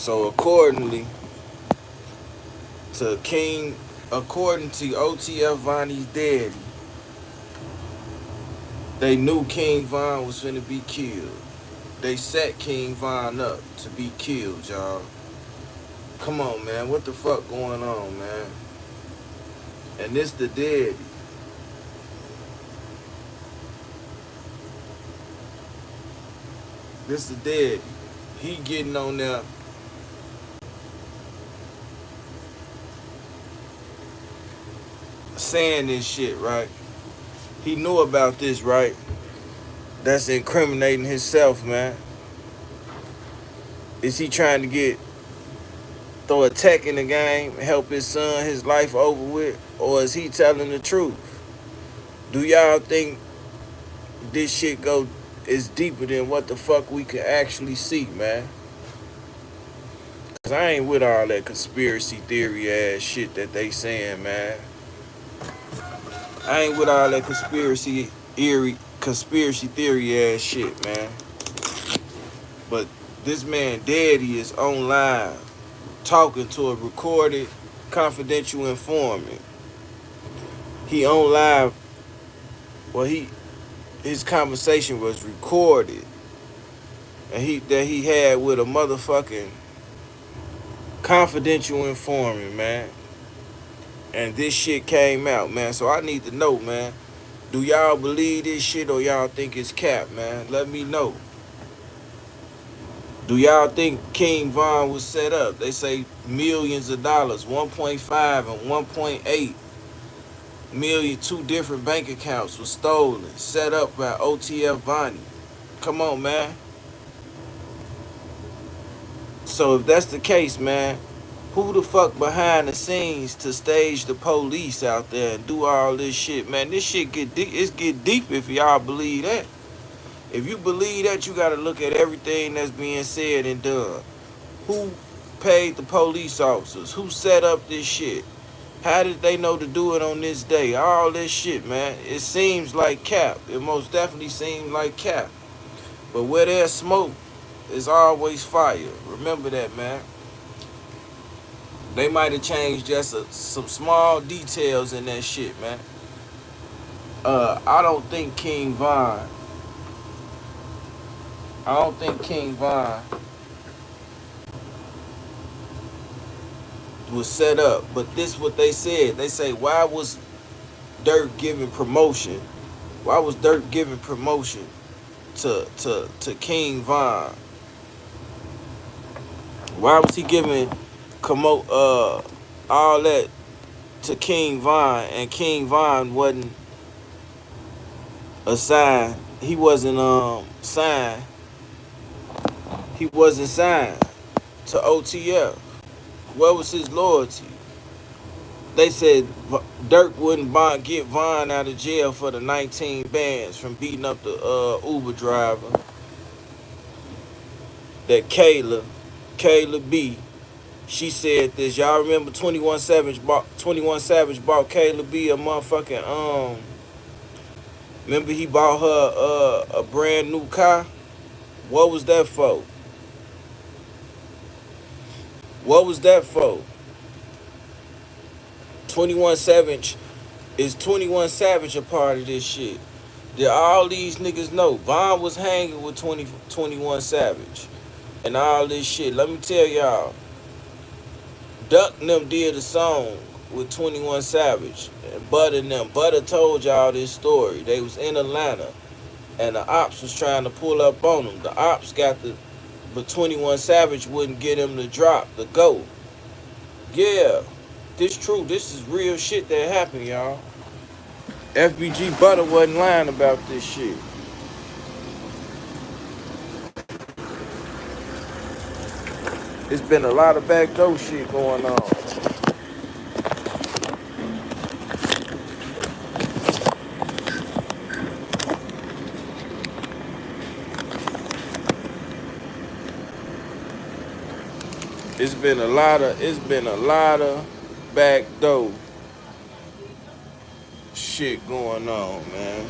So to King, according to OTF Vonnie's daddy, they knew King Vonne was finna be killed. They set King Vonne up to be killed, y'all. Come on, man. What the fuck going on, man? And this the daddy. This the daddy. He getting on there saying this shit, right? He knew about this, right? That's incriminating himself, man. Is he trying to throw a tech in the game, help his son, his life over with, or is he telling the truth? Do y'all think this shit is deeper than what the fuck we can actually see, man? Cause I ain't with all that conspiracy theory ass shit that they saying, man. I ain't with all that conspiracy theory ass shit, man. But this man daddy is on live talking to a recorded confidential informant. He on live. Well, his conversation was recorded, and he had with a motherfucking confidential informant, man. And this shit came out, man. So I need to know, man. Do y'all believe this shit or y'all think it's cap, man? Let me know. Do y'all think King Vonne was set up? They say millions of dollars, 1.5 and 1.8 Two different bank accounts was stolen, set up by OTF Vonnie. Come on, man. So if that's the case, man, who the fuck behind the scenes to stage the police out there and do all this shit, man? This shit get deep. It's get deep if y'all believe that. If you believe that, you gotta look at everything that's being said and done. Who paid the police officers? Who set up this shit? How did they know to do it on this day? All this shit, man. It seems like cap. It most definitely seems like cap. But where there's smoke, there's always fire. Remember that, man. They might have changed just some small details in that shit, man. I don't think King Vonne. I don't think King Vonne was set up. But this what they said. They say, why was Dirk giving promotion? Why was Dirk giving promotion to King Vonne? Why was he giving all that to King Vonne, and King Vonne wasn't assigned? He wasn't signed. He wasn't signed to OTF. Where was his loyalty? They said Dirk wouldn't get Vonne out of jail for the 19 bands from beating up the Uber driver. That Kayla B, she said this. Y'all remember 21 Savage bought Kayla B a motherfucking remember he bought her a brand new car? What was that for? What was that for? 21 Savage, is 21 Savage a part of this shit? Did all these niggas know Vonne was hanging with 21 Savage and all this shit? Let me tell y'all, Duck and them did a song with 21 Savage and Butter and them. Butter told y'all this story. They was in Atlanta and the ops was trying to pull up on them. The ops got but 21 Savage wouldn't get him to drop the go. Yeah, this true. This is real shit that happened, y'all. FBG Butter wasn't lying about this shit. It's been a lot of backdoor shit going on. It's been a lot of backdoor shit going on, man.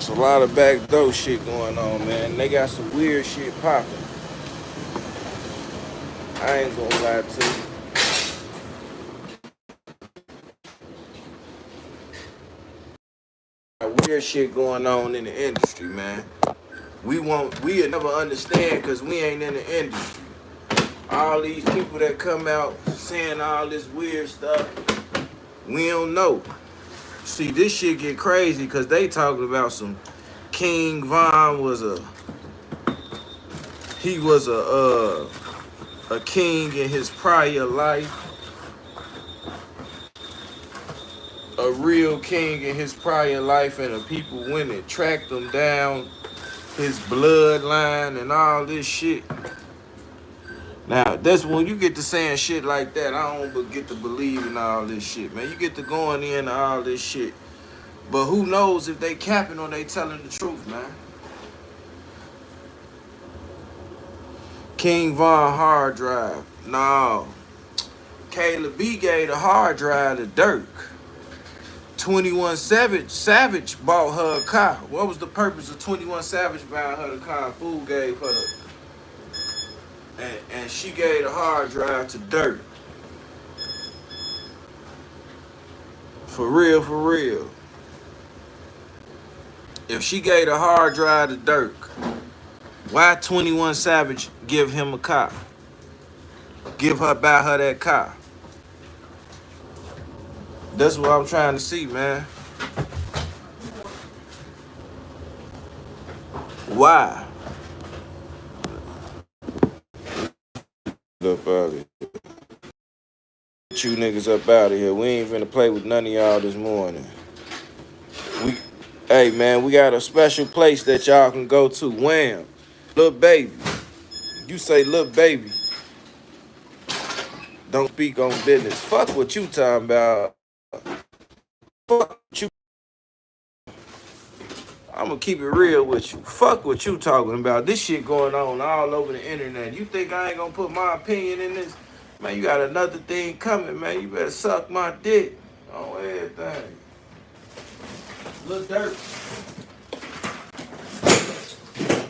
It's a lot of backdoor shit going on, man. They got some weird shit popping. I ain't gonna lie to you. Weird shit going on in the industry, man. We'll never understand because we ain't in the industry. All these people that come out saying all this weird stuff, we don't know. See, this shit get crazy because they talking about some King Vonne was a king in his prior life. A real king in his prior life, and the people went and tracked him down, his bloodline and all this shit. Now, that's when you get to saying shit like that, I don't get to believing all this shit, man. You get to going into all this shit. But who knows if they capping or they telling the truth, man. King Von hard drive. No. Kayla B gave the hard drive to Dirk. 21 Savage bought her a car. What was the purpose of 21 Savage buying her the car? Fool gave her the... And she gave the hard drive to Dirk. For real, for real. If she gave the hard drive to Dirk, why 21 Savage give him a car? Buy her that car. That's what I'm trying to see, man. Why? Up out of here. Get you niggas up out of here. We ain't finna play with none of y'all this morning. Hey, man, we got a special place that y'all can go to. Wham. Lil Baby. You say Lil Baby. Don't speak on business. Fuck what you talking about. Fuck you. I'm gonna keep it real with you. Fuck what you talking about. This shit going on all over the internet. You think I ain't gonna put my opinion in this? Man, you got another thing coming, man. You better suck my dick on everything. Lil Dirk.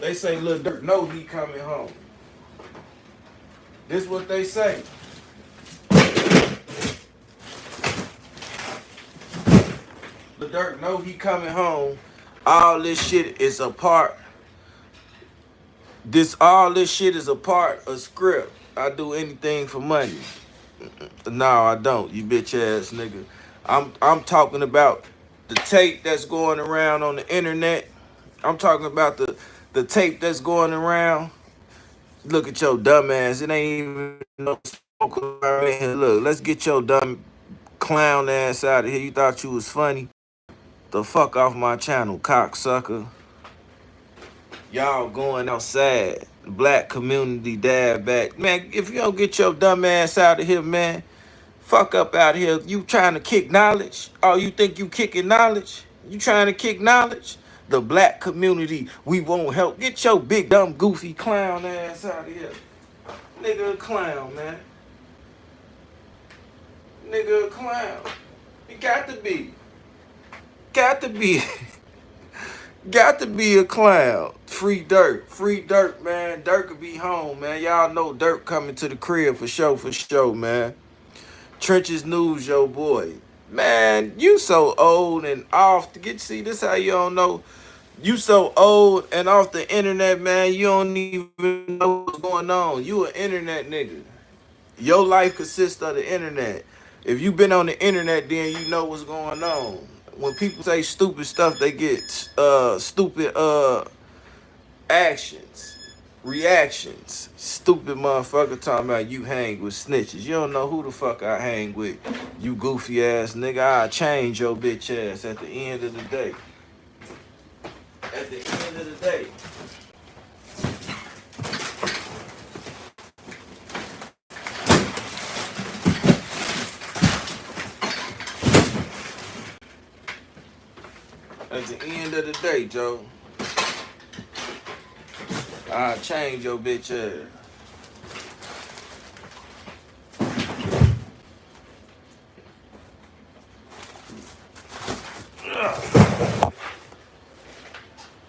They say Lil Dirk know he coming home. This what they say. Lil Dirk know he coming home. All this shit is a part. All this shit is a part of script. I do anything for money. No, I don't, you bitch ass nigga. I'm talking about the tape that's going around on the internet. I'm talking about the tape that's going around. Look at your dumb ass. It ain't even no smoke around here. Look, let's get your dumb clown ass out of here. You thought you was funny? The fuck off my channel, cocksucker. Y'all going outside. Black community dad back. Man, if you don't get your dumb ass out of here, man, fuck up out of here. You trying to kick knowledge? Oh, you think you kicking knowledge? You trying to kick knowledge? The black community, we won't help. Get your big, dumb, goofy clown ass out of here. Nigga a clown, man. Nigga a clown. You got to be. Got to be. Got to be a clown. Free Dirk. Free Dirk, man. Dirk will be home, man. Y'all know Dirk coming to the crib for show, man. Trenches News, yo boy. Man, you so old and off. See, this how you don't know. You so old and off the internet, man. You don't even know what's going on. You an internet nigga. Your life consists of the internet. If you been on the internet, then you know what's going on. When people say stupid stuff, they get stupid reactions. Stupid motherfucker talking about you hang with snitches. You don't know who the fuck I hang with. You goofy ass nigga. I'll change your bitch ass at the end of the day. At the end of the day. At the end of the day, Joe, I'll change your bitch ass.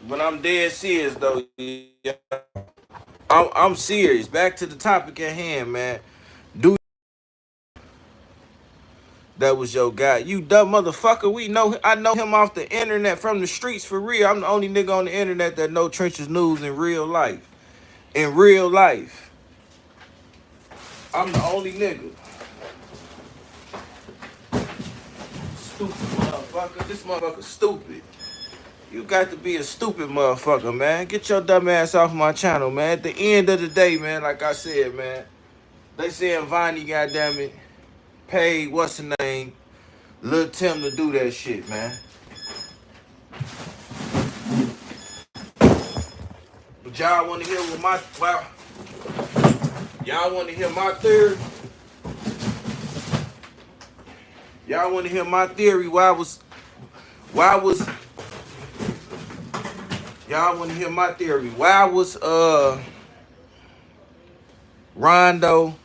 But I'm dead serious, though. I'm serious. Back to the topic at hand, man. That was your guy. You dumb motherfucker. I know him off the internet from the streets for real. I'm the only nigga on the internet that know Trenches News in real life. In real life. I'm the only nigga. Stupid motherfucker. This motherfucker stupid. You got to be a stupid motherfucker, man. Get your dumb ass off my channel, man. At the end of the day, man, like I said, man, they saying Vonnie, goddammit, paid, what's the name, Lul Tim to do that shit, man. But y'all want to hear what Y'all want to hear my theory? Y'all want to hear my theory? Y'all want to hear my theory? Why was Rondo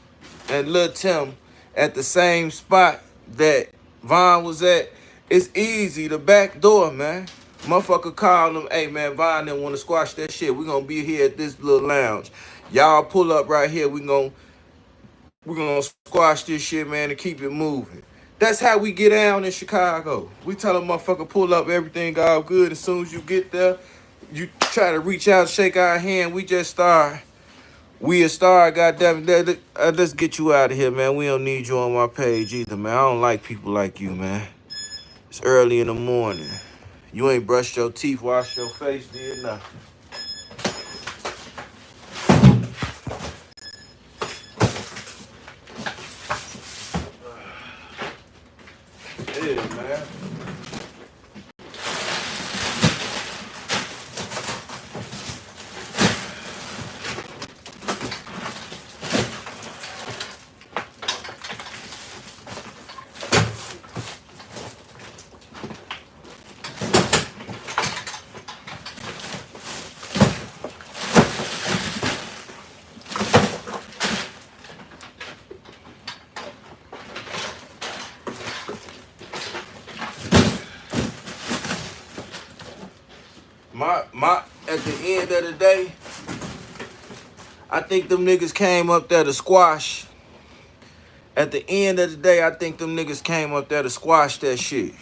and Lul Tim at the same spot that Vonne was at? It's easy. The back door, man. Motherfucker called them, hey man, Vonne didn't want to squash that shit. We gonna be here at this little lounge. Y'all pull up right here. We gonna squash this shit, man, and keep it moving. That's how we get down in Chicago. We tell a motherfucker pull up, everything all good. As soon as you get there, you try to reach out, shake our hand. We just start. We a star, goddamn it. Let's get you out of here, man. We don't need you on my page either, man. I don't like people like you, man. It's early in the morning. You ain't brushed your teeth, washed your face, did nothing. Yeah, man. At the end of the day, I think them niggas came up there to squash. At the end of the day, I think them niggas came up there to squash that shit.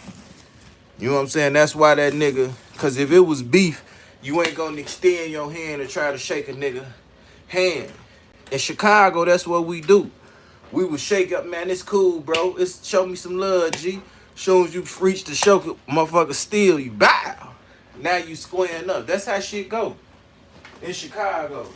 You know what I'm saying? That's why that nigga, cause if it was beef, you ain't gonna extend your hand and try to shake a nigga hand. In Chicago, that's what we do. We would shake up, man, it's cool, bro. It's show me some love, G. Soon as you reach the show, motherfucker steal you. Bow. Now you squaring up. That's how shit go in Chicago.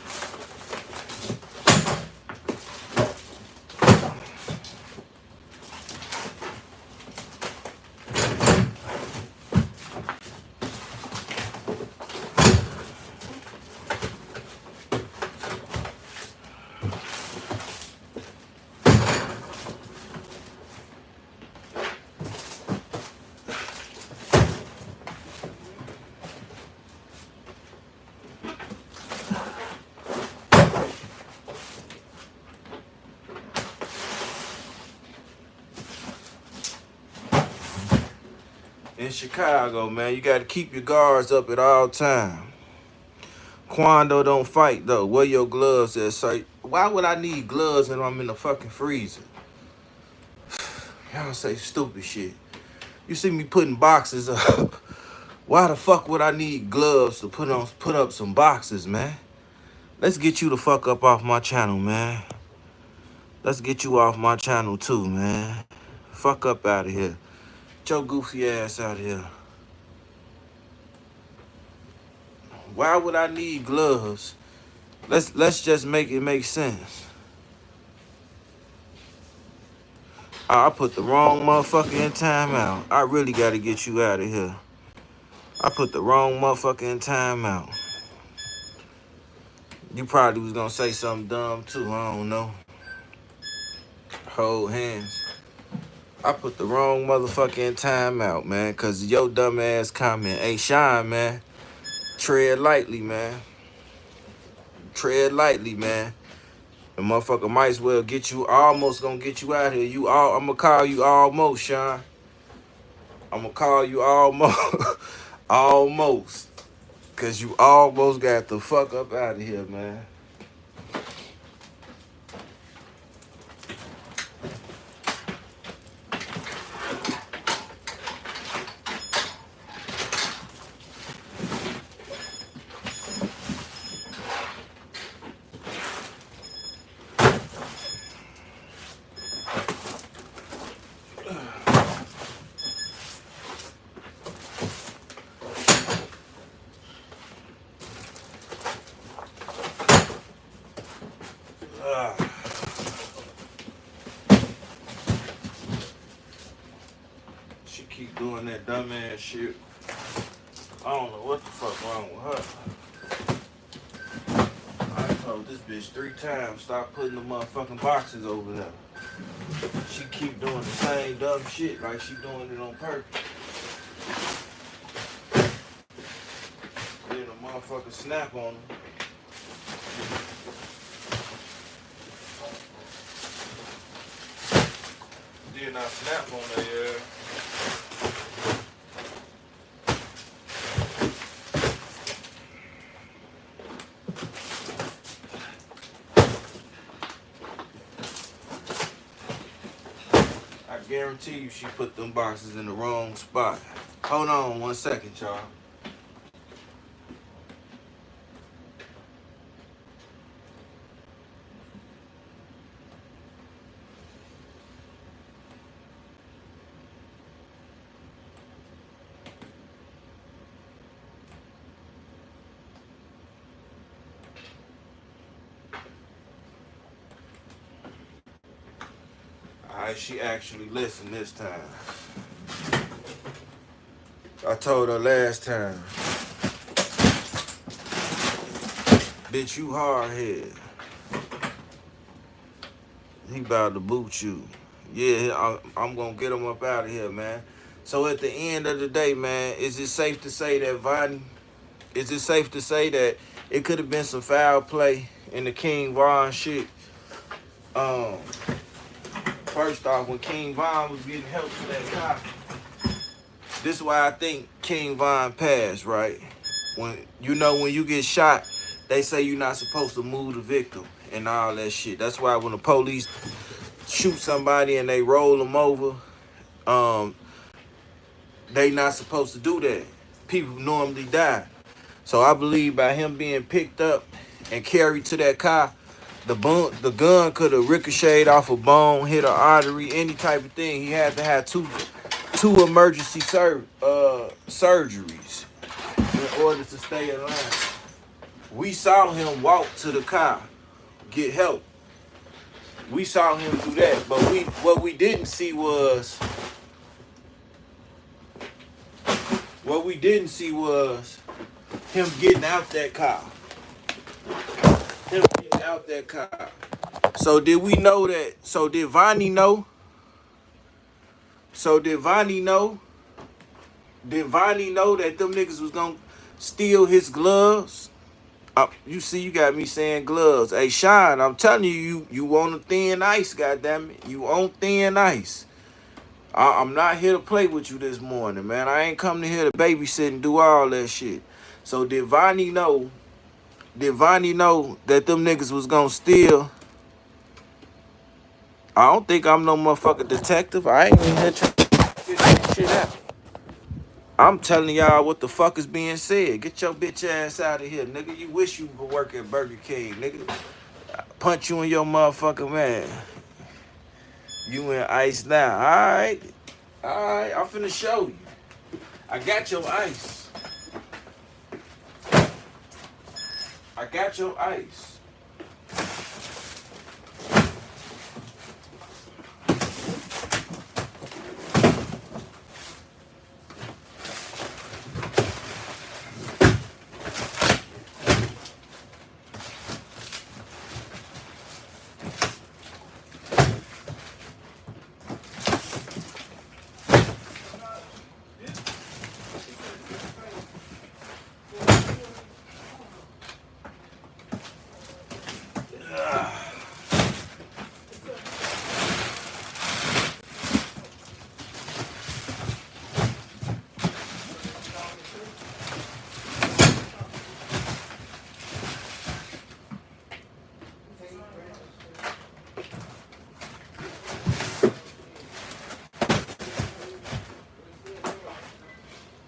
In Chicago, man, you gotta keep your guards up at all times. Quando don't fight though. Wear your gloves at sir. Why would I need gloves when I'm in the fucking freezer? Y'all say stupid shit. You see me putting boxes up. Why the fuck would I need gloves to put up some boxes, man? Let's get you the fuck up off my channel, man. Let's get you off my channel too, man. Fuck up out of here. Get your goofy ass out of here. Why would I need gloves? Let's just make it make sense. I put the wrong motherfucker in timeout. I really gotta get you out of here. I put the wrong motherfucker in timeout. You probably was gonna say something dumb too, I don't know. Hold hands. I put the wrong motherfucker in timeout, man, cause your dumb ass comment. Hey, Shine, man. Tread lightly, man. Tread lightly, man. The motherfucker might as well get you, almost gonna get you out here. I'm gonna call you almost, Sean. I'm gonna call you almost, almost. Cause you almost got the fuck up out of here, man. She keep doing that dumbass shit. I don't know what the fuck wrong with her. I told told this bitch 3 times, stop putting the motherfucking boxes over there. She keep doing the same dumb shit like she doing it on purpose. Then a motherfucker snap on her. Then I snap on her, yeah. I guarantee you she put them boxes in the wrong spot. Hold on 1 second, y'all. Alright, she actually listened this time. I told her last time, bitch, you hard head. He about to boot you. Yeah, I'm gonna get him up out of here, man. So at the end of the day, man, is it safe to say that Vonnie, is it safe to say that it could have been some foul play in the King Vonne shit? First off, when King Vonne was getting help to that cop, this is why I think King Vonne passed, right? When you get shot, they say you're not supposed to move the victim and all that shit. That's why when the police shoot somebody and they roll them over, they not supposed to do that. People normally die. So I believe by him being picked up and carried to that car, the gun could have ricocheted off a bone, hit an artery, any type of thing. He had to have two emergency surgeries in order to stay alive. We saw him walk to the car, get help. We saw him do that, but what we didn't see was him getting out that car. So did we know that? So did Vonnie know? Did Vonnie know that them niggas was gonna steal his gloves? You see, you got me saying gloves. Hey, Sean, I'm telling you, you on a thin ice, goddammit. You on thin ice. I'm not here to play with you this morning, man. I ain't come to here to babysit and do all that shit. So did Vonnie know that them niggas was gonna steal? I don't think I'm no motherfucking detective. I ain't even here trying to figure that shit out. I'm telling y'all what the fuck is being said. Get your bitch ass out of here, nigga. You wish you could work at Burger King, nigga. Punch you in your motherfucking man. You in ice now. Alright, I'm finna show you. I got your ice. I got your ice.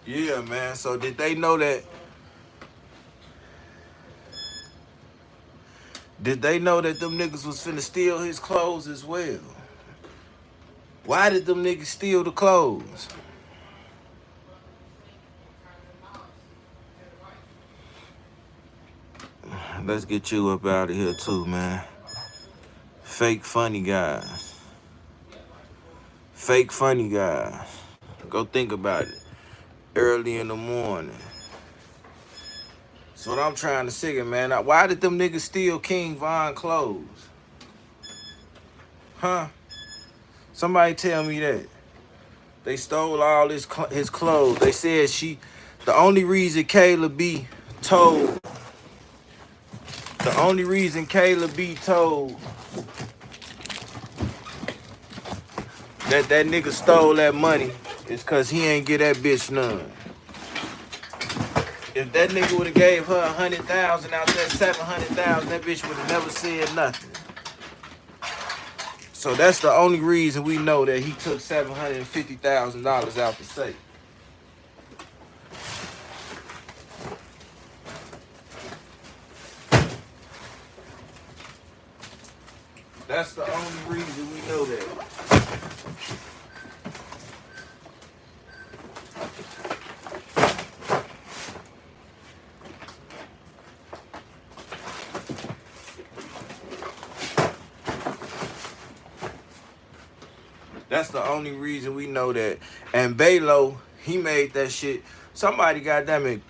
Yeah, man. So did they know that? Did they know that them niggas was finna steal his clothes as well? Why did them niggas steal the clothes? Let's get you up out of here too, man. Fake funny guys. Fake funny guys. Go think about it. Early in the morning. So what I'm trying to figure, man, why did them niggas steal King Vonne clothes? Huh? Somebody tell me that. They stole all his clothes. They said the only reason Kayla B told that nigga stole that money is cause he ain't get that bitch none. If that nigga would have gave her 100,000 out there, 700,000, that bitch would have never said nothing. So that's the only reason we know that he took $750,000 out the safe. That's the only reason we know that. That's the only reason we know that. And Baylo, he made that shit. Somebody, goddamn it,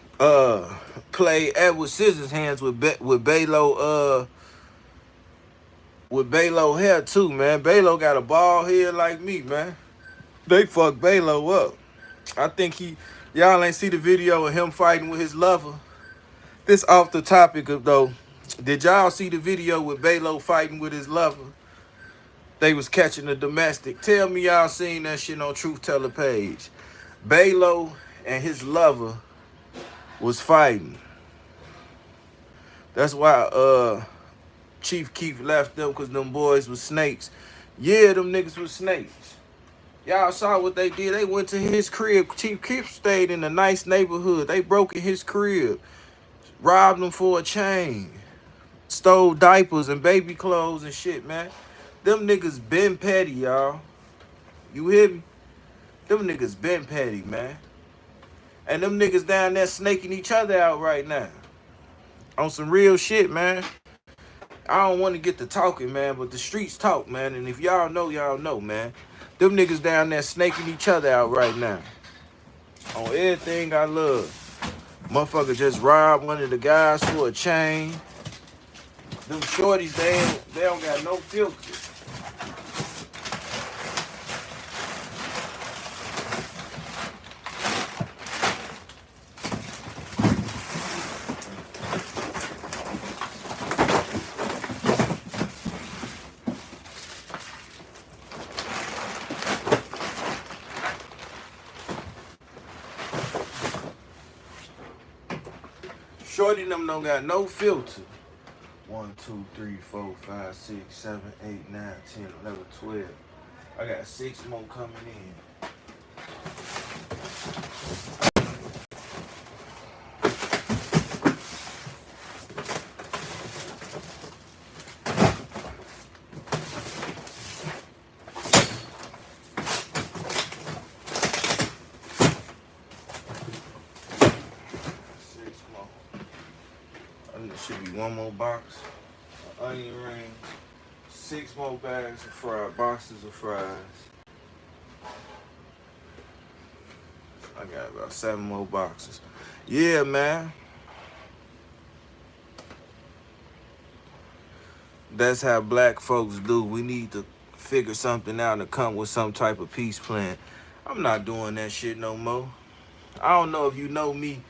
played Edward Scissorhands with Baylo, with Baylo hair too, man. Baylo got a bald head like me, man. They fucked Baylo up. I think y'all ain't see the video of him fighting with his lover. This off the topic of though. Did y'all see the video with Baylo fighting with his lover? They was catching a domestic. Tell me y'all seen that shit on Truth Teller page. Baylo and his lover was fighting. That's why Chief Keef left them, because them boys was snakes. Yeah, them niggas was snakes. Y'all saw what they did. They went to his crib. Chief Keef stayed in a nice neighborhood. They broke in his crib. Robbed him for a chain. Stole diapers and baby clothes and shit, man. Them niggas been petty, y'all. You hear me? Them niggas been petty, man. And them niggas down there snaking each other out right now. On some real shit, man. I don't want to get to talking, man, but the streets talk, man. And if y'all know, man. Them niggas down there snaking each other out right now. On everything I love. Motherfucker just robbed one of the guys for a chain. Them shorties, they don't got no filter. Shorty them don't got no filter. 1, 2, 3, 4, 5, 6, 7, 8, 9, 10, 11, 12. I got 6 more coming in. Should be 1 more box of onion rings, 6 more bags of boxes of fries. I got about 7 more boxes. Yeah, man. That's how black folks do. We need to figure something out and come with some type of peace plan. I'm not doing that shit no more. I don't know if you know me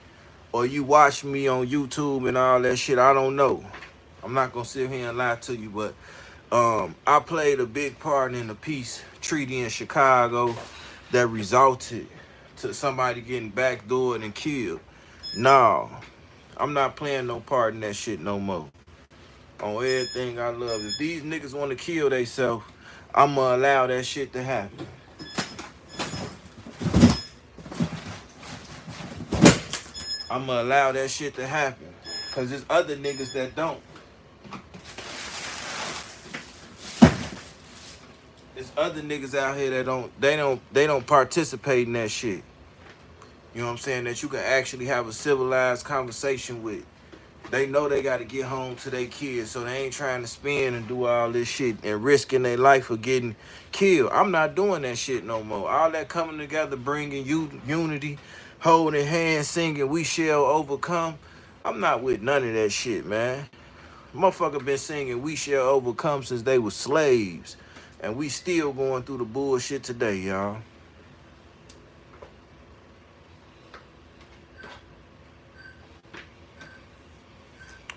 or you watch me on YouTube and all that shit. I don't know. I'm not gonna sit here and lie to you, but I played a big part in the peace treaty in Chicago that resulted to somebody getting backdoored and killed. No, I'm not playing no part in that shit no more. On everything I love. If these niggas want to kill themselves, I'm gonna allow that shit to happen. I'm gonna allow that shit to happen. Cause there's other niggas that don't. There's other niggas out here that they don't participate in that shit. You know what I'm saying? That you can actually have a civilized conversation with. They know they gotta get home to their kids, so they ain't trying to spin and do all this shit and risking their life for getting killed. I'm not doing that shit no more. All that coming together, bringing unity, holding hands, singing "We Shall Overcome." I'm not with none of that shit, man. Motherfucker been singing "We Shall Overcome" since they were slaves. And we still going through the bullshit today, y'all.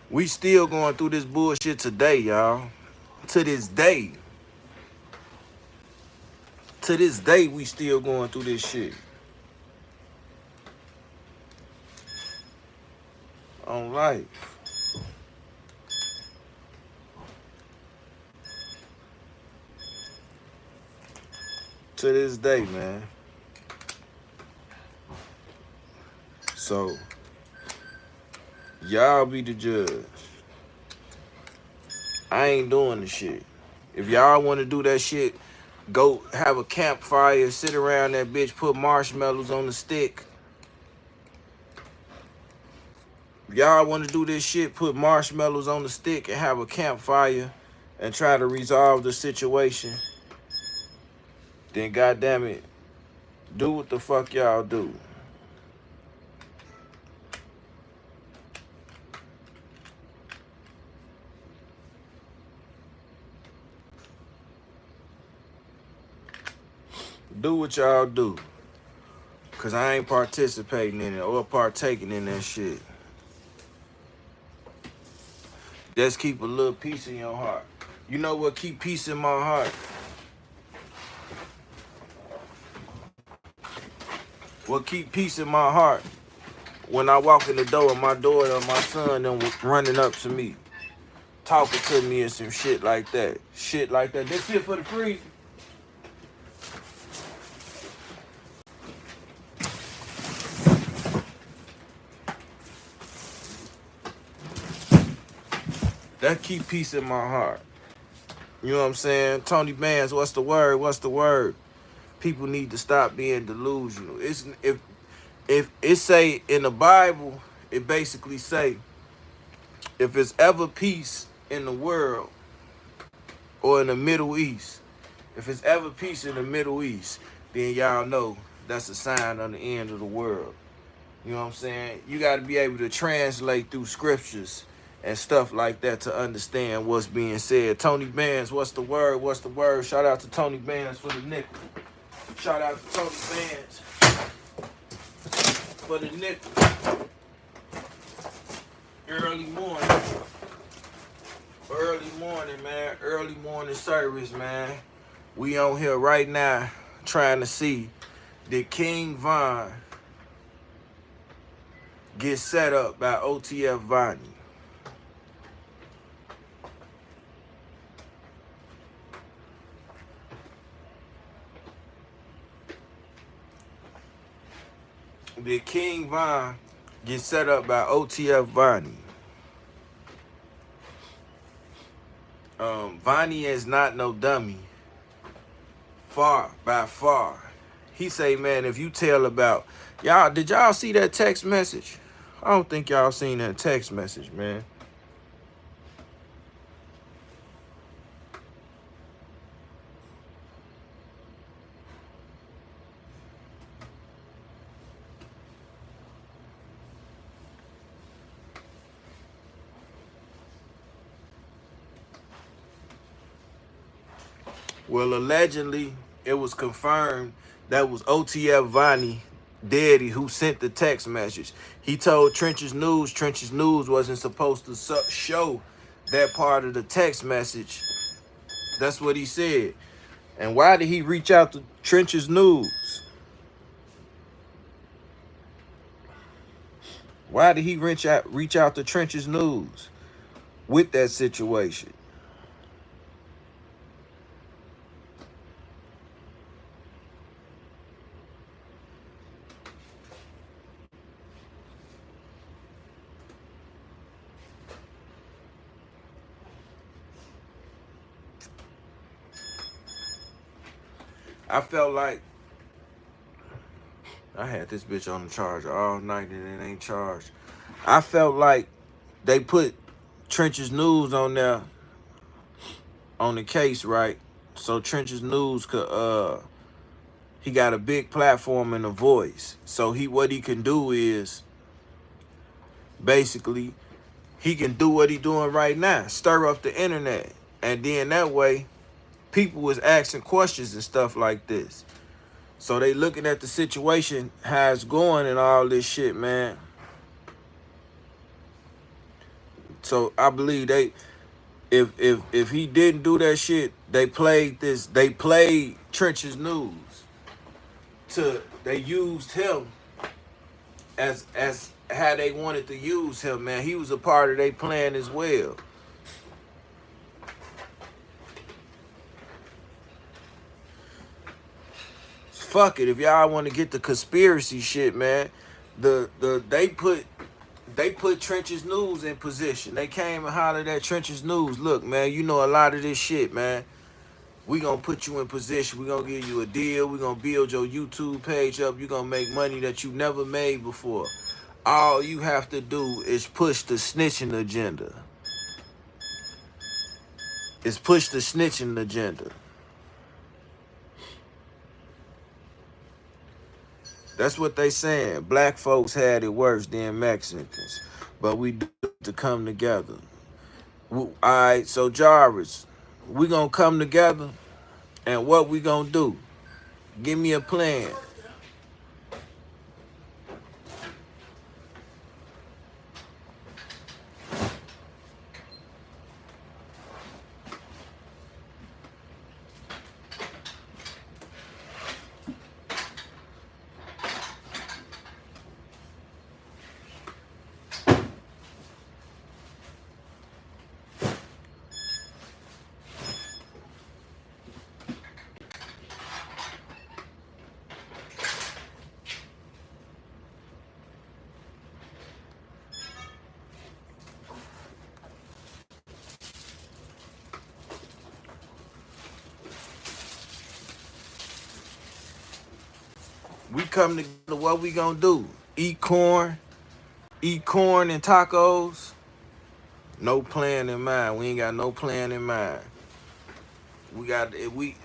We still going through this bullshit today, y'all. To this day. To this day, we still going through this shit. On life. To this day, man. So, y'all be the judge. I ain't doing the shit. If y'all want to do that shit, go have a campfire, sit around that bitch, put marshmallows on the stick. If y'all want to do this shit, put marshmallows on the stick and have a campfire and try to resolve the situation. Then goddamn it, do what the fuck y'all do. Do what y'all do. Cause I ain't participating in it or partaking in that shit. Just keep a little peace in your heart. You know what keep peace in my heart? What keep peace in my heart? When I walk in the door and my daughter or my son them running up to me, talking to me and some shit like that. Shit like that. This shit for the freezer. That keep peace in my heart. You know what I'm saying? Tony Bands, what's the word? What's the word? People need to stop being delusional. If it say in the Bible, it basically say, if it's ever peace in the world or in the Middle East, if it's ever peace in the Middle East, then y'all know that's a sign of the end of the world. You know what I'm saying? You got to be able to translate through scriptures and stuff like that to understand what's being said. Tony Bands, what's the word? What's the word? Shout out to Tony Bands for the nickel. Shout out to Tony Bands for the nickel. Early morning. Early morning, man. Early morning service, man. We on here right now trying to see, did King Vonne get set up by OTF Vonnie? Did King Vonne get set up by OTF Vonnie? Vonnie is not no dummy. Far, by far. He say, man, if you tell about... Y'all, did y'all see that text message? I don't think y'all seen that text message, man. Well, allegedly, it was confirmed that was OTF Vonnie Daddy who sent the text message. He told Trenches News wasn't supposed to show that part of the text message. That's what he said. And why did he reach out to Trenches News? Why did he reach out to Trenches News with that situation? I felt like I had this bitch on the charger all night and it ain't charged. I felt like they put Trenches News on there on the case, right? So Trenches News could he got a big platform and a voice. So what he can do is basically, he can do what he doing right now, stir up the internet. And then that way, people was asking questions and stuff like this. So they looking at the situation, how it's going and all this shit, man. So I believe if he didn't do that shit, they played Trench's News they used him as how they wanted to use him, man. He was a part of their plan as well. Fuck it, if y'all want to get the conspiracy shit, man, they put Trench's News in position. They came and hollered at Trench's News. Look, man, you know a lot of this shit, man. We gonna put you in position. We gonna give you a deal. We gonna build your YouTube page up. You gonna make money that you never made before. All you have to do is push the snitching agenda. Push the snitching agenda. That's what they saying. Black folks had it worse than Mexicans, but we do to come together. All right, so Jarvis, we gonna come together, and what we gonna do? Give me a plan. We come together, what we gonna do? Eat corn and tacos? No plan in mind. We ain't got no plan in mind.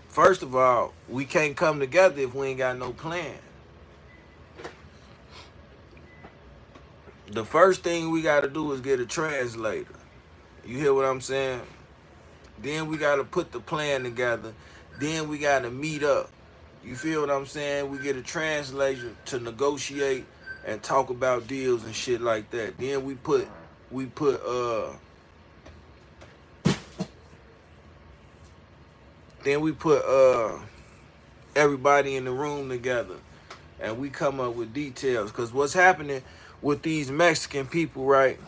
First of all, we can't come together if we ain't got no plan. The first thing we gotta do is get a translator. You hear what I'm saying? Then we gotta put the plan together. Then we gotta meet up. You feel what I'm saying? We get a translator to negotiate and talk about deals and shit like that. Then we put everybody in the room together and we come up with details. Cause what's happening with these Mexican people, right?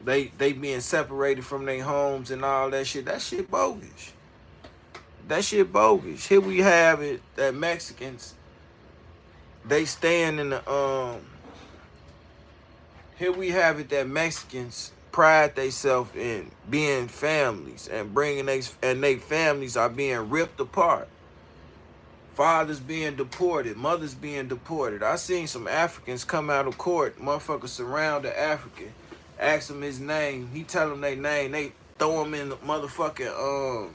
They being separated from their homes and all that shit. That shit bogus. That shit bogus. Here we have it that Mexicans, they stand in the here we have it that Mexicans pride themselves in being families and they families are being ripped apart. Fathers being deported, mothers being deported. I seen some Africans come out of court, motherfuckers surround the African, ask him his name, he tell them their name, they throw him in the motherfucking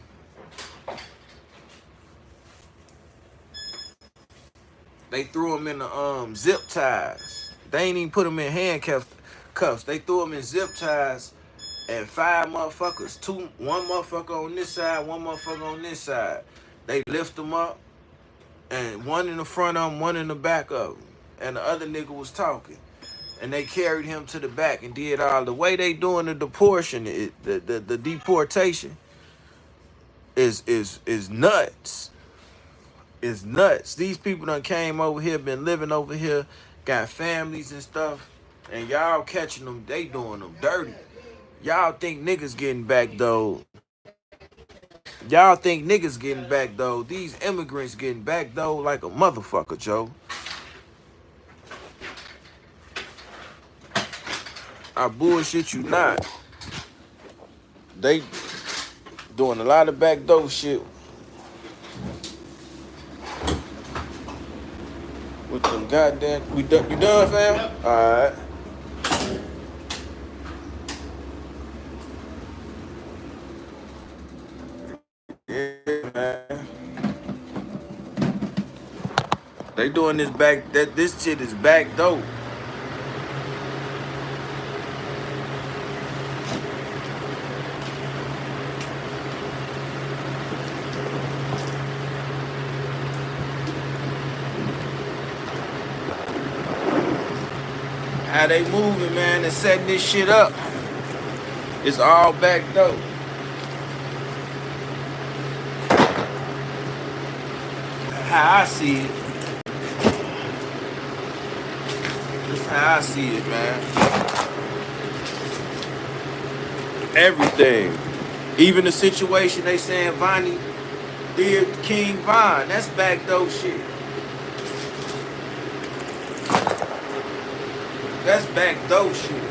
they threw him in the zip ties. They ain't even put him in handcuffs. They threw him in zip ties, and 5 motherfuckers, one motherfucker on this side, one motherfucker on this side. They lift him up, and one in the front of him, one in the back of him, and the other nigga was talking, and they carried him to the back and did all the way they doing the deportation. The deportation is nuts. It's nuts. These people done came over here, been living over here, got families and stuff, and y'all catching them, they doing them dirty. Y'all think niggas getting back though. Y'all think niggas getting back though. These immigrants getting back though like a motherfucker, Joe. I bullshit you not. They doing a lot of backdoor shit with them goddamn. You done, fam? Yep. All right. Yeah, man. They doing this shit is backdoor. How they moving, man, and setting this shit up. It's all backdoor. How I see it. That's how I see it, man. Everything. Even the situation they saying Vonnie did King Vonne. That's backdoor shit. That's backdoor shit.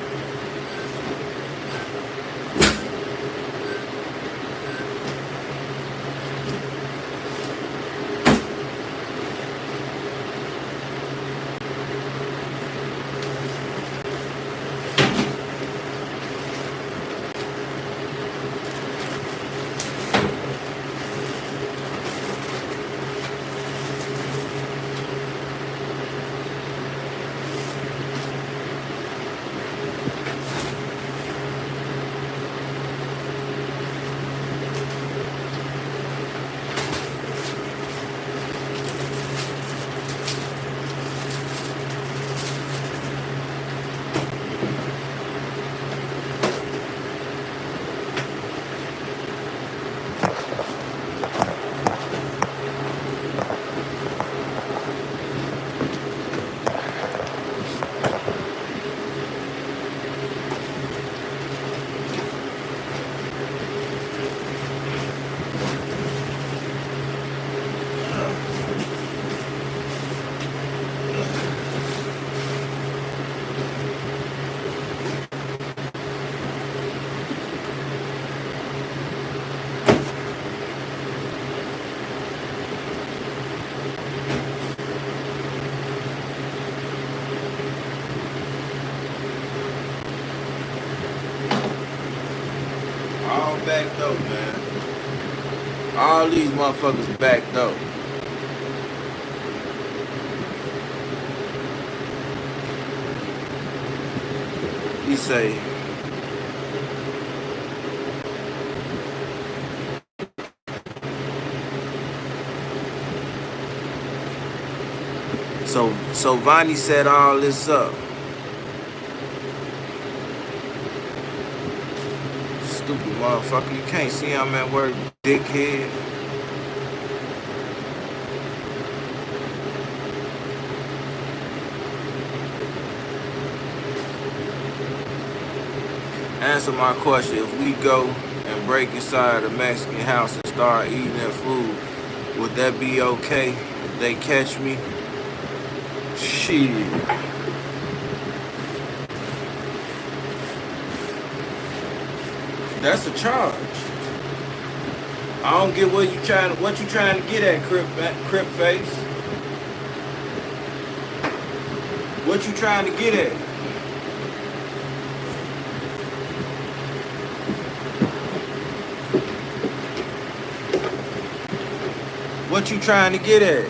All backdoor, man. All these motherfuckers backdoor. He say, so Vonnie set all this up. Stupid motherfucker. You can't see I'm at work, dickhead. Answer my question. If we go and break inside a Mexican house and start eating that food, would that be okay if they catch me? Shit. That's a charge. I don't get what you trying to get at, Crip face. What you trying to get at? What you trying to get at?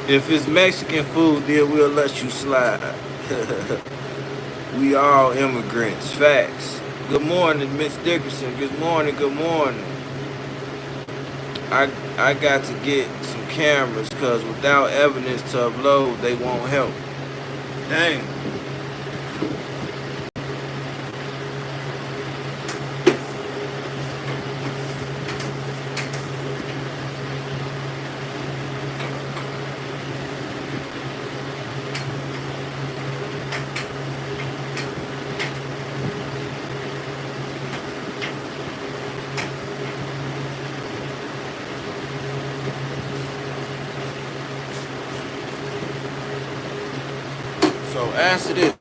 If it's Mexican food, then we'll let you slide. We all immigrants. Facts. Good morning, Miss Dickerson. Good morning, good morning. I got to get some cameras because without evidence to upload, they won't help. Dang. So answer this.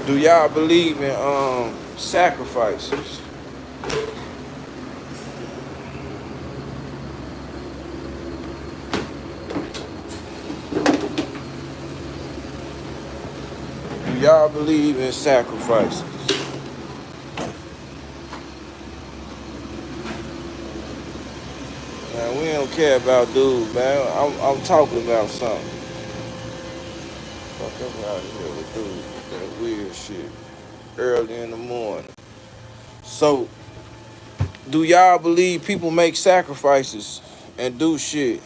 Do y'all believe in sacrifices? Do y'all believe in sacrifices? Man, we don't care about dudes, man. I'm talking about something. Fuck up out here with dudes with that weird shit. early in the morning. So, do y'all believe people make sacrifices and do shit?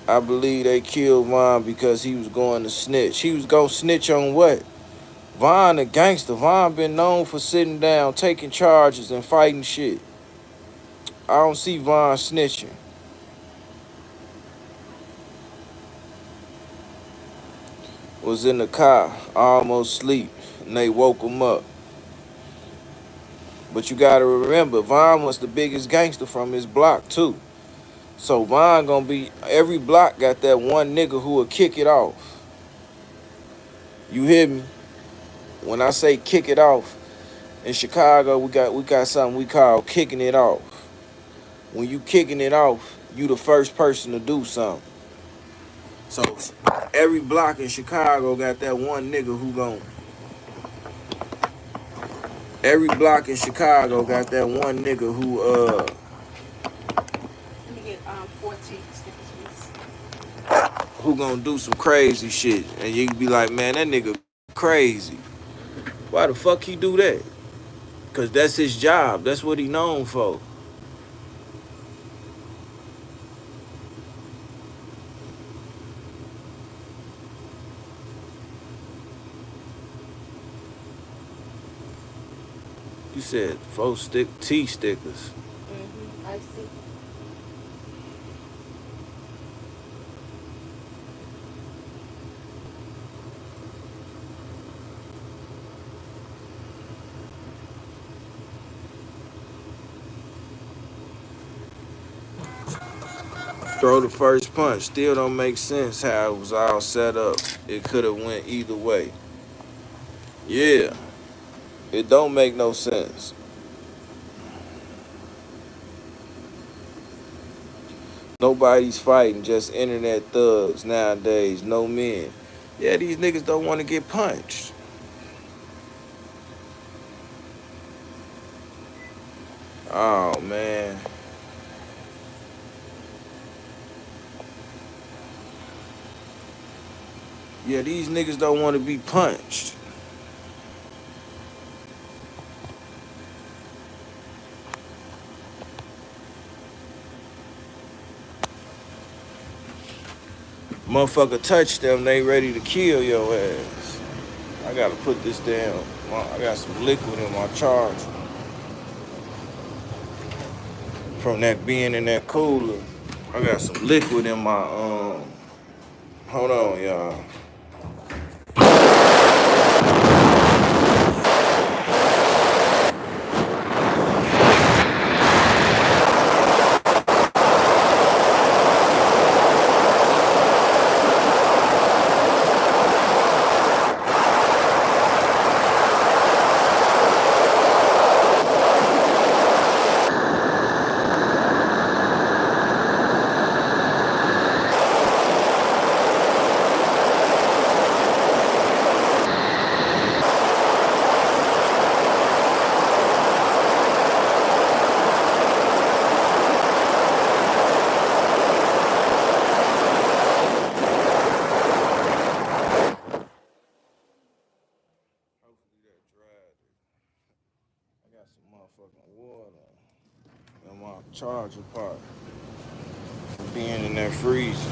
I believe they killed Vonne because he was going to snitch. He was going to snitch on what? Vonne a gangster. Vonne been known for sitting down, taking charges, and fighting shit. I don't see Vonne snitching. Was in the car, almost asleep, and they woke him up. But you gotta remember, Vonne was the biggest gangster from his block too. So Vonne gonna be, every block got that one nigga who will kick it off. You hear me? When I say kick it off, in Chicago we got something we call kicking it off. When you kicking it off, you the first person to do something. So every block in Chicago got that one nigga who gon' every block in Chicago got that one nigga who Let me get 14 stickers, please. who gonna do some crazy shit. And you can be like, man, that nigga crazy. Why the fuck he do that? Cause that's his job. That's what he known for. You said 4 T stickers. I see. Throw the first punch. Still don't make sense how it was all set up. It could have went either way. Yeah. It don't make no sense. Nobody's fighting, just internet thugs nowadays, no men. Yeah, these niggas don't want to get punched. Oh, man. Yeah, these niggas don't want to be punched. Motherfucker touch them, they ready to kill your ass. I gotta put this down. I got some liquid in my charger. From that being in that cooler, I got some liquid in my, hold on, y'all. Motherfucking water in my charger part. Being in that freezer.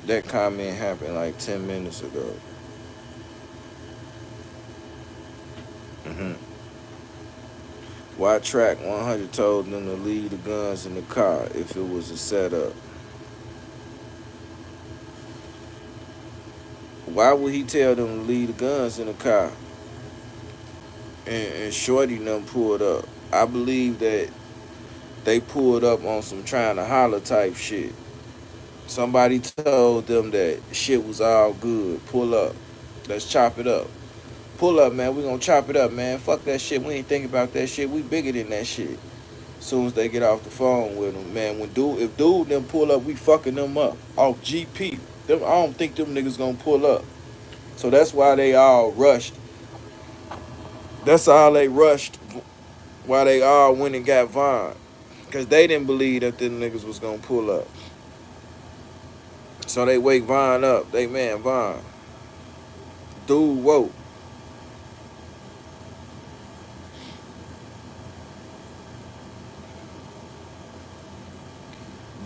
That comment happened like 10 minutes ago. Why Track 100 told them to leave the guns in the car if it was a setup? Why would he tell them to leave the guns in the car? And Shorty them pulled up. I believe that they pulled up on some trying to holler type shit. Somebody told them that shit was all good. Pull up. Let's chop it up. Pull up, man. We gonna chop it up, man. Fuck that shit. We ain't thinking about that shit. We bigger than that shit. Soon as they get off the phone with them, man, if dude them pull up, we fucking them up off GP. I don't think them niggas gonna pull up. So that's why they all rushed. That's all they rushed. Why they all went and got Vonne, cause they didn't believe that them niggas was gonna pull up. So they wake Vonne up. They man Vonne, dude woke.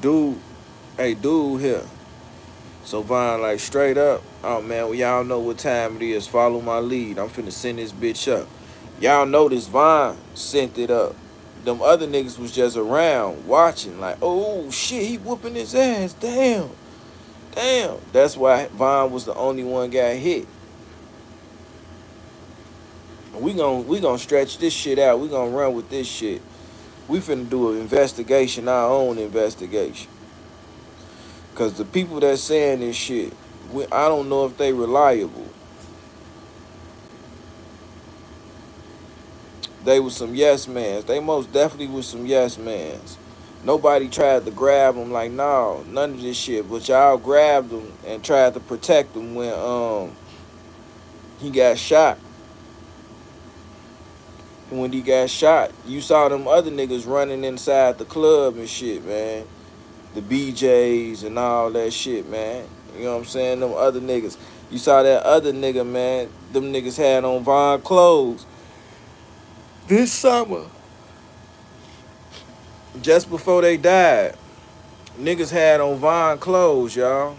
Dude, hey dude here. So Vonne like straight up, oh man, well, y'all know what time it is. Follow my lead. I'm finna send this bitch up. Y'all notice Vonne sent it up. Them other niggas was just around watching, like, oh shit, he whooping his ass. Damn. Damn. That's why Vonne was the only one got hit. We gon' stretch this shit out. We gonna run with this shit. We finna do an investigation, our own investigation. Cause the people that saying this shit, I don't know if they reliable. They was some yes mans. They most definitely was some yes mans. Nobody tried to grab them like, no, none of this shit. But y'all grabbed him and tried to protect him when he got shot. And when he got shot, you saw them other niggas running inside the club and shit, man. The BJs and all that shit, man. You know what I'm saying? Them other niggas. You saw that other nigga, man. Them niggas had on Vonne clothes this summer. Just before they died. Niggas had on Vonne clothes, y'all.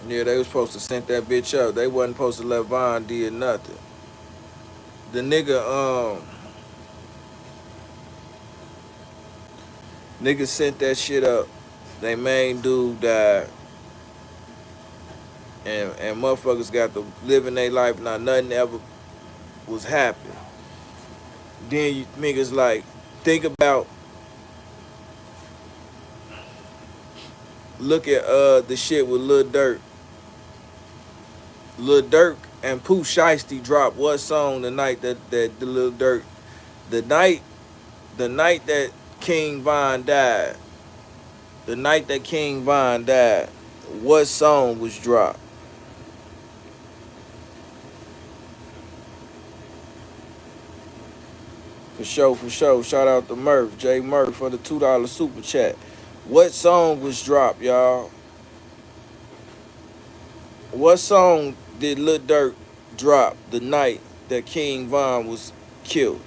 Yeah, they was supposed to send that bitch up. They wasn't supposed to let Vonne did nothing. The nigga sent that shit up. They main dude died. And motherfuckers got to living their life, now nothing ever was happening. Then you niggas like, think about, look at the shit with Lil Dirk. Lil Dirk and Pooh Shiesty dropped what song the night that the Lil Dirk, the night that King Vonne died. The night that King Vonne died, what song was dropped? For sure. Shout out to Murph, J Murph for the $2 super chat. What song was dropped, y'all? What song did Lil Dirk drop the night that King Vonne was killed?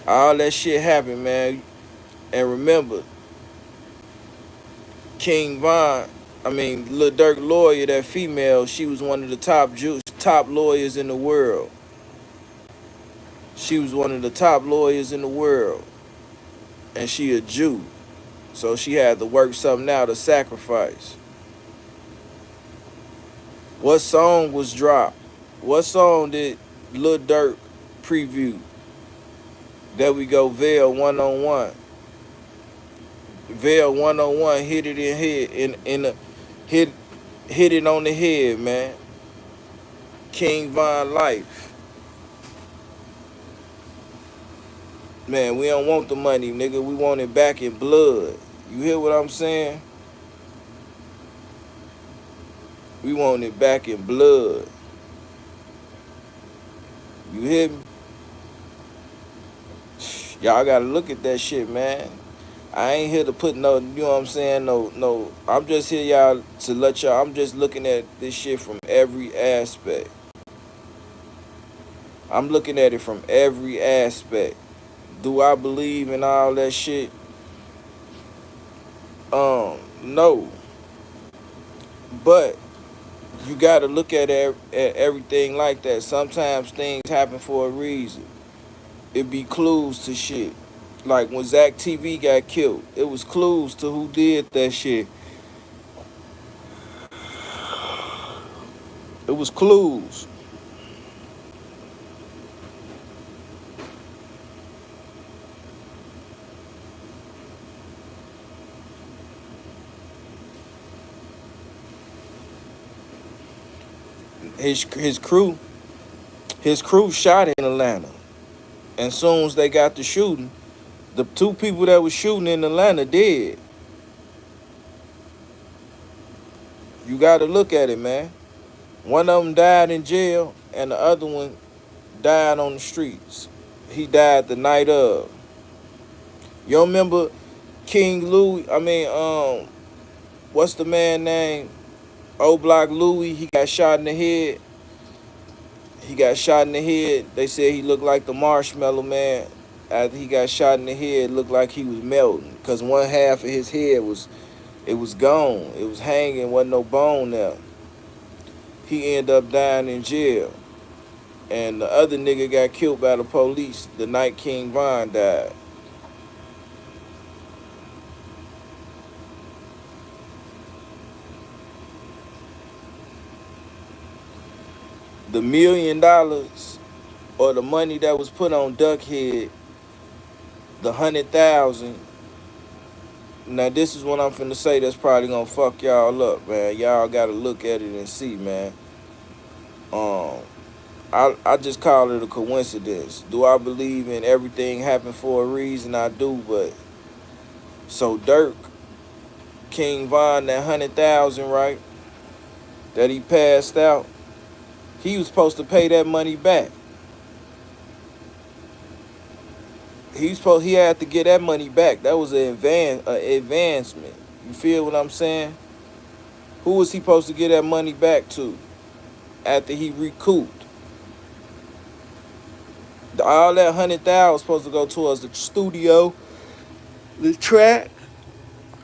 All that shit happened, man. And remember, Lil Dirk lawyer, that female, she was one of the top lawyers in the world. She was one of the top lawyers in the world. And she a Jew. So she had to work something out to sacrifice. What song was dropped? What song did Lil Dirk preview? There we go, Veil 101. Veil 101 hit it hit it on the head, man. King Vonne life. Man, we don't want the money, nigga. We want it back in blood. You hear what I'm saying? We want it back in blood. You hear me? Y'all gotta look at that shit, man. I ain't here to put no, you know what I'm saying? No. I'm just here, y'all, to let y'all, I'm just looking at this shit from every aspect. I'm looking at it from every aspect. Do I believe in all that shit? No. But you gotta look at everything like that. Sometimes things happen for a reason. It be clues to shit. Like when Zach TV got killed, it was clues to who did that shit. It was clues. his crew shot in Atlanta. And soon as they got to shooting, the two people that was shooting in Atlanta dead. You got to look at it, man. One of them died in jail, and the other one died on the streets. He died the night of. You remember King Louis? What's the man name? O Block Louis. He got shot in the head. They said he looked like the Marshmallow Man. After he got shot in the head, it looked like he was melting, because one half of his head was gone. It was hanging, wasn't no bone there. He ended up dying in jail. And the other nigga got killed by the police the night King Vonne died. The $1 million or the money that was put on Duckhead, the 100,000. Now this is what I'm finna say that's probably gonna fuck y'all up, man. Y'all gotta look at it and see, man. I just call it a coincidence. Do I believe in everything happened for a reason? I do, but so Dirk, King Vonne, that 100,000, right? That he passed out, he was supposed to pay that money back. He had to get that money back. That was an advancement. You feel what I'm saying? Who was he supposed to get that money back to after he recouped? All that 100,000 was supposed to go towards the studio, the track.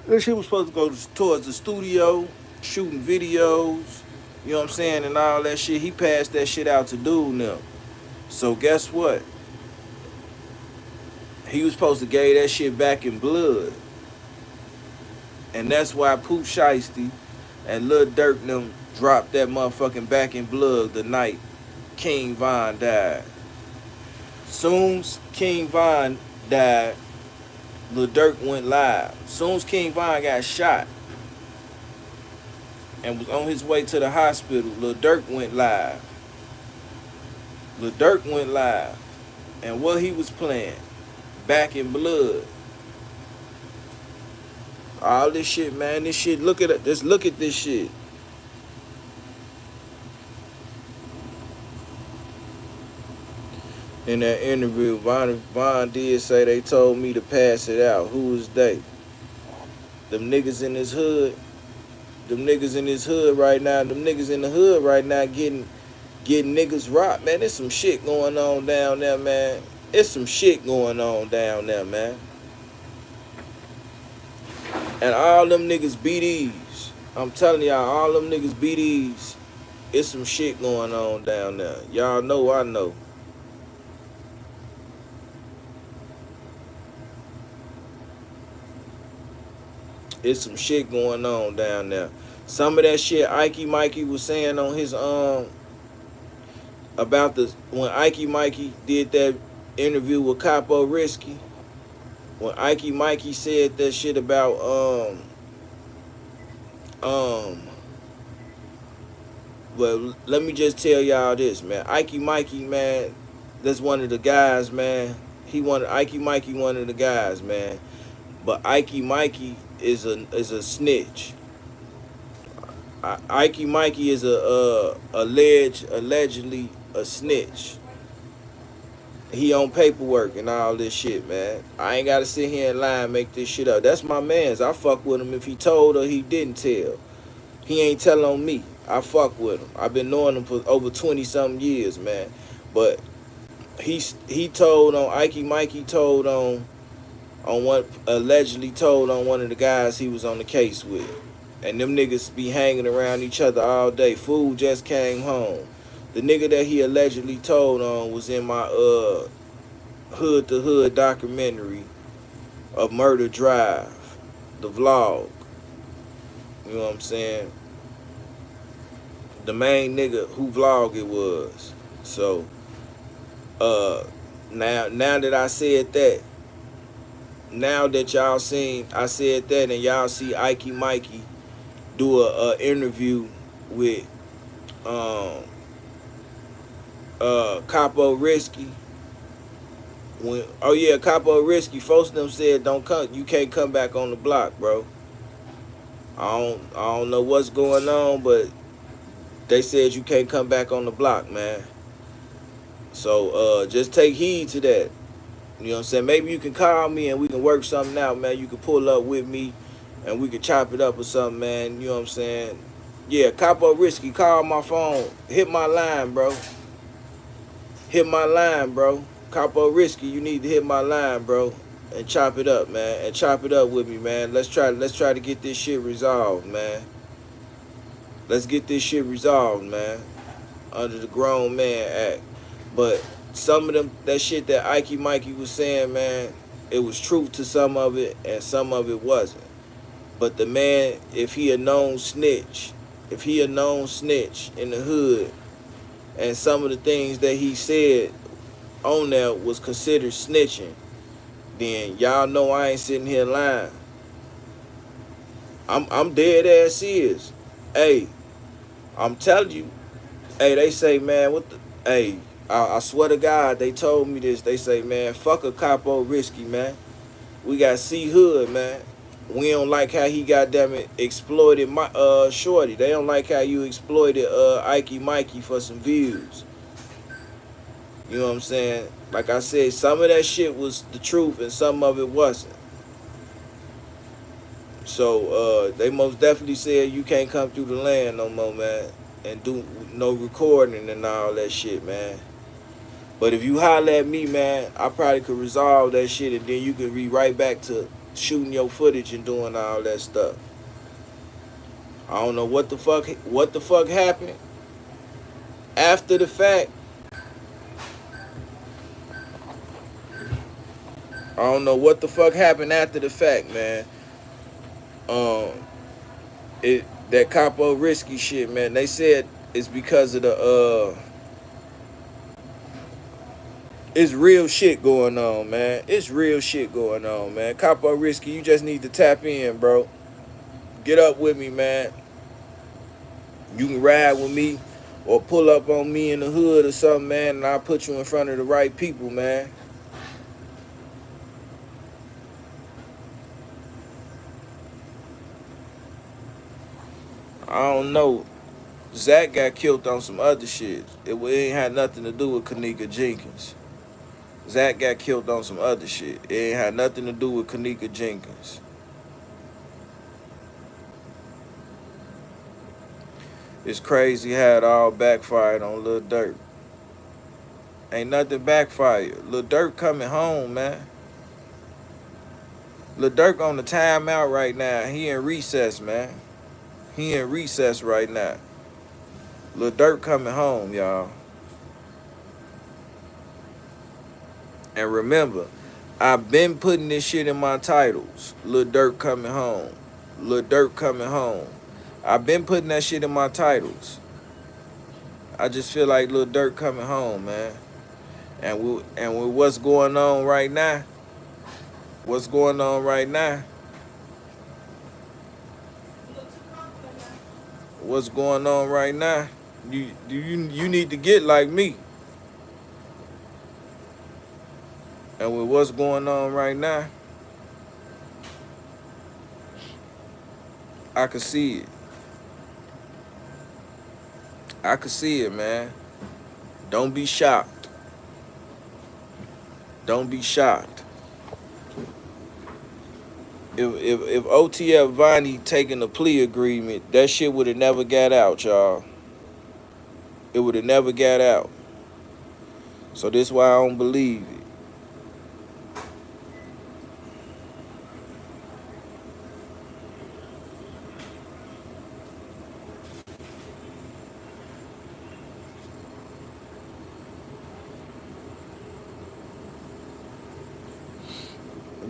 That shit was supposed to go towards the studio, shooting videos, you know what I'm saying, and all that shit. He passed that shit out to dude now. So guess what? He was supposed to give that shit back in blood. And that's why Pooh Shiesty and Lil Dirk them dropped that motherfucking back in blood the night King Vonne died. Soon as King Vonne died, Lil Dirk went live. Soon as King Vonne got shot and was on his way to the hospital, Lil Dirk went live. And what he was playing? Back in blood. All this shit, man. This shit, look at it. Just look at this shit. In that interview, Vonne did say they told me to pass it out. Who was they? Them niggas in his hood. Them niggas in his hood right now. Them niggas in the hood right now getting niggas rocked, man. There's some shit going on down there, man. It's some shit going on down there, man. And all them niggas BDs. I'm telling y'all, all them niggas BDs. It's some shit going on down there. Y'all know I know. It's some shit going on down there. Some of that shit Mikey was saying on his about when Mikey did that interview with Capo Risky. When Mikey said that shit about well, let me just tell y'all this, man. Mikey, man, that's one of the guys, man. Mikey one of the guys, man. But Mikey is a snitch. Mikey is allegedly a snitch. He on paperwork and all this shit, man. I ain't gotta sit here and lie and make this shit up. That's my mans. I fuck with him if he told or he didn't tell. He ain't telling on me. I fuck with him. I've been knowing him for over 20-something years, man. But he told on Mikey told on one, allegedly told on one of the guys he was on the case with. And them niggas be hanging around each other all day. Fool just came home. The nigga that he allegedly told on was in my Hood to Hood documentary of Murder Drive, the vlog. You know what I'm saying? The main nigga who vlog it was. So now that I said that, now that y'all seen I said that and y'all see Mikey do a interview with Capo Risky. Oh yeah, Capo Risky. Folks them said don't come. You can't come back on the block, bro. I don't know what's going on, but they said you can't come back on the block, man. So just take heed to that. You know what I'm saying? Maybe you can call me and we can work something out, man. You can pull up with me and we can chop it up or something, man. You know what I'm saying? Yeah, Capo Risky, call my phone. Hit my line, bro. Hit my line, bro. Capo Risky, you need to hit my line, bro. And chop it up, man. And chop it up with me, man. Let's try to get this shit resolved, man. Let's get this shit resolved, man. Under the Grown Man Act. But some of them, that shit that Ike Mikey was saying, man, it was truth to some of it and some of it wasn't. But the man, if he a known snitch in the hood, and some of the things that he said on there was considered snitching, then y'all know I ain't sitting here lying. I'm dead ass serious. Hey, I'm telling you. Hey, they say, man, what the? Hey, I swear to God, they told me this. They say, man, fuck a Capo Risky, man. We got CEE-HOOD, man. We don't like how he goddamn it exploited my shorty. They don't like how you exploited Ike Mikey for some views. You know what I'm saying? Like I said, some of that shit was the truth and some of it wasn't. So they most definitely said you can't come through the land no more, man, and do no recording and all that shit, man. But if you holler at me, man, I probably could resolve that shit and then you could be right back to shooting your footage and doing all that stuff. I don't know what the fuck happened after the fact. I don't know what the fuck happened after the fact, man. That Capo Risky shit, man. They said it's because of the it's real shit going on, man. It's real shit going on, man. Capo Risky, you just need to tap in, bro. Get up with me, man. You can ride with me or pull up on me in the hood or something, man, and I'll put you in front of the right people, man. I don't know. Zach got killed on some other shit. It ain't had nothing to do with Kanika Jenkins. Zach got killed on some other shit. It ain't had nothing to do with Kanika Jenkins. It's crazy how it all backfired on Lil Dirk. Ain't nothing backfired. Lil Dirk coming home, man. Lil Dirk on the timeout right now. He in recess, man. He in recess right now. Lil Dirk coming home, y'all. And remember, I've been putting this shit in my titles. Lil Dirk coming home. Lil Dirk coming home. I've been putting that shit in my titles. I just feel like Lil Dirk coming home, man. And with what's going on right now, what's going on right now, what's going on right now, you need to get like me. And with what's going on right now, I can see it. I can see it, man. Don't be shocked. Don't be shocked. If OTF Vonnie taking a plea agreement, that shit would have never got out, y'all. It would have never got out. So this is why I don't believe it.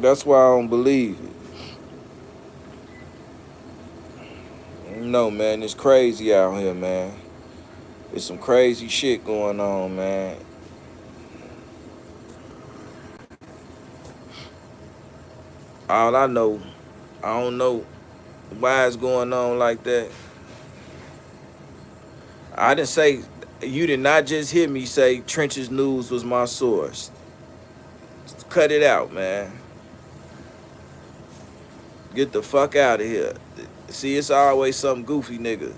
That's why I don't believe it. No, man, it's crazy out here, man. There's some crazy shit going on, man. All I know, I don't know why it's going on like that. I didn't say You did not just hear me say Trenches News was my source. Cut it out, man. Get the fuck out of here. See, it's always some goofy nigga.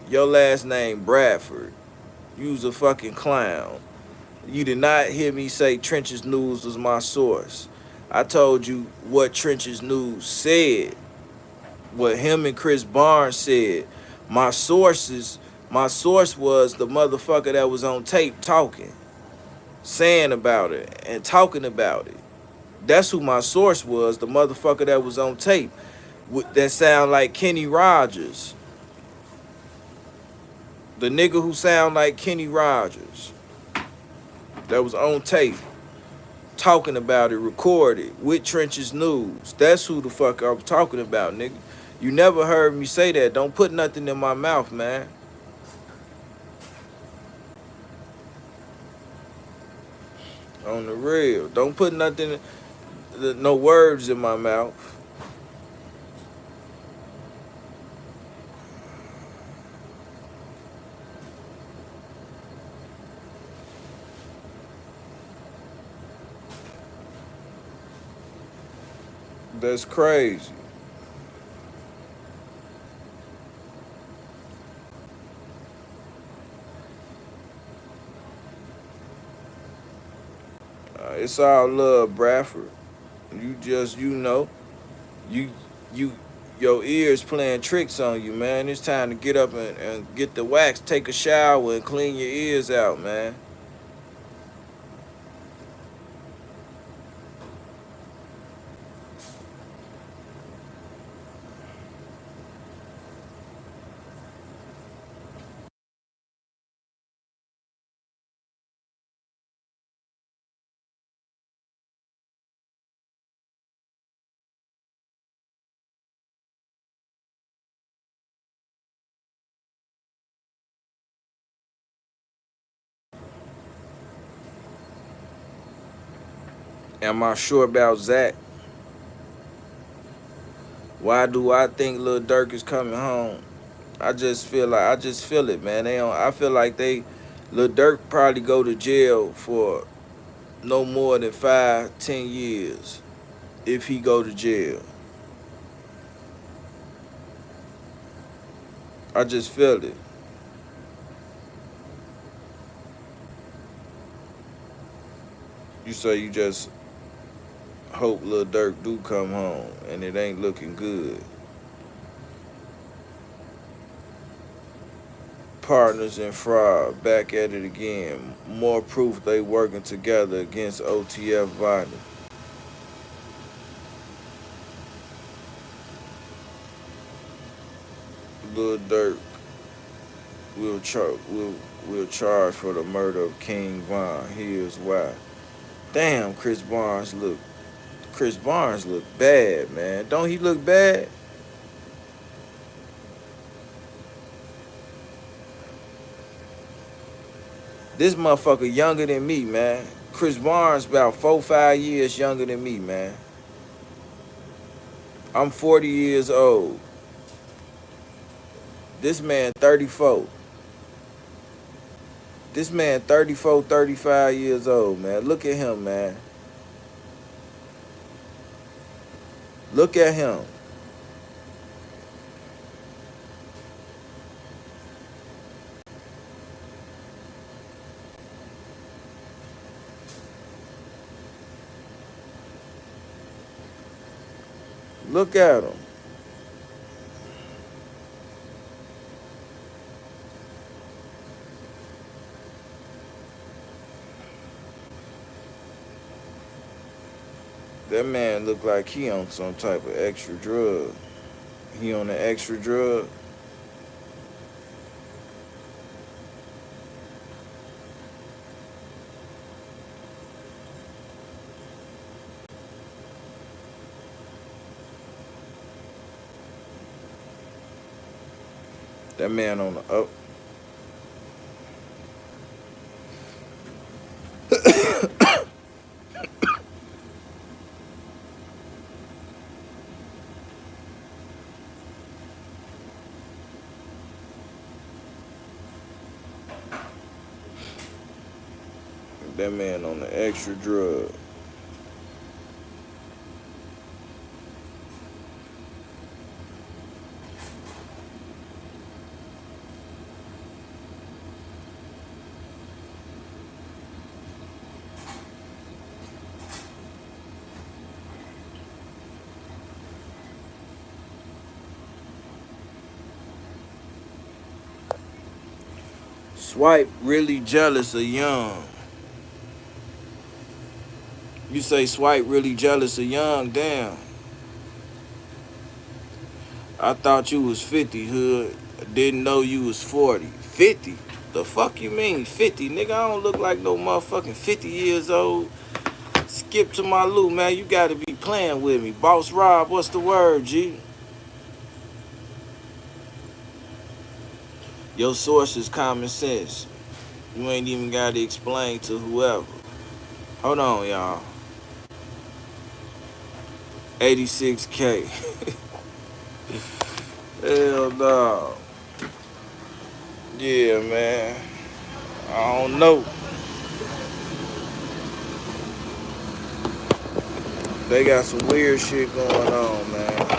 Your last name Bradford. You's a fucking clown. You did not hear me say Trenches News was my source. I told you what Trenches News said. What him and Chris Barnes said. My source was the motherfucker that was on tape talking, saying about it and talking about it. That's who my source was, the motherfucker that was on tape. That sound like Kenny Rogers. The nigga who sound like Kenny Rogers. That was on tape. Talking about it, recorded with Trenches News. That's who the fuck I was talking about, nigga. You never heard me say that. Don't put nothing in my mouth, man. On the real. Don't put nothing, no words in my mouth. That's crazy. It's all love, Bradford. You just, you, you, your ears playing tricks on you, man. It's time to get up and get the wax, take a shower, and clean your ears out, man. Am I sure about Zach? Why do I think Lil Dirk is coming home? I just feel it, man. I feel like Lil Dirk probably go to jail for no more than 5-10 years if he go to jail. I just feel it. You say you just hope Lil Dirk do come home, and it ain't looking good. Partners in fraud, back at it again. More proof they working together against OTF Vonnie. Lil Dirk will charge for the murder of King Von. Here's why. Damn, Chris Barnes look bad, man. Don't he look bad? This motherfucker younger than me, man. Chris Barnes about 4-5 years younger than me, man. I'm 40 years old. This man 34. This man 34, 35 years old, man. Look at him, man. Look at him. Look at him. That man look like he on some type of extra drug. He on an extra drug. That man on the up. That man on the extra drug. Swipe really jealous of Young. You say Swipe really jealous of Young? Damn. I thought you was 50, hood. Didn't know you was 40. 50? The fuck you mean 50? Nigga, I don't look like no motherfucking 50 years old. Skip to my loot, man. You gotta be playing with me. Boss Rob, what's the word, G? Your source is common sense. You ain't even gotta explain to whoever. Hold on, y'all. 86K. Hell no. Yeah, man. I don't know. They got some weird shit going on, man.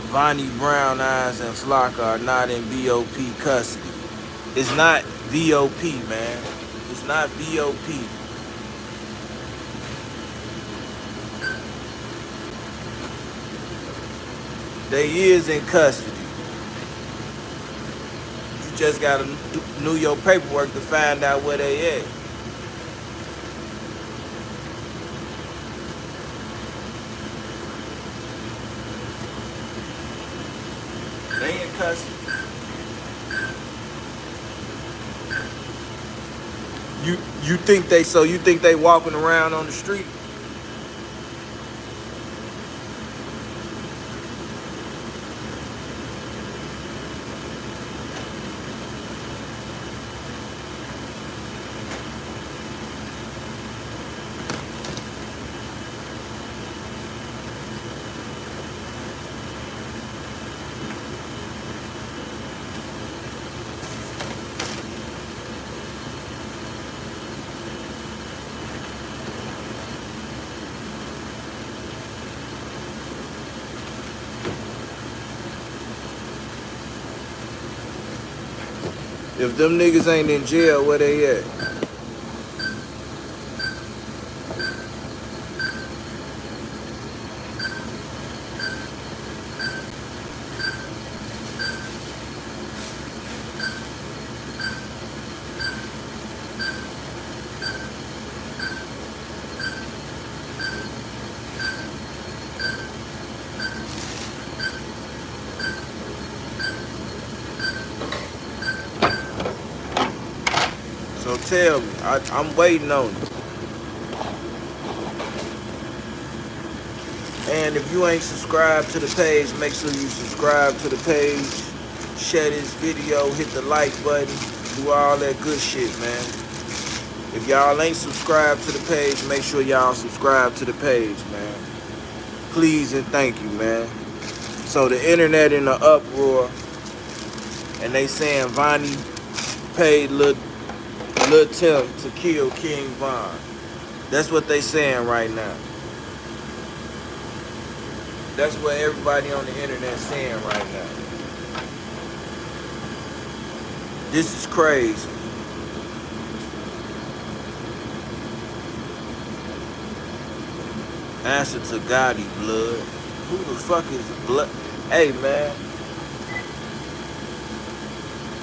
Vonnie Brown Eyes and Flock are not in BOP custody. It's not VOP, man. It's not VOP. They is in custody. You just gotta do your paperwork to find out where they at. They in custody. You think they walking around on the street? If them niggas ain't in jail, where they at? So tell me, I'm waiting on you. And if you ain't subscribed to the page, make sure you subscribe to the page, share this video, hit the like button, do all that good shit, man. If y'all ain't subscribed to the page, make sure y'all subscribe to the page, man. Please and thank you, man. So the internet in the uproar, and they saying Vonnie paid Lul Tim to kill King Vonne. That's what they saying right now. That's what everybody on the internet saying right now. This is crazy. Answer to Gotti, blood. Who the fuck is blood? Hey, man.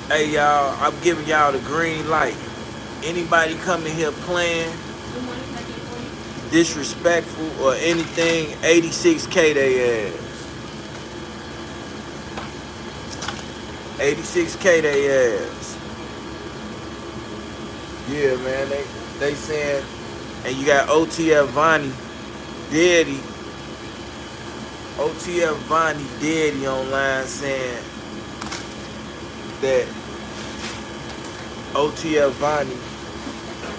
Hey, y'all, I'm giving y'all the green light. Anybody coming here playing, disrespectful, or anything, 86K they ass. 86K they ass. Yeah, man, they saying, and you got OTF Vonnie Daddy. OTF Vonnie Daddy online saying that OTF Vonnie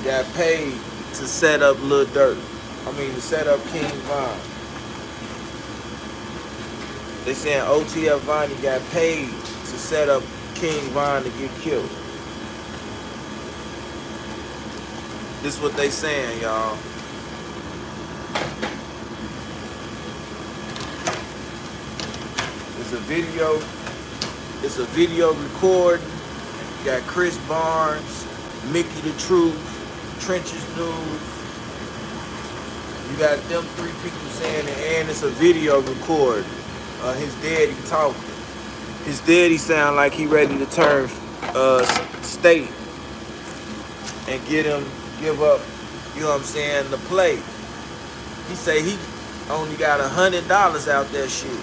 got paid to set up Lil Dirk. To set up King Vonne. They saying OTF Vonnie got paid to set up King Vonne to get killed. This is what they saying, y'all. It's a video recording. You got Chris Barnes, Mickey the Truth, Trenches News. You got them three people saying it, and it's a video recording. His daddy talking. His daddy sound like he ready to turn state and give up, you know what I'm saying, the play. He say he only got $100 out that shit.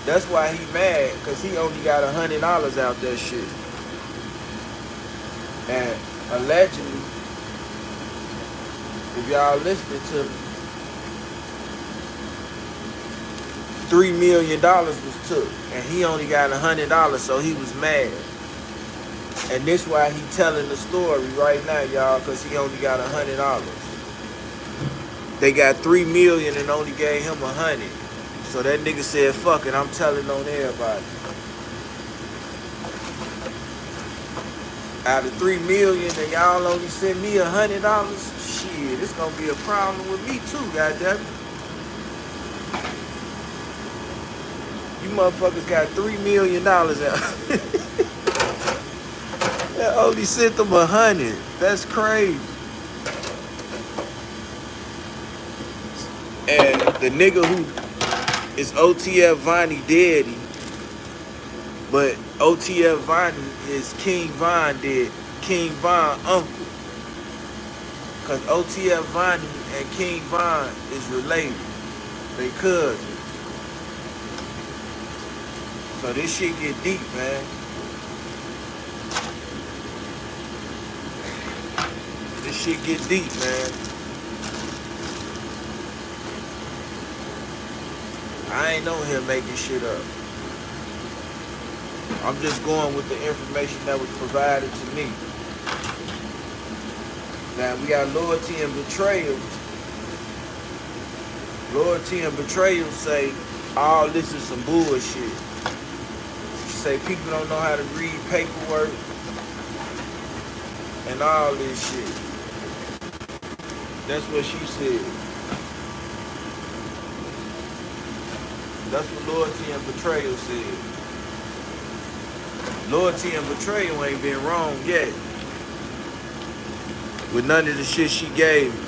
That's why he mad, cause he only got $100 out that shit. And allegedly, if y'all listening to me, $3 million was took, and he only got $100, so he was mad. And this why he telling the story right now, y'all, cause he only got $100. They got $3 million and only gave him 100. So that nigga said, fuck it, I'm telling on everybody. Out of $3 million and y'all only send me $100, shit, it's gonna be a problem with me too, goddammit. You motherfuckers got $3 million out. That only sent them 100. That's crazy. And the nigga who is OTF Vonnie Daddy, but OTF Vonnie is King Vonne Dad, King Vonne uncle. Cause OTF Vonnie and King Vonne is related. They cousins. So this shit get deep, man. This shit get deep, man. I ain't on here making shit up. I'm just going with the information that was provided to me. Now we got Lul Tim betrayal. Lul Tim betrayal say all this is some bullshit. She say people don't know how to read paperwork and all this shit. That's what she said. That's what Lul Tim betrayal said. Lul Tim betrayal ain't been wrong yet with none of the shit she gave me.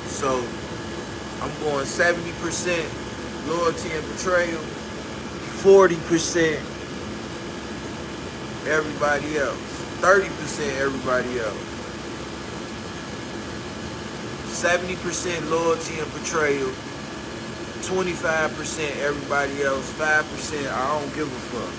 So I'm going 70% Lul Tim betrayal, 40% everybody else, 30% everybody else. 70% Lul Tim betrayal, 25% everybody else, 5% I don't give a fuck.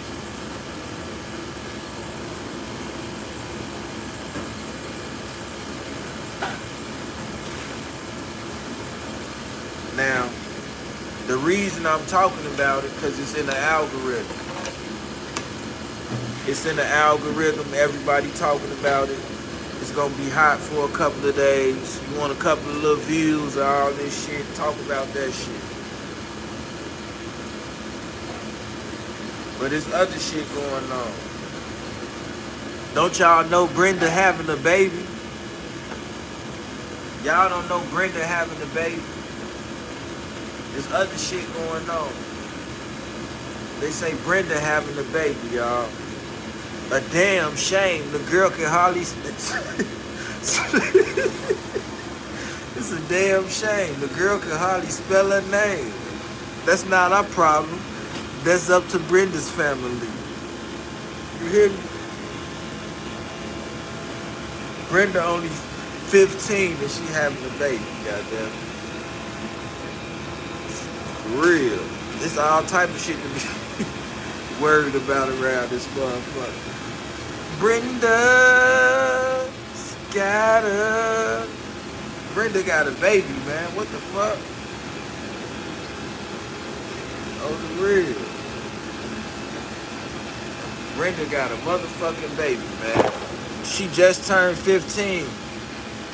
Now, the reason I'm talking about it, because it's in the algorithm. It's in the algorithm, everybody talking about it. It's gonna be hot for a couple of days. You want a couple of little views, all this shit, talk about that shit. But there's other shit going on. Don't y'all know Brenda having a baby? Y'all don't know Brenda having a baby? There's other shit going on. They say Brenda having a baby, y'all. A damn shame. The girl can hardly... It's a damn shame. The girl can hardly spell her name. That's not our problem. That's up to Brenda's family. You hear me? Brenda only 15 and she having a baby, goddamn. For real. It's all type of shit to be worried about around this motherfucker. Brenda got a baby, man. What the fuck? Oh, the real. Brenda got a motherfucking baby, man. She just turned 15.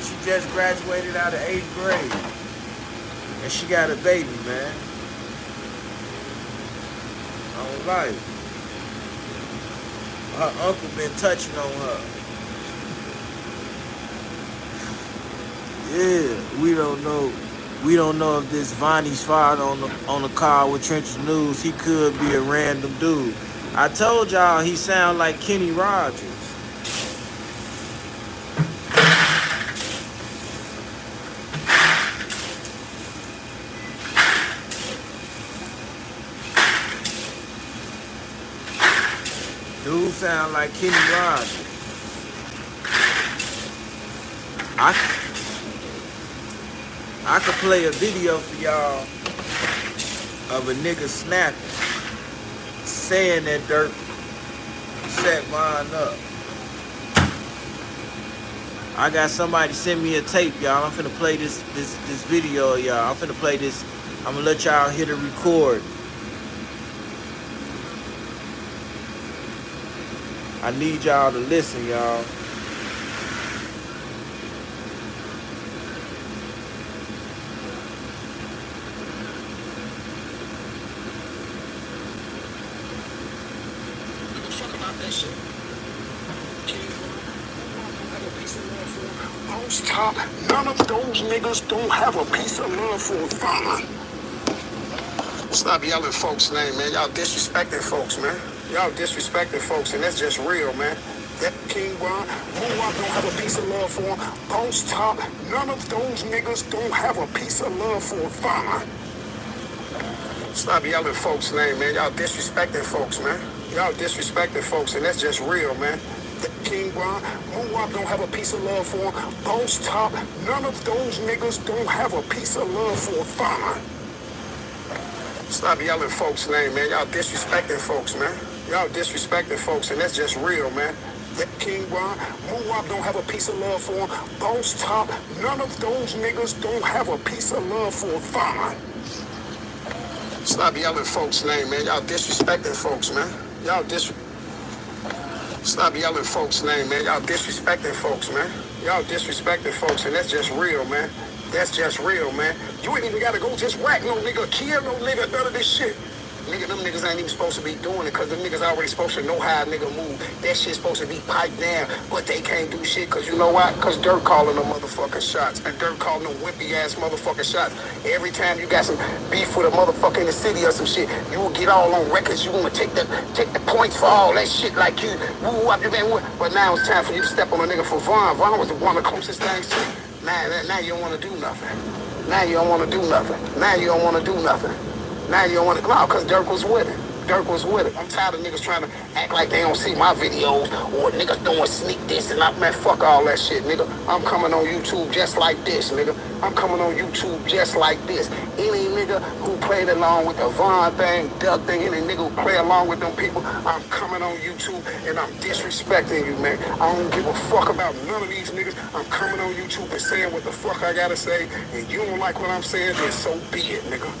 She just graduated out of 8th grade. And she got a baby, man. I don't like it. her uncle been touching on her. Yeah, we don't know. We don't know if this Vonnie's father on the call with Trenches News. He could be a random dude. I told y'all he sound like Kenny Rogers. Dude sound like Kenny Rogers. I could play a video for y'all of a nigga snapping, saying that Dirk set Vonne up. I got somebody send me a tape, y'all. I'm finna play this video, y'all. I'm finna play this. I'm gonna let y'all hit a record. I need y'all to listen, y'all. Top, none of those niggas don't have a piece of love for Vonne. Stop yelling folks' name, man. Y'all disrespecting folks, man. Y'all disrespecting folks, and that's just real, man. That King Von, Moonwalk don't have a piece of love for him. Post Top, none of those niggas don't have a piece of love for Vonne. Stop yelling folks' name, man. Y'all disrespecting folks, man. Y'all disrespecting folks, and that's just real, man. King Von, Moonwalk don't have a piece of love for him. Post Top, none of those niggas don't have a piece of love for Vonne. Stop yelling folks' name, man. Y'all disrespecting folks, man. Y'all disrespecting folks, and that's just real, man. King Von, Moonwalk don't have a piece of love for him. Post Top, none of those niggas don't have a piece of love for Vonne. Stop yelling folks' name, man. Y'all disrespecting folks, man. Y'all Stop yelling folks' name, man. Y'all disrespecting folks, man. Y'all disrespecting folks, and that's just real, man. That's just real, man. You ain't even gotta go just whack no nigga, kill no nigga, none of this shit. Nigga, them niggas ain't even supposed to be doing it, cause them niggas already supposed to know how a nigga move. That shit's supposed to be piped down, but they can't do shit, cause you know why? Cause Dirk calling them motherfucking shots, and Dirk calling them wimpy ass motherfucking shots. Every time you got some beef with a motherfucker in the city or some shit, you will get all on records. You wanna take the points for all that shit like you woo up your man. But now it's time for you to step on a nigga for Vonne. Vonne was one of the closest things to you. Now you don't wanna do nothing. Now you don't wanna do nothing. Now you don't wanna do nothing. Now you don't want to go out because Dirk was with it. Dirk was with it. I'm tired of niggas trying to act like they don't see my videos or niggas doing sneak this and that. Man, fuck all that shit, nigga. I'm coming on YouTube just like this, nigga. I'm coming on YouTube just like this. Any nigga who played along with the Vonne thing, Duck thing, any nigga who play along with them people, I'm coming on YouTube and I'm disrespecting you, man. I don't give a fuck about none of these niggas. I'm coming on YouTube and saying what the fuck I gotta say, and you don't like what I'm saying, then so be it, nigga.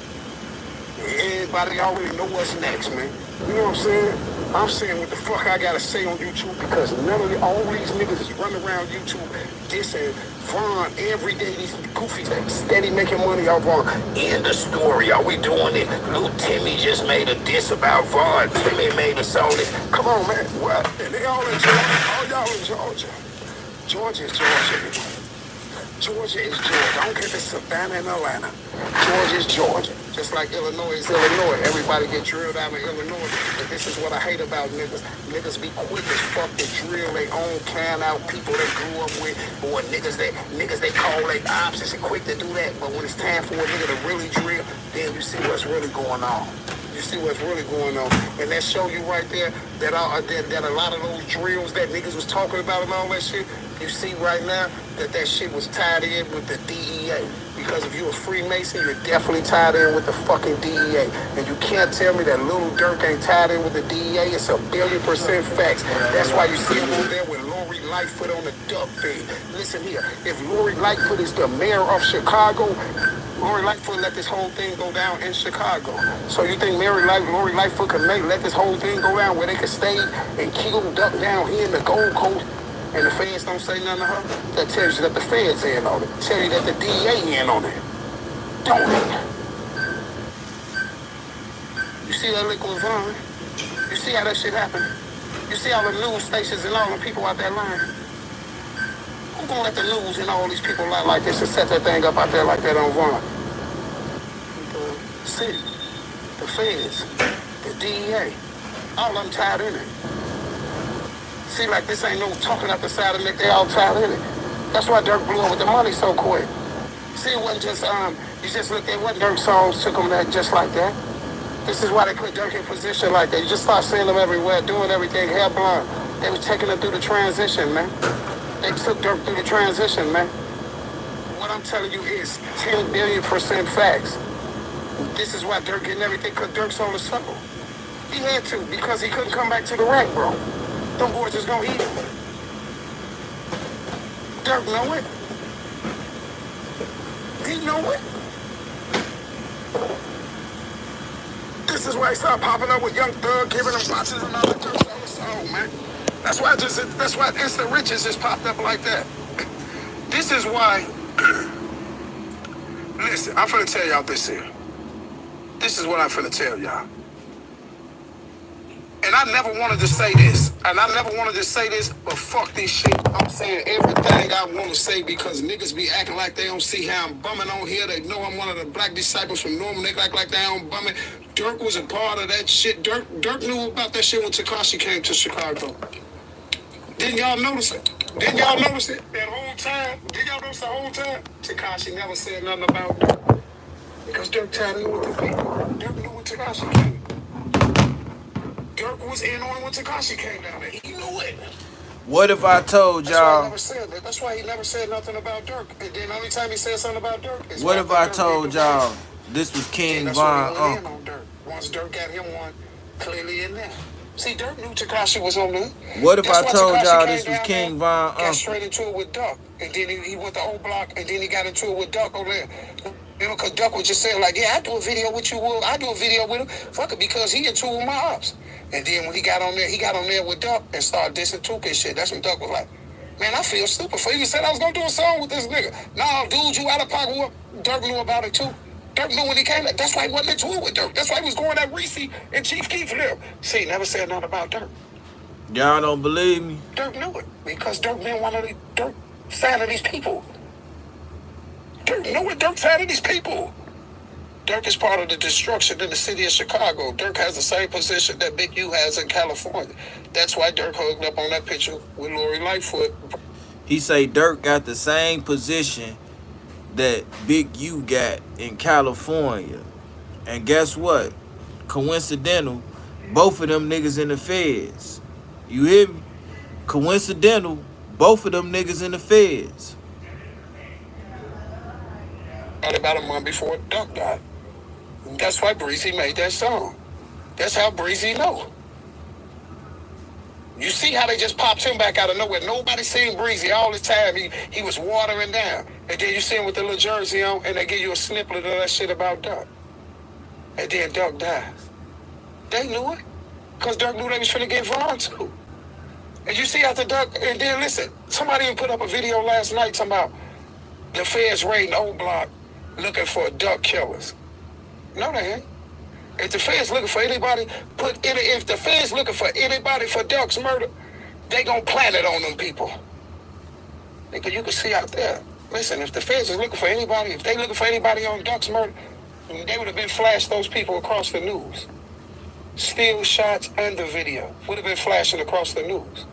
Everybody already know what's next, man. You know what I'm saying? I'm saying what the fuck I gotta say on YouTube because all these niggas is running around YouTube dissing Vonne every day. These goofies steady making money off Vonne. End the story. Are we doing it? Lul Timmy just made a diss about Vonne. Timmy made us all this. Come on, man. What? And they all in Georgia. All y'all in Georgia. Georgia is Georgia, nigga. Georgia is Georgia. I don't care if it's Savannah and Atlanta. Georgia is Georgia. Just like Illinois is Illinois. Everybody get drilled out of Illinois. But this is what I hate about niggas. Niggas be quick as fuck to drill their own plan out people they grew up with. Or niggas they call their ops is quick to do that. But when it's time for a nigga to really drill, then you see what's really going on. You see what's really going on. And that show you right there that a lot of those drills that niggas was talking about and all that shit, you see right now that shit was tied in with the DEA. Because if you a Freemason, you're definitely tied in with the fucking DEA. And you can't tell me that Lil Dirk ain't tied in with the DEA. It's 1,000,000,000% facts. That's why you see him over there with Lori Lightfoot on the duck thing. Listen here, if Lori Lightfoot is the mayor of Chicago, Lori Lightfoot let this whole thing go down in Chicago. So you think Lori Lightfoot can let this whole thing go down where they can stay and kill Duck down here in the Gold Coast and the feds don't say nothing to her? That tells you that the feds in on it. Tell you that the DEA in on it. Don't it? You see that liquid Vonne? You see how that shit happened? You see all the news stations and all the people out there lying? Who gonna let the news and all these people lie like this and set that thing up out there like that on Vonne? The city, the feds, the DEA, all of them tied in it. See, like this ain't no talking out the side of it, they all tied in it. That's why Dirk blew up with the money so quick. See, it wasn't just, you just looked at what Dirk songs took him that just like that. This is why they put Dirk in position like that. You just start seeing them everywhere, doing everything, hair blonde. They was taking him through the transition, man. They took Dirk through the transition, man. What I'm telling you is 10 billion% facts. This is why Dirk getting everything, because Dirk's on the circle. He had to, because he couldn't come back to the rack, bro. Them boys is gonna eat him. Dirk know it. He know it. This is why he started popping up with Young Thug, giving him boxes and all that Dirk's on the song, man. That's why Instant Riches just popped up like that. This is why, listen, I'm finna tell y'all this here. This is what I'm finna tell y'all. And I never wanted to say this. But fuck this shit. I'm saying everything I want to say because niggas be acting like they don't see how I'm bumming on here. They know I'm one of the black disciples from Norman. They act like they don't bumming. Dirk was a part of that shit. Dirk knew about that shit when Tekashi came to Chicago. Didn't y'all notice it? That whole time? Did y'all notice the whole time? Tekashi never said nothing about Dirk. Because Dirk tied in with the people. Dirk knew when Tekashi came. Dirk was in on when Tekashi came down there. He knew it. What if I told y'all? That's why he never said nothing about Dirk. And then the only time he said something about Dirk is what if I told y'all this was King Vonne on Dirk. Once Dirk got him one, clearly in there. See, Dirk knew Tekashi was on there. What if I told y'all this was King Vonne got straight into it with Duck. And then he went to O Block, and then he got into it with Duck over there. Remember, because Duck was just saying, like, yeah, I do a video with you, Will. I do a video with him. Fuck it, because he into with my ops. And then when he got on there with Duck and started dissing Tuka and shit. That's when Duck was like, man, I feel stupid for you. Said I was going to do a song with this nigga. Nah, dude, you out of pocket. Dirk knew about it, too. Dirk knew when he came. That's why he wasn't into it with Dirk. That's why he was going at Reese and Chief Keef for them. See, never said nothing about Dirk. Y'all don't believe me? Dirk knew it because Dirk been one of the Dirk side of these people. Dirk knew it. Dirk side of these people. Dirk is part of the destruction in the city of Chicago. Dirk has the same position that Big U has in California. That's why Dirk hooked up on that picture with Lori Lightfoot. He say Dirk got the same position that Big U got in California. And guess what? Coincidental, both of them niggas in the feds. You hear me? Coincidental, both of them niggas in the feds. About a month before Duck died. That's why Breezy made that song. That's how Breezy know. You see how they just popped him back out of nowhere. Nobody seen Breezy all the time. He was watering down. And then you see him with the little jersey on, and they give you a snippet of that shit about Duck. And then Duck dies. They knew it. Because Duck knew they was finna get Vonne too. And you see after Duck, and then listen, somebody even put up a video last night talking about the feds raiding O Block looking for Duck killers. No, they ain't. If the feds looking for anybody, if the feds looking for anybody for Duck's murder, they gonna plan it on them people. Nigga, you can see out there. Listen, if the feds is looking for anybody, if they looking for anybody on Duck's murder, they would have been flashed those people across the news. Still shots and the video would have been flashing across the news.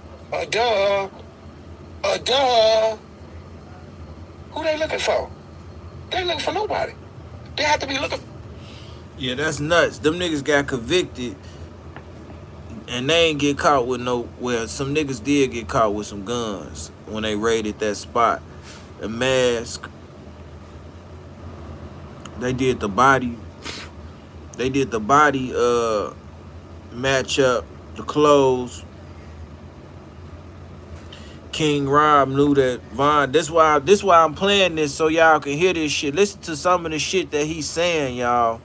Duh. Who they looking for? They looking for nobody. They have to be looking. Yeah, that's nuts. Them niggas got convicted and they ain't get caught with no. Well, some niggas did get caught with some guns when they raided that spot. A mask. They did the body. Match up, the clothes. King Rob knew that Vonne. This why I'm playing this so y'all can hear this shit. Listen to some of the shit that he's saying, y'all.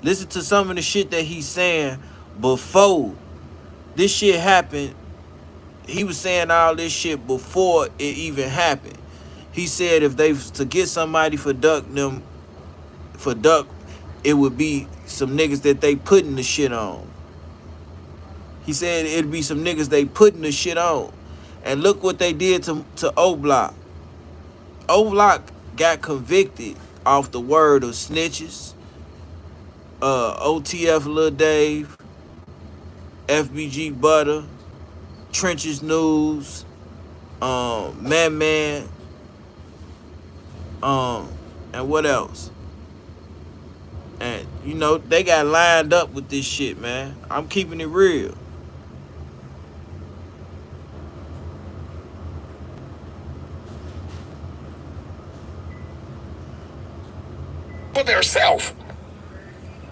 Listen to some of the shit that he's saying before this shit happened. He was saying all this shit before it even happened. He said if they was to get somebody for Duck, it would be some niggas that they putting the shit on. He said it'd be some niggas they putting the shit on. And look what they did to O-Block. O-Block got convicted off the word of snitches, OTF Lil Dave, FBG Butter, Trenches News, Man, and what else? And you know, they got lined up with this shit, man. I'm keeping it real. For their self.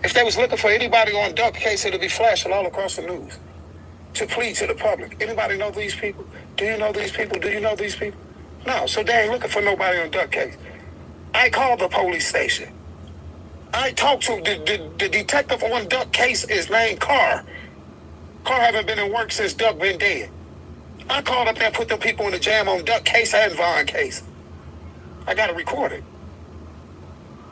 If they was looking for anybody on Duck case, it'll be flashing all across the news. To plead to the public. Anybody know these people? Do you know these people? Do you know these people? No, so they ain't looking for nobody on Duck case. I called the police station. I talked to the detective on Duck case is named Carr. Carr haven't been in work since Duck been dead. I called up there and put them people in the jam on Duck case and Vonne case. I got it recorded.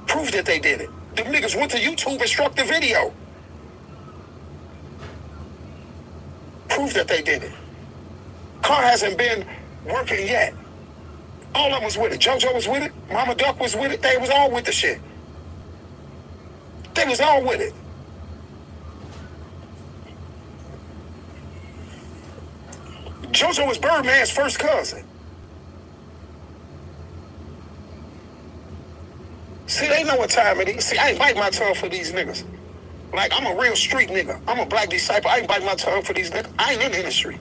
Proof that they did it. Them niggas went to YouTube and struck the video. Proof that they did it. Carr hasn't been working yet. All of them was with it. JoJo was with it. Mama Duck was with it. They was all with the shit. They was all with it. JoJo was Birdman's first cousin. See, they know what time it is. See, I ain't bite my tongue for these niggas. Like, I'm a real street nigga. I'm a black disciple. I ain't bite my tongue for these niggas. I ain't in the industry.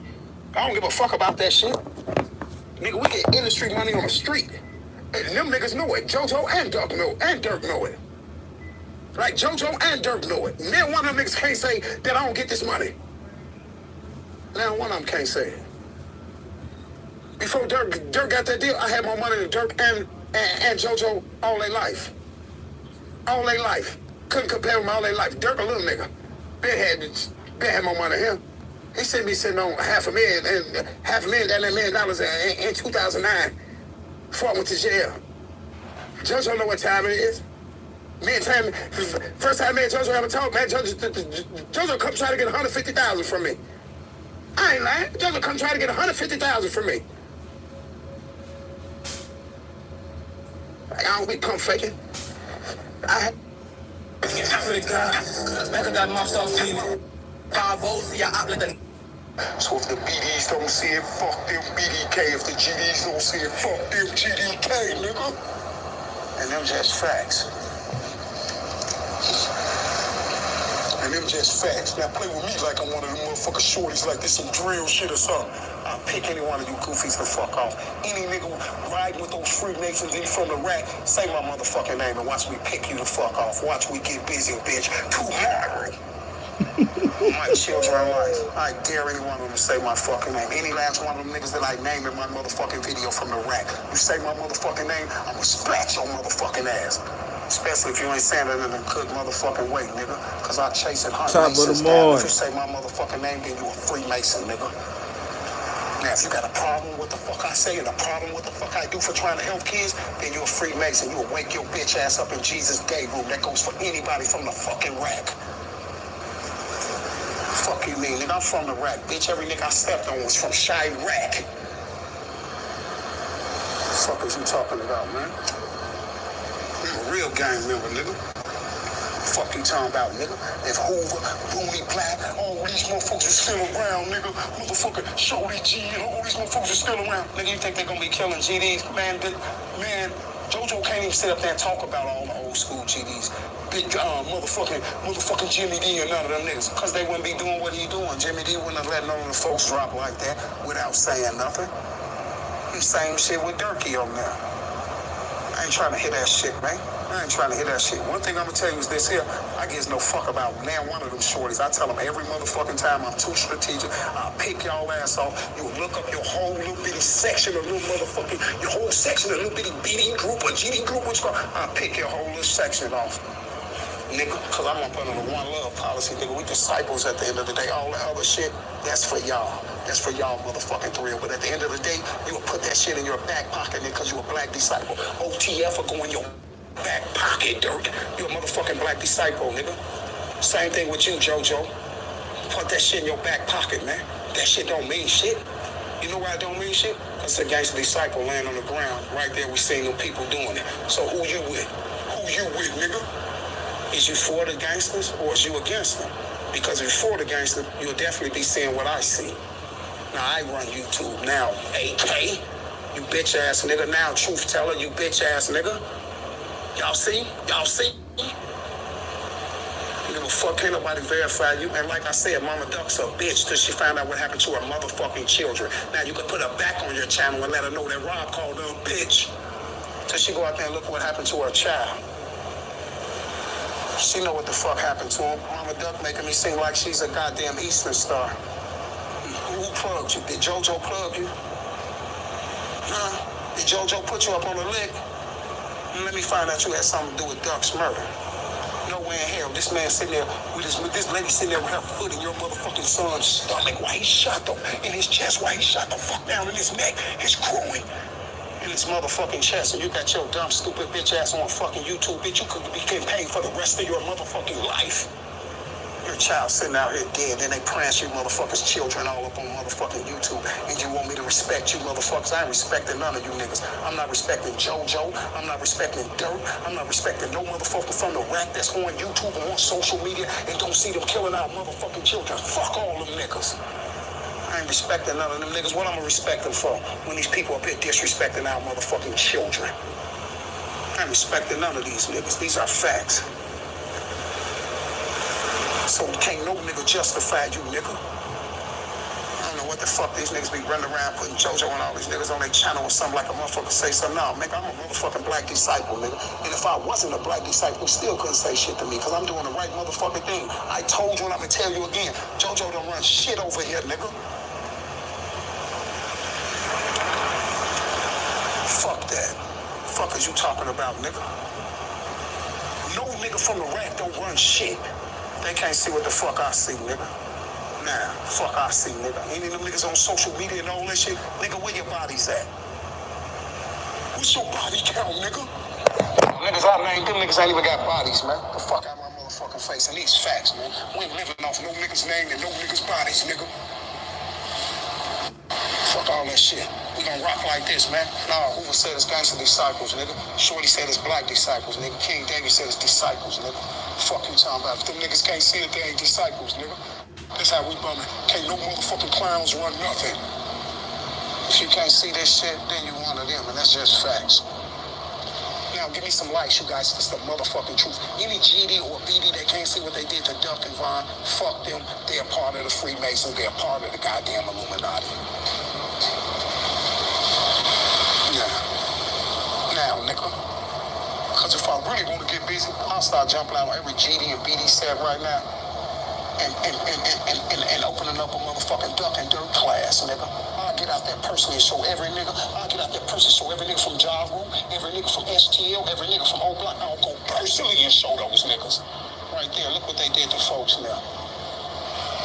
I don't give a fuck about that shit. Nigga, we get industry money on the street. And them niggas know it. JoJo and Dirk know it. Like, JoJo and Dirk know it. Now one of them niggas can't say that I don't get this money. Now one of them can't say it. Before Dirk got that deal, I had more money than Dirk and JoJo all their life. All their life. Couldn't compare them all their life. Dirk a little nigga. Ben had more money than him. He sent me sitting on $500,000, that $1 million in 2009 before I went to jail. JoJo know what time it is. First time me and JoJo ever talked, man, JoJo come try to get $150,000 from me. I ain't lying. JoJo come try to get $150,000 from me. Like, I don't be pump faking. I So if the BDs don't see it, fuck them BDK. If the GDs don't see it, fuck them GDK, nigga. And them just facts. And them just facts. Now play with me like I'm one of them motherfucking shorties, like this some drill shit or something. I'll pick any one of you goofies the fuck off. Any nigga riding with those Freemasons in from the rack, say my motherfucking name and watch me pick you the fuck off. Watch we get busy, bitch. Tomorrow. My children life. I dare any one of them to say my fucking name. Any last one of them niggas that I name in my motherfucking video from the rack. You say my motherfucking name, I'ma splat your motherfucking ass. Especially if you ain't saying it in a good motherfucking way, nigga. Cause I chase and hunt Masons down. If you say my motherfucking name, then you a Freemason, nigga. Now, if you got a problem with the fuck I say and a problem with the fuck I do for trying to help kids, then you're a Freemason. You will wake your bitch ass up in Jesus' day room. That goes for anybody from the fucking rack. Fuck you mean, nigga? I'm from the rack, bitch. Every nigga I stepped on was from Chirac. Fuck is you talking about, man? You a real gang member, nigga. Fuck you talking about, nigga? If Hoover, Booney Black, all these motherfuckers are still around, nigga. Motherfucking Shorty G and all these motherfuckers are still around. Nigga, you think they gonna be killing GDs? Man, JoJo can't even sit up there and talk about all the old school GDs. Big motherfucking Jimmy D and none of them niggas. Cause they wouldn't be doing what he doing. Jimmy D wouldn't have let none of the folks drop like that without saying nothing. The same shit with Dirky on there. I ain't trying to hear that shit, man. I ain't trying to hear that shit. One thing I'm gonna tell you is this here. I gives no fuck about now one of them shorties. I tell them every motherfucking time I'm too strategic. I'll pick y'all ass off. You'll look up your whole little bitty section of little motherfucking, your whole section of little bitty BD group or GD group, which I'll pick your whole little section off. Nigga, cause I'm up under the one love policy, nigga. We disciples at the end of the day. All the other shit, that's for y'all. That's for y'all motherfucking thrill. But at the end of the day, you will put that shit in your back pocket, nigga, cause you a black disciple. OTF will go in your back pocket, Dirk. You a motherfucking black disciple, nigga. Same thing with you, JoJo. put that shit in your back pocket, man. That shit don't mean shit. You know why it don't mean shit? Because the gangster disciple laying on the ground. Right there, we seen them people doing it. So who you with? Who you with, nigga? Is you for the gangsters or is you against them? Because if you're for the gangster, you'll definitely be seeing what I see. Now, I run YouTube now, AK. You bitch ass nigga. Now, truth teller, you bitch ass nigga. Y'all see? Y'all see? You give a fuck, can't nobody verify you. And like I said, Mama Duck's a bitch till she found out what happened to her motherfucking children. Now you can put her back on your channel and let her know that Rob called her a bitch. Till she go out there and look what happened to her child. She know what the fuck happened to him. Mama Duck making me seem like she's a goddamn Eastern star. Who plugged you? Did JoJo plug you? Huh? Did JoJo put you up on the lick? Let me find out you had something to do with Duck's murder. No way in hell. This man sitting there with this lady sitting there with her foot in your motherfucking son's stomach while he shot them in his chest, while he shot the fuck down in his neck, his groin, in his motherfucking chest, and you got your dumb, stupid bitch ass on fucking YouTube, bitch. You could be getting paid for the rest of your motherfucking life. Your child sitting out here dead, then they prance you motherfuckers' children all up on motherfucking YouTube, and you want me to respect you motherfuckers? I ain't respecting none of you niggas. I'm not respecting JoJo. I'm not respecting Dirk. I'm not respecting no motherfucker from the rack that's on YouTube or on social media and don't see them killing our motherfucking children. Fuck all them niggas. I ain't respecting none of them niggas. What I'm gonna respect them for when these people up here disrespecting our motherfucking children? I ain't respecting none of these niggas. These are facts. So can't no nigga justify you, nigga. I don't know what the fuck these niggas be running around putting JoJo and all these niggas on their channel or something like a motherfucker say something. No, nigga, I'm a motherfucking black disciple, nigga. And if I wasn't a black disciple, still couldn't say shit to me because I'm doing the right motherfucking thing. I told you and I'm gonna tell you again, JoJo don't run shit over here, nigga. Fuck that. Fuck is you talking about, nigga? No nigga from the rap don't run shit. They can't see what the fuck I see, nigga. Nah, fuck I see, nigga. Any of them niggas on social media and all that shit, nigga, where your bodies at? What's your body count, nigga? Niggas I named, them niggas ain't even got bodies, man. The fuck out my motherfucking face. And these facts, man. We ain't living off no niggas' name and no niggas' bodies, nigga. Fuck all that shit. We gonna rock like this, man. Nah, Hoover said it's gangster disciples, nigga. Shorty said it's black disciples, nigga. King David said it's disciples, nigga. Fuck you talking about. If them niggas can't see it, they ain't disciples, nigga. That's how we bumming. Can't no motherfucking clowns run nothing. If you can't see this shit, then you one of them, and that's just facts. Now, give me some likes, you guys. That's the motherfucking truth. Any GD or BD that can't see what they did to Duck and Vonne, fuck them. They're part of the Freemasons. They're part of the goddamn Illuminati. Now, nigga. Because if I really want to get busy, I'll start jumping out on every GD and BD set right now and opening up a motherfucking Duck and Dirk class, nigga. I'll get out there personally and show every nigga. I'll get out there personally and show every nigga from Ja Rule, every nigga from STL, every nigga from O Block. I'll go personally and show those niggas. Right there, look what they did to folks now.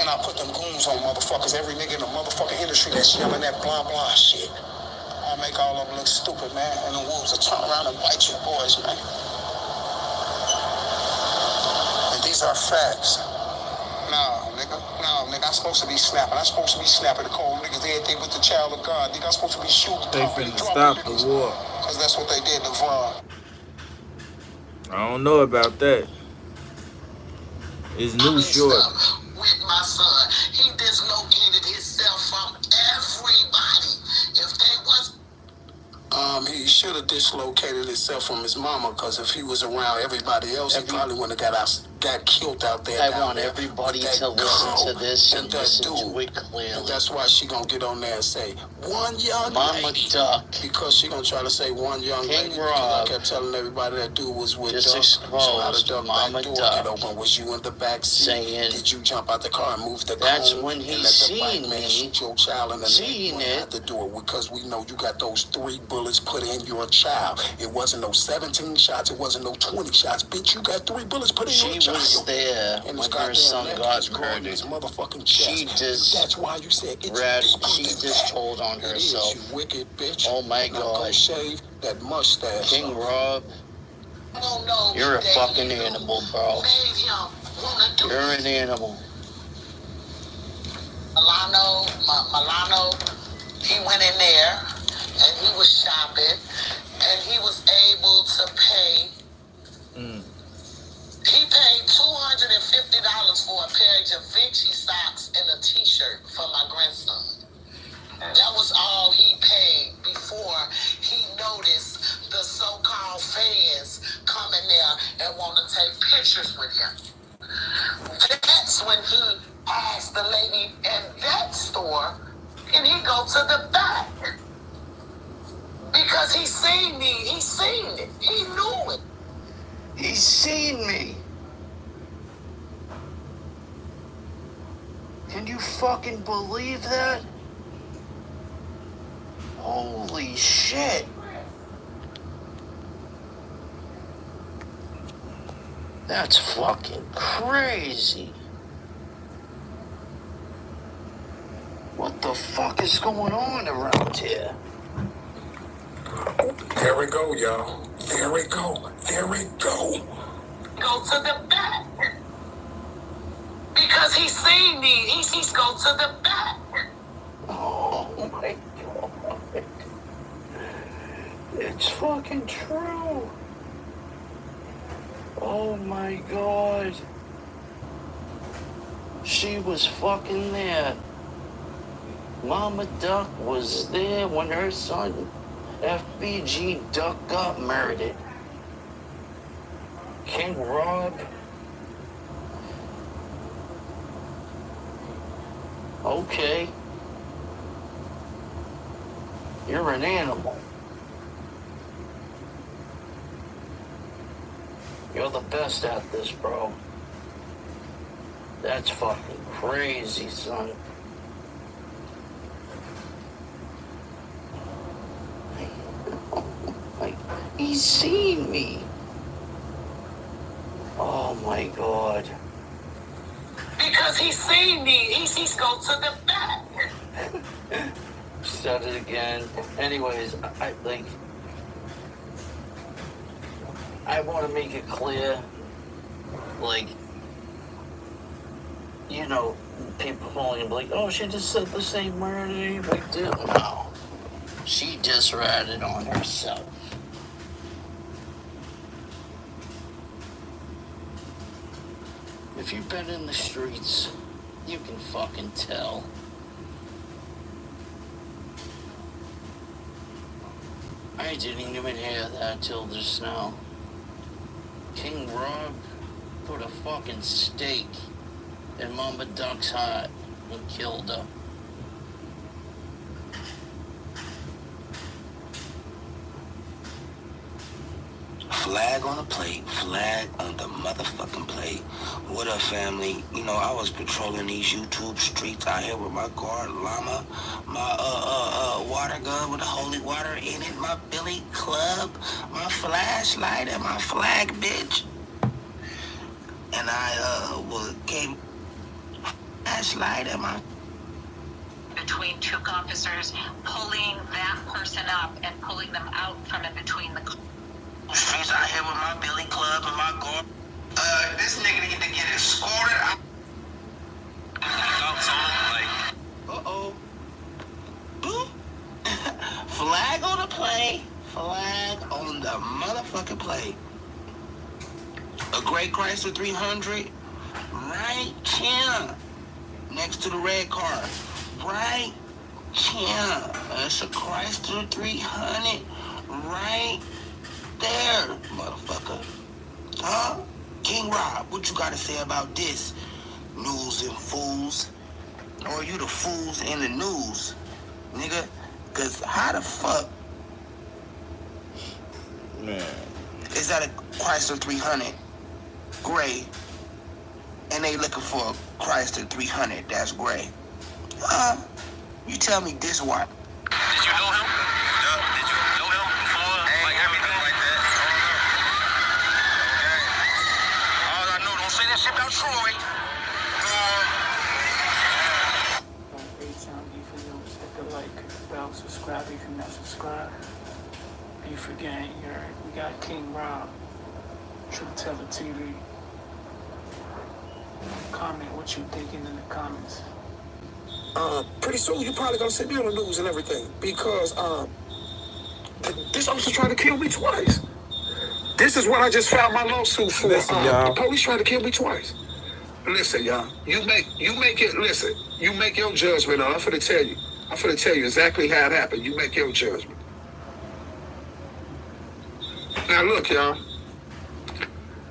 And I put them goons on motherfuckers, every nigga in the motherfucking industry that's yelling that blah blah shit. I'll make all of them look stupid, man, and the wolves will turn around and bite you boys, man. And these are facts. No, nigga, I'm supposed to be snapping. I'm supposed to be snapping the cold niggas everything with the child of God. Nigga, I'm supposed to be shooting. They finna stop the war. Because that's what they did to Vonne. I don't know about that. It's new short. With my son, he dislocated himself from everybody. If they was he should have dislocated himself from his mama, because if he was around everybody else, he probably wouldn't have got killed out there. I want everybody to listen to this and listen to it clearly. And that's why she gonna get on there and say, one young Mama lady. Duck. Because she gonna try to say one young King lady. Rob. I kept telling everybody that dude was with Just Duck. So how the exposed Duck Mama back door Duck get open? Was you in the back seat? saying, did you jump out the car and move the that's cone when and he let the seen black man me, shoot your child in the seeing neck it. at the door? Because we know you got those 3 bullets put in your child. It wasn't no 17 shots. It wasn't no 20 shots. Bitch, you got 3 bullets put in your She child. was there And when her son got murdered. his motherfucking chest. She just That's why you said it's she just told on herself. You wicked bitch. Oh my Now go God. shave that mustache. King Rob, you're a fucking animal, bro. You're an animal. Milano, he went in there and he was shopping and he was able to pay. He paid $250 for a pair of Vinci socks and a t-shirt for my grandson. That was all he paid before he noticed the so-called fans coming there and want to take pictures with him. That's when he asked the lady in that store, can he go to the back? Because he seen me, he seen it, he knew it. He seen me. Can you fucking believe that? Holy shit. That's fucking crazy. What the fuck is going on around here? There we go, y'all. There we go. There we go. Go to the back. Because he seen me, he's go to the back. Oh my god. It's fucking true. Oh my god. She was fucking there. Mama Duck was there when her son, FBG Duck, got murdered. King Rob. Okay. You're an animal. You're the best at this, bro. That's fucking crazy, son. Like, he's seen me. Oh my god. Because he seen me, he's go to the back. Said it again. Anyways, I want to make it clear, like, you know, people falling and be like, oh, she just said the same word, ain't a big deal. No. She just ratted on herself. If you've been in the streets, you can fucking tell. I didn't even hear that till just now. King Rob put a fucking stake in Mama Duck's heart and killed her. Flag on the plate, flag on the motherfucking plate. What up, family? You know, I was patrolling these YouTube streets out here with my guard llama, my water gun with the holy water in it, my billy club, my flashlight, and my flag, bitch. And I came flashlight and my between two officers, pulling that person up and pulling them out from in between the streets out here with my billy club and my guard. This nigga need to get escorted out. Uh-oh. Boop. Flag on the play. Flag on the motherfucking play. A gray Chrysler 300 right here next to the red car. Right here. That's a Chrysler 300 right there, motherfucker. Huh? King Rob, what you gotta say about this? News and fools? Or you the fools in the news, nigga? Cause how the fuck Man. is that a Chrysler 300 gray and they looking for a Chrysler 300 that's gray? You tell me this one. Did you know him? Did you know him before? Like everything like that? All I know, don't say that shit about Troy. If you hit the like bell, subscribe if you're not subscribed. Beef Gang, we got King Rob, True Teller TV. Comment what you thinking in the comments. Pretty soon you probably gonna see me on the news and everything because this officer tried to kill me twice. This is what I just filed my lawsuit for. Listen, y'all. The police tried to kill me twice. Listen, y'all. You make it. Listen. You make your judgment. I'm finna tell you. I'm finna tell you exactly how it happened. You make your judgment. Now look, y'all.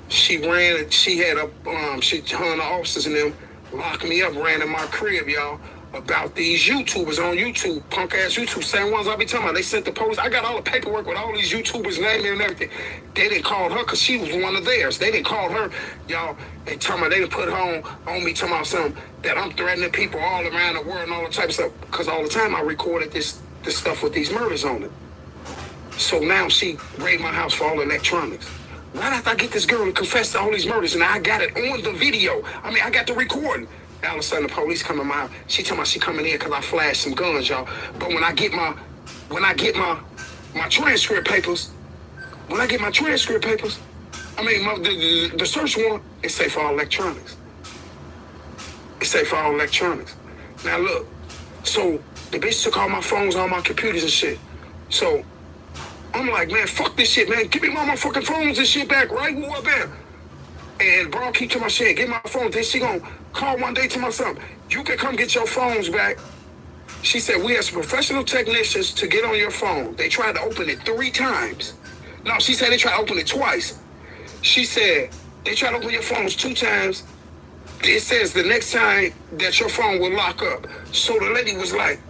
She ran. She had her and the officers and them locked me up. Ran in my crib, y'all. About these YouTubers on YouTube, punk ass YouTube, same ones I be talking about. They sent the police. I got all the paperwork with all these YouTubers' names and everything. They didn't call her because she was one of theirs. They didn't call her, y'all. They talking about they didn't put her on me talking about something that I'm threatening people all around the world and all that type of stuff. Because all the time I recorded this stuff with these murders on it. So now she raided my house for all electronics. Right after I get this girl to confess to all these murders, and I got it on the video. I mean, I got the recording. All of a sudden, the police come in my house. She tell me she coming in because I flashed some guns, y'all. But when I get my transcript papers, I mean, the search warrant, it say for all electronics. It say for all electronics. Now look, so the bitch took all my phones, all my computers and shit. So I'm like, man, fuck this shit, man. Give me all my fucking phones and shit back, right? What about? And bro, keep to my shit, get my phone. Then she gonna call one day to my son, you can come get your phones back. She said, we have some professional technicians to get on your phone. They tried to open it 3 times. No, she said they tried to open it twice. She said, they tried to open your phones 2 times. It says the next time that your phone will lock up. So the lady was like,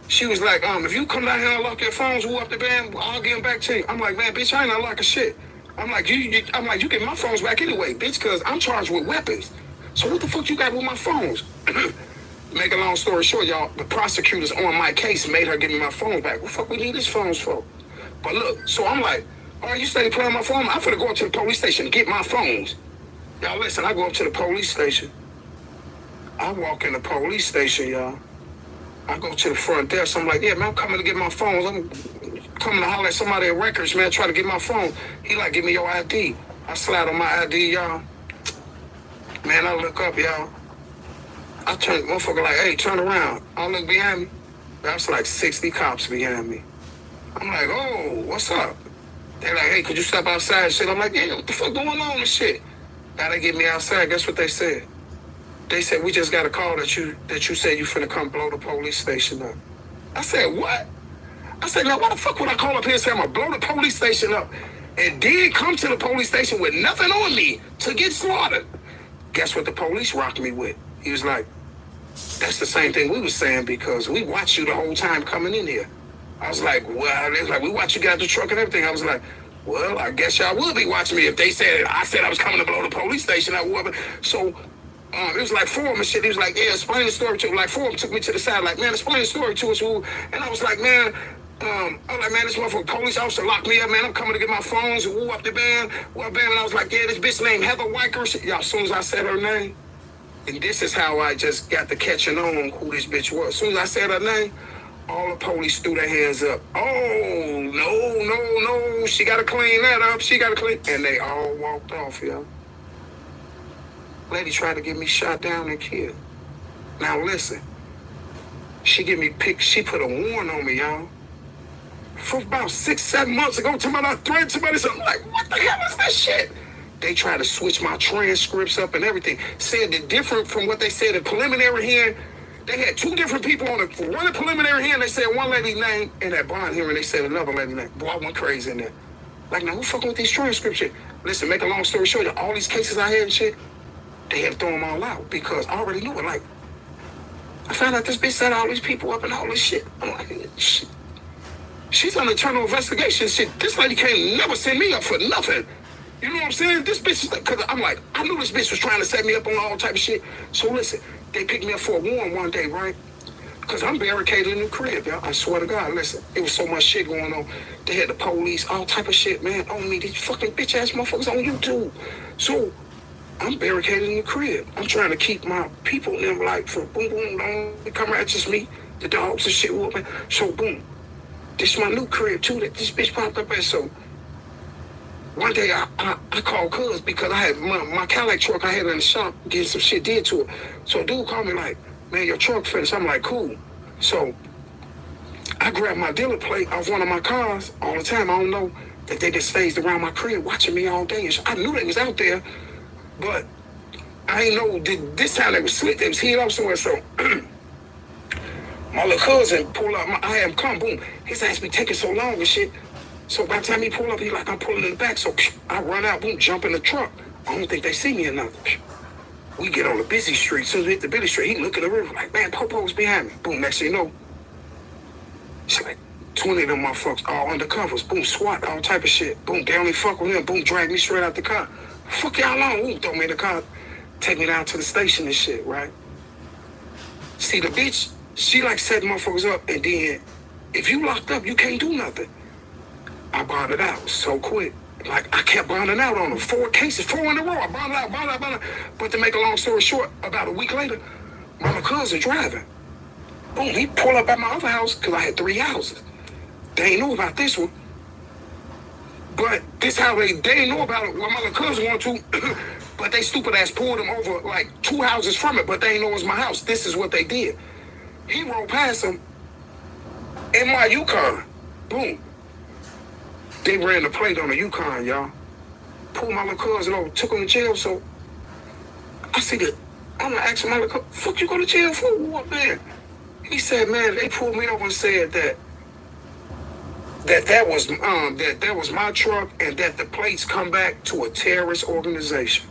she was like, if you come down here and lock your phones, who up the band, I'll get them back to you. I'm like, man, bitch, I ain't unlocking shit. I'm like, you get my phones back anyway, bitch, because I'm charged with weapons. So what the fuck you got with my phones? Make a long story short, y'all, the prosecutors on my case made her give me my phone back. What the fuck we need these phones for? But look, so I'm like, all right, you steady playing my phone? I'm finna go up to the police station to get my phones. Y'all listen, I go up to the police station. I walk in the police station, y'all. I go to the front desk. I'm like, yeah, man, I'm coming to get my phones. I'm coming to holler at somebody at records, man, try to get my phone. He like, give me your ID. I slide on my ID, y'all. Man, I look up, y'all. I turn, motherfucker like, hey, turn around. I look behind me. That's like 60 cops behind me. I'm like, oh, what's up? They're like, hey, could you step outside and shit? I'm like, yeah, what the fuck going on and shit? Now they get me outside. Guess what they said? They said, we just got a call that you said you finna come blow the police station up. I said, what? I said, now why the fuck would I call up here and say I'm gonna blow the police station up and then come to the police station with nothing on me to get slaughtered? Guess what the police rocked me with? He was like, that's the same thing we was saying because we watched you the whole time coming in here. I was like, well, they was like, we watched you get out the truck and everything. I was like, well, I guess y'all would be watching me if they said I said I was coming to blow the police station. I would. So it was like 4 of them and shit. He was like, yeah, explain the story to him. Like 4 of them took me to the side, like, man, explain the story to us. And I was like, man, this motherfucker police officer locked me up, man. I'm coming to get my phones. Woo up the band. And I was like, yeah, this bitch named Heather Weicker. Y'all, as soon as I said her name, and this is how I just got the catching on who this bitch was. As soon as I said her name, all the police threw their hands up. Oh, no. She got to clean that up. And they all walked off, y'all. Lady tried to get me shot down and killed. Now listen, she put a warrant on me, y'all. For about 6-7 months ago, I threatened somebody, so I'm like, what the hell is that shit? They tried to switch my transcripts up and everything. Said that different from what they said in preliminary hearing. They had 2 different people on it. One in preliminary hearing, they said one lady's name, and at bond hearing, they said another lady's name. Boy, I went crazy in there. Like, now who fucking with these transcripts shit? Listen, make a long story short, all these cases I had and shit, they had to throw them all out because I already knew it. Like, I found out this bitch set all these people up and all this shit. I'm like, shit. She's on internal investigation shit. This lady can't never send me up for nothing. You know what I'm saying? This bitch is like, cause I'm like, I knew this bitch was trying to set me up on all type of shit. So listen, they picked me up for a warrant one day, right? Cause I'm barricaded in the crib, y'all. I swear to God, listen, it was so much shit going on. They had the police, all type of shit, man, on me. These fucking bitch ass motherfuckers on YouTube. So I'm barricaded in the crib. I'm trying to keep my people in them like from boom, boom, don't come right, just me, the dogs and shit whooping. So boom, this is my new crib too that this bitch popped up at. So one day I called cuz because I had my Cadillac truck I had in the shop getting some shit did to it. So a dude called me like, man, your truck finished. I'm like, cool. So I grabbed my dealer plate off one of my cars all the time. I don't know that they just stayed around my crib watching me all day. I knew they was out there, but I ain't know this time they was slick. They was hid off somewhere. So my little cousin pull up. I had him come, boom. His ass be taking so long and shit. So by the time he pull up, he like, I'm pulling in the back. So I run out, boom, jump in the truck. I don't think they see me or nothing. We get on the busy street. So we hit the busy street, he look at the river like, man, Popo's behind me. Boom, next thing you know, it's like 20 of them motherfuckers all undercovers. Boom, SWAT, all type of shit. Boom, they only fuck with him. Boom, drag me straight out the car. Fuck y'all on. Boom, throw me in the car. Take me down to the station and shit, right? See, the bitch, she like set motherfuckers up, and then if you locked up, you can't do nothing. I bonded out so quick. Like, I kept bonding out on them. 4 cases, 4 in a row. I bonded out. But to make a long story short, about a week later, my cousin driving. Boom, he pulled up at my other house, because I had 3 houses. They ain't know about this one. But this how they ain't know about it. Well, my little cousin wanted to, but they stupid ass pulled him over like 2 houses from it, but they ain't know it was my house. This is what they did. He rolled past him in my Yukon. Boom. They ran the plate on the Yukon, y'all. Pulled my little cousin over, took him to jail. So I see that. I'm gonna ask my little cousin, fuck you go to jail for? What, man? He said, man, they pulled me over and said that was my truck and that the plates come back to a terrorist organization.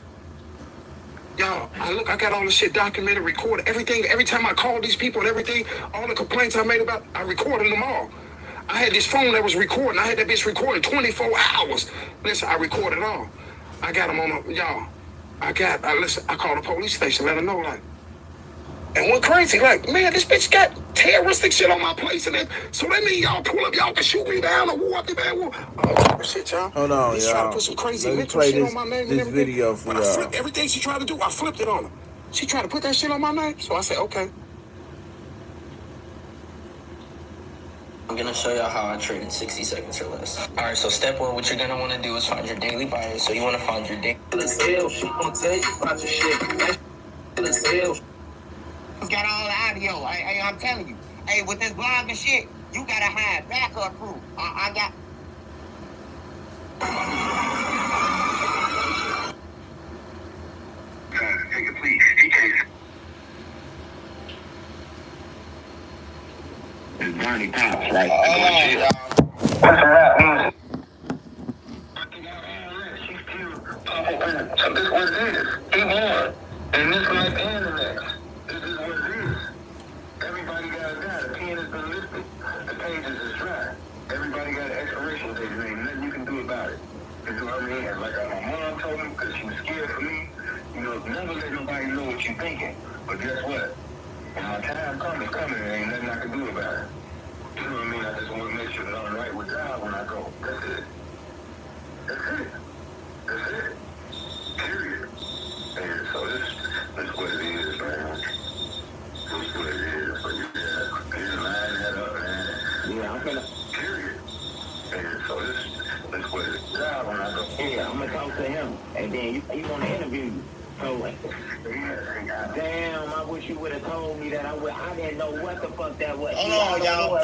Y'all, I got all the shit documented, recorded, everything. Every time I called these people and everything, all the complaints I made about, I recorded them all. I had this phone that was recording. I had that bitch recording 24 hours. Listen, I recorded all. I got them on, y'all. I called the police station, let them know, like. And went crazy, like, man, this bitch got terroristic shit on my place. And then, so that mean y'all pull up, y'all can shoot me down or war up the bad war. All type of shit, y'all. Hold on, He's y'all. trying to put some crazy Let me mental play shit this, on my name this and everything. video for But y'all. I flipped everything she tried to do. I flipped it on her. She tried to put that shit on my name. So I said, okay. I'm gonna show y'all how I trade in 60 seconds or less. Alright, so step 1, what you're gonna wanna do is find your daily buyers. So you wanna find your daily sales. She gonna tell you about your shit. The sales. Got all the audio. I'm telling you. Hey, with this blog and shit, you gotta have backup proof. I got. Take it, please. It's Vonnie Pops, right? What's the rap music? So this is what it is. He won. And this like the internet. This is what it is. Everybody got a guy. The pen has been lifted. The pages is dry. Everybody got an expiration date. There ain't nothing you can do about it. You know what I mean? And like my mom told me, because she was scared for me, you know, never let nobody know what you're thinking. But guess what? When my time comes, it's coming, there ain't nothing I can do about it. You know what I mean? I just want to make sure that I'm right with God when I go. That's it. That's it. That's it. Period. And so this what it is, man. This what it is. But yeah, just line that up, man. Yeah, I'm gonna. Period. And so this what it is. God when I go. Yeah, I'm gonna talk to him, and then you want to interview you. So, damn, I wish you would have told me that. I didn't know what the fuck that was. Hold on, y'all.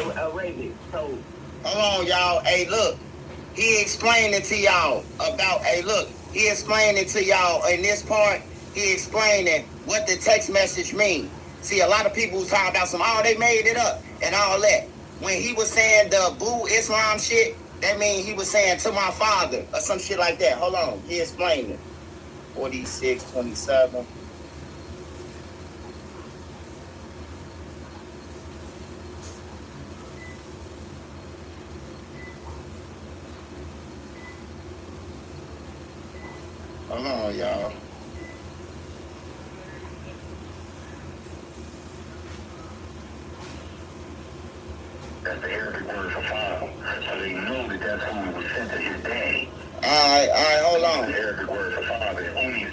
So, Hold on, y'all. Hey, look. He explained it to y'all about, he explained it to y'all in this part. He explaining what the text message mean. See, a lot of people was talking about they made it up and all that. When he was saying the Boo Islam shit, that mean he was saying to my father or some shit like that. Hold on. He explained it. 46:27. Hold on, y'all. That's the Arabic word for father. So they know that that's who was sent to his daddy. All right, hold on. The Arabic word for father. Only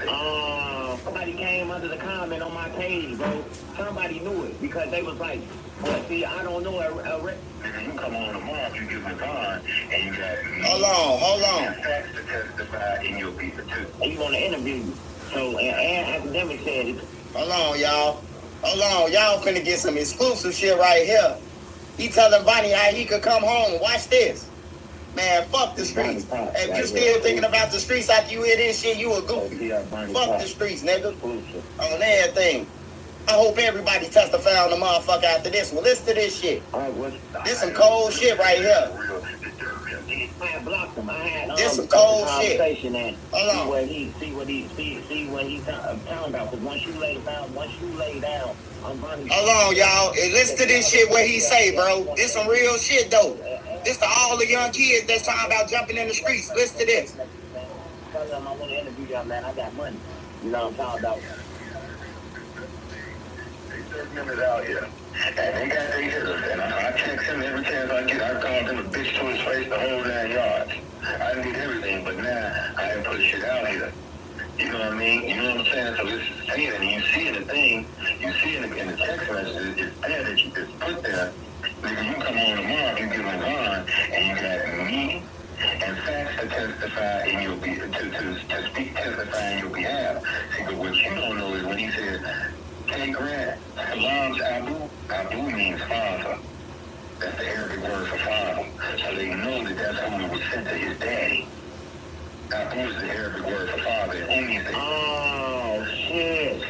somebody came under the comment on my page, bro. Somebody knew it because they was like, well, see, I don't know. Nigga, you come on tomorrow if you give me Vonne and you got me. Hold on. Facts to testify in your people too. And you want to interview you. So, and academic said it. Hold on, y'all. Hold on, y'all finna get some exclusive shit right here. He telling Vonnie how he could come home. Watch this. Man, fuck the streets. If you still thinking about the streets after you hear this shit, you a goofy. Fuck the streets, nigga. On everything. I hope everybody testify on the motherfucker after this one. Listen to this shit. This some cold shit right here. This some cold shit. Hold on. See what he's talking about. Because once you lay down, hold on, y'all. And listen to this shit what he say, bro. This some real shit, though. This to all the young kids that's talking about jumping in the streets. Listen to this. Tell them I want to interview y'all, man. I got money. You know what I'm talking about. Members out here, and they got their hitters, and I text him every chance I get. I called him a bitch to his face the whole 9 yards. I did everything, but now I didn't put shit out here. You know what I mean? You know what I'm saying? So this is saying, and you see the thing, you see it in the text messages, it's bad that you just put there. Nigga, you come on tomorrow, you give a Vonne, and you got me and facts to testify in your testify in your behalf. See, but what you don't know is when he said, "Hey, Grant, Salam's Abu means father. That's the Arabic word for father. So they know that that's who was sent to his daddy. Abu is the Arabic word for father. It only is the... Oh, shit.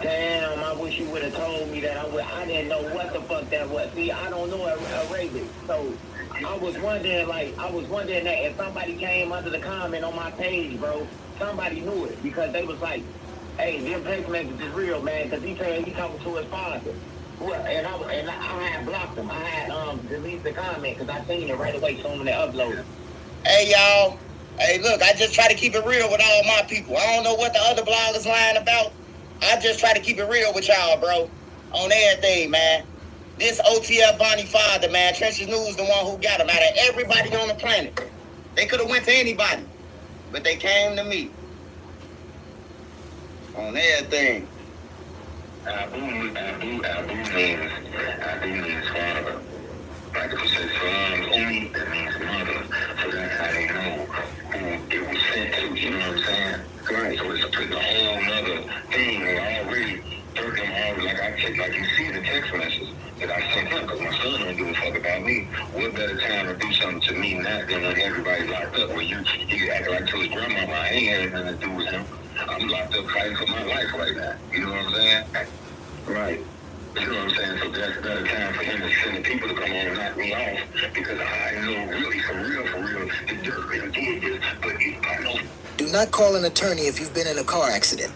Damn, I wish you would have told me that. I didn't know what the fuck that was. See, I don't know Arabic. So I was wondering that if somebody came under the comment on my page, bro, somebody knew it. Because they was like, hey, this text message is real, man, because he talking to his father. Well, and I had blocked him. I had deleted the comment because I seen it right away soon when they uploaded. Hey, y'all. Hey, look, I just try to keep it real with all my people. I don't know what the other bloggers lying about. I just try to keep it real with y'all, bro. On everything, man. This OTF Vonnie father, man, Trenches News the one who got him out of everybody on the planet. They could have went to anybody, but they came to me. On everything. Abu means father. Like if you say Salam only, that means mother. So that's how they know who it was sent to, you know what I'm saying? Right. So it's putting a whole nother thing that already hurt them all. Like you see the text message that I sent him, because my son don't give a fuck about me. What better time to do something to me not than when everybody's locked up? When he acting like to his grandmama, I ain't had nothing to do with him. I'm locked up fighting for my life right now. You know what I'm saying? Right. You know what I'm saying? So that's a better time for him to send the people to come on and knock me off, because I know really, for real, the Dirk really did this, but I know. Do not call an attorney if you've been in a car accident.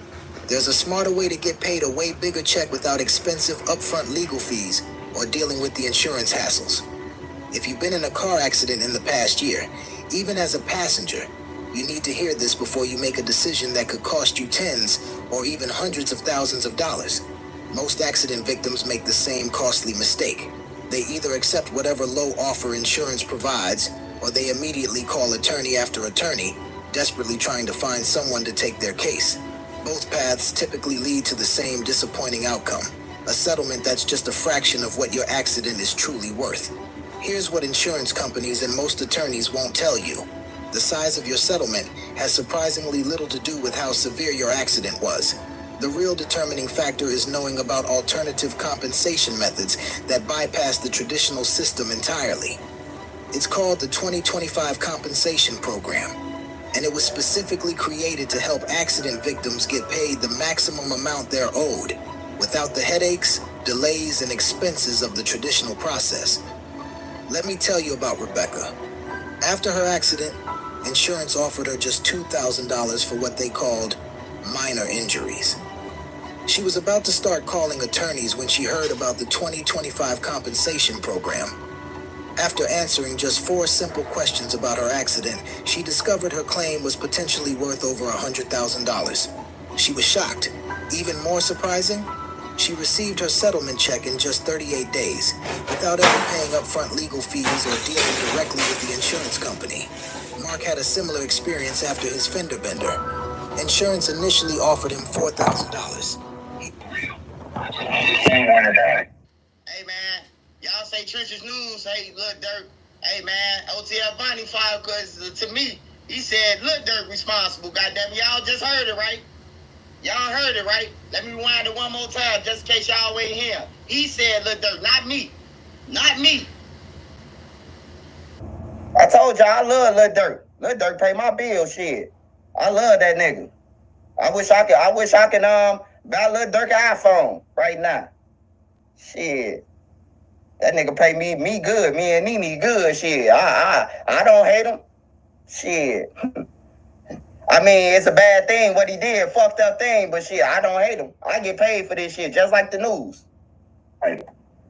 There's a smarter way to get paid a way bigger check without expensive upfront legal fees or dealing with the insurance hassles. If you've been in a car accident in the past year, even as a passenger, you need to hear this before you make a decision that could cost you tens or even hundreds of thousands of dollars. Most accident victims make the same costly mistake. They either accept whatever low offer insurance provides, or they immediately call attorney after attorney, desperately trying to find someone to take their case. Both paths typically lead to the same disappointing outcome, a settlement that's just a fraction of what your accident is truly worth. Here's what insurance companies and most attorneys won't tell you. The size of your settlement has surprisingly little to do with how severe your accident was. The real determining factor is knowing about alternative compensation methods that bypass the traditional system entirely. It's called the 2025 Compensation Program, and it was specifically created to help accident victims get paid the maximum amount they're owed, without the headaches, delays, and expenses of the traditional process. Let me tell you about Rebecca. After her accident, insurance offered her just $2,000 for what they called minor injuries. She was about to start calling attorneys when she heard about the 2025 compensation program. After answering just 4 simple questions about her accident, she discovered her claim was potentially worth over $100,000. She was shocked. Even more surprising, she received her settlement check in just 38 days, without ever paying upfront legal fees or dealing directly with the insurance company. Mark had a similar experience after his fender bender. Insurance initially offered him $4,000. Hey, man. Y'all say Trenches News. Hey, Lil Dirk. Hey, man. OTF Vonnie filed, because to me, he said Lil Dirk responsible. Goddamn, y'all just heard it, right? Y'all heard it, right? Let me rewind it one more time, just in case y'all ain't here. He said, Lil Dirk, not me. Not me. I told y'all I love Lil Dirk. Lil Dirk pay my bill, shit. I love that nigga. I wish I could buy Lil Dirk an iPhone right now. Shit. That nigga pay me good, me and Nene good, shit. I don't hate him. Shit. I mean, it's a bad thing what he did, fucked up thing, but shit, I don't hate him. I get paid for this shit, just like the news. Right.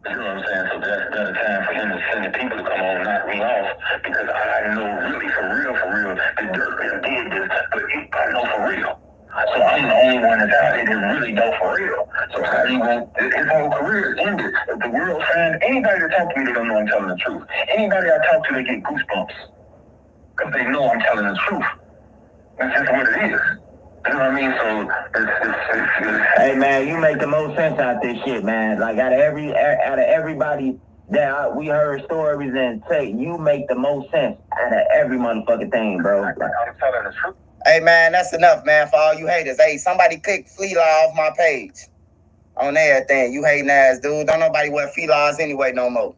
You know what I'm saying? So that's the time for him to send the people to come on and knock me off, because I know really for real, the Dirk did this, but I know for real. So I'm the only one that's out here that really know for real. So how do you want his whole career ended? If the world find anybody that talk to me, they don't know I'm telling the truth. Anybody I talk to, they get goosebumps. Because they know I'm telling the truth. That's just what it is. You know what I mean? So it's hey man, you make the most sense out this shit, man. Like out of everybody that we heard stories and say, you make the most sense out of every motherfucking thing, bro. Like, I'm telling the truth. Hey man, that's enough, man, for all you haters. Hey, somebody click Fleela off my page. On everything. You hating ass dude. Don't nobody wear Filas anyway no more.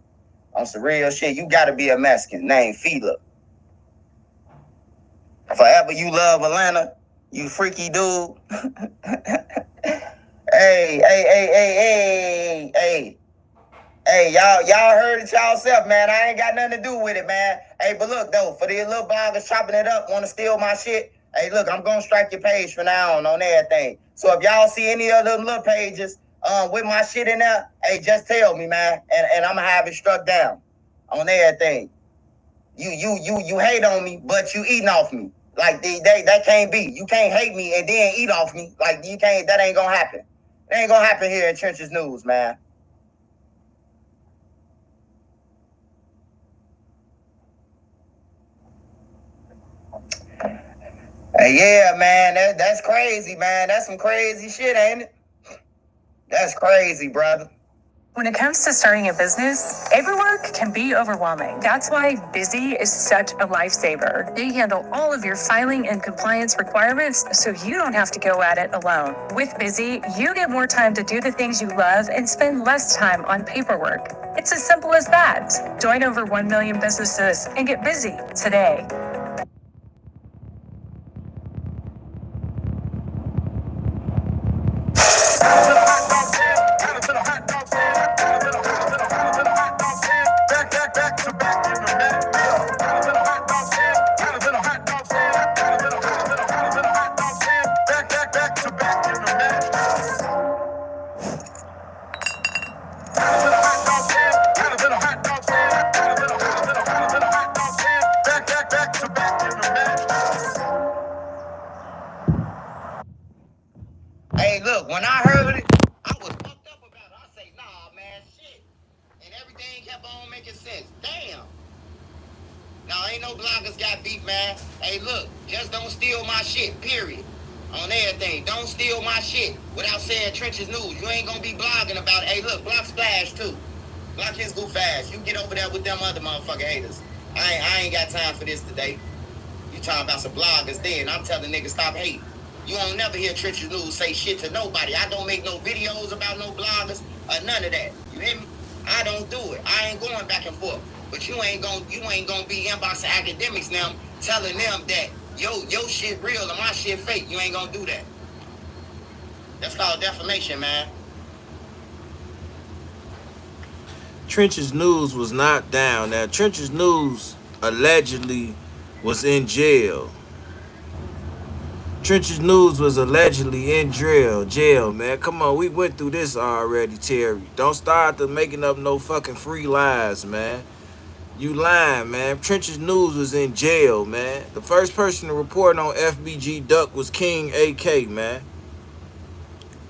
On some real shit, you gotta be a Mexican named Fila. Forever you love Atlanta, you freaky dude. Hey, y'all heard it y'allself, man. I ain't got nothing to do with it, man. Hey, but look, though, for these little bloggers chopping it up, want to steal my shit, hey, look, I'm going to strike your page from now on everything. So if y'all see any of them little pages with my shit in there, hey, just tell me, man, and I'm going to have it struck down on everything. You hate on me, but you eating off me. Like, that can't be. You can't hate me and then eat off me. Like, you can't, that ain't gonna happen. It ain't gonna happen here in Trenches News, man. Hey, yeah, man, that's crazy, man. That's some crazy shit, ain't it? That's crazy, brother. When it comes to starting a business, paperwork can be overwhelming. That's why Busy is such a lifesaver. They handle all of your filing and compliance requirements, so you don't have to go at it alone. With Busy, you get more time to do the things you love and spend less time on paperwork. It's as simple as that. Join over 1 million businesses and get busy today. Hey, look, when I heard it, I was fucked up about it. I say, nah, man, shit. And everything kept on making sense. Damn. Now, ain't no bloggers got beat, man. Hey, look, just don't steal my shit, period. On everything. Don't steal my shit without saying Trenches News. You ain't gonna be blogging about it. Hey, look, block Splash, too. Block his goof ass. You get over there with them other motherfucking haters. I ain't got time for this today. You talking about some bloggers then. I'm telling niggas stop hating. You won't never hear Trenches News say shit to nobody. I don't make no videos about no bloggers or none of that. You hear me? I don't do it. I ain't going back and forth. But you ain't gonna be inboxing academics now telling them that your shit real and my shit fake. You ain't gonna do that. That's called defamation, man. Trenches News was not down. Now, Trenches News allegedly was in jail. Trenches News was allegedly in jail, man. Come on, we went through this already, Terry. Don't start to making up no fucking free lies, man. You lying, man. Trenches News was in jail, man. The first person to report on FBG Duck was King AK, man.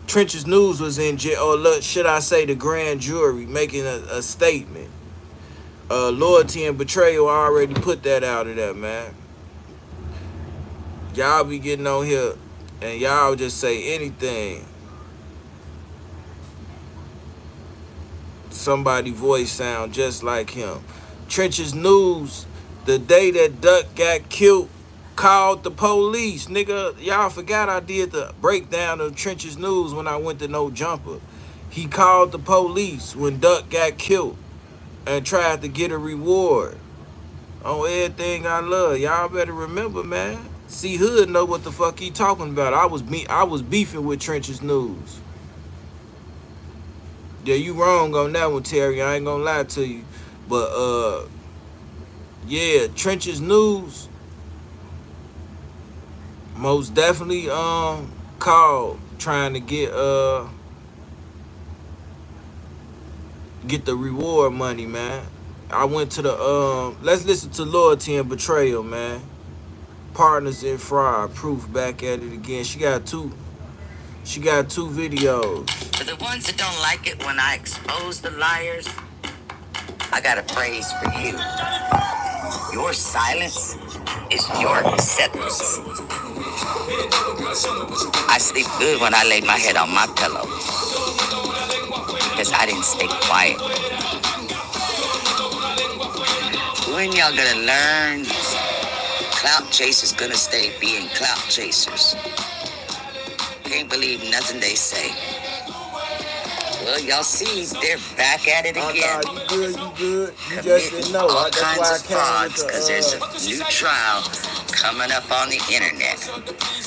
Trenches News was in jail. Oh, look, should I say the grand jury making a statement. Lul Tim betrayal already put that out of there, man. Y'all be getting on here and y'all just say anything. Somebody voice sound just like him. Trenches News, the day that Duck got killed, Called the police, nigga. Y'all forgot I did the breakdown of Trenches News when I went to No Jumper. He called the police when Duck got killed and tried to get a reward on everything I love. Y'all better remember, man. CEE-HOOD know what the fuck he talking about. I was beefing with Trenches News. Yeah, you wrong on that one, Terry. I ain't gonna lie to you. But yeah, Trenches News most definitely called trying to get the reward money, man. I went to the let's listen to Lul Tim Betrayal, man. Partners in Fraud, proof back at it again. She got two videos. For the ones that don't like it when I expose the liars, I got a phrase for you. Your silence is your acceptance. I sleep good when I lay my head on my pillow because I didn't stay quiet. When y'all gonna learn clout chasers gonna stay being clout chasers? Can't believe nothing they say. Well, y'all see, they're back at it again. Oh, no, you good. You just didn't know. All That's kinds why I of came frauds, with because there's a new trial coming up on the internet.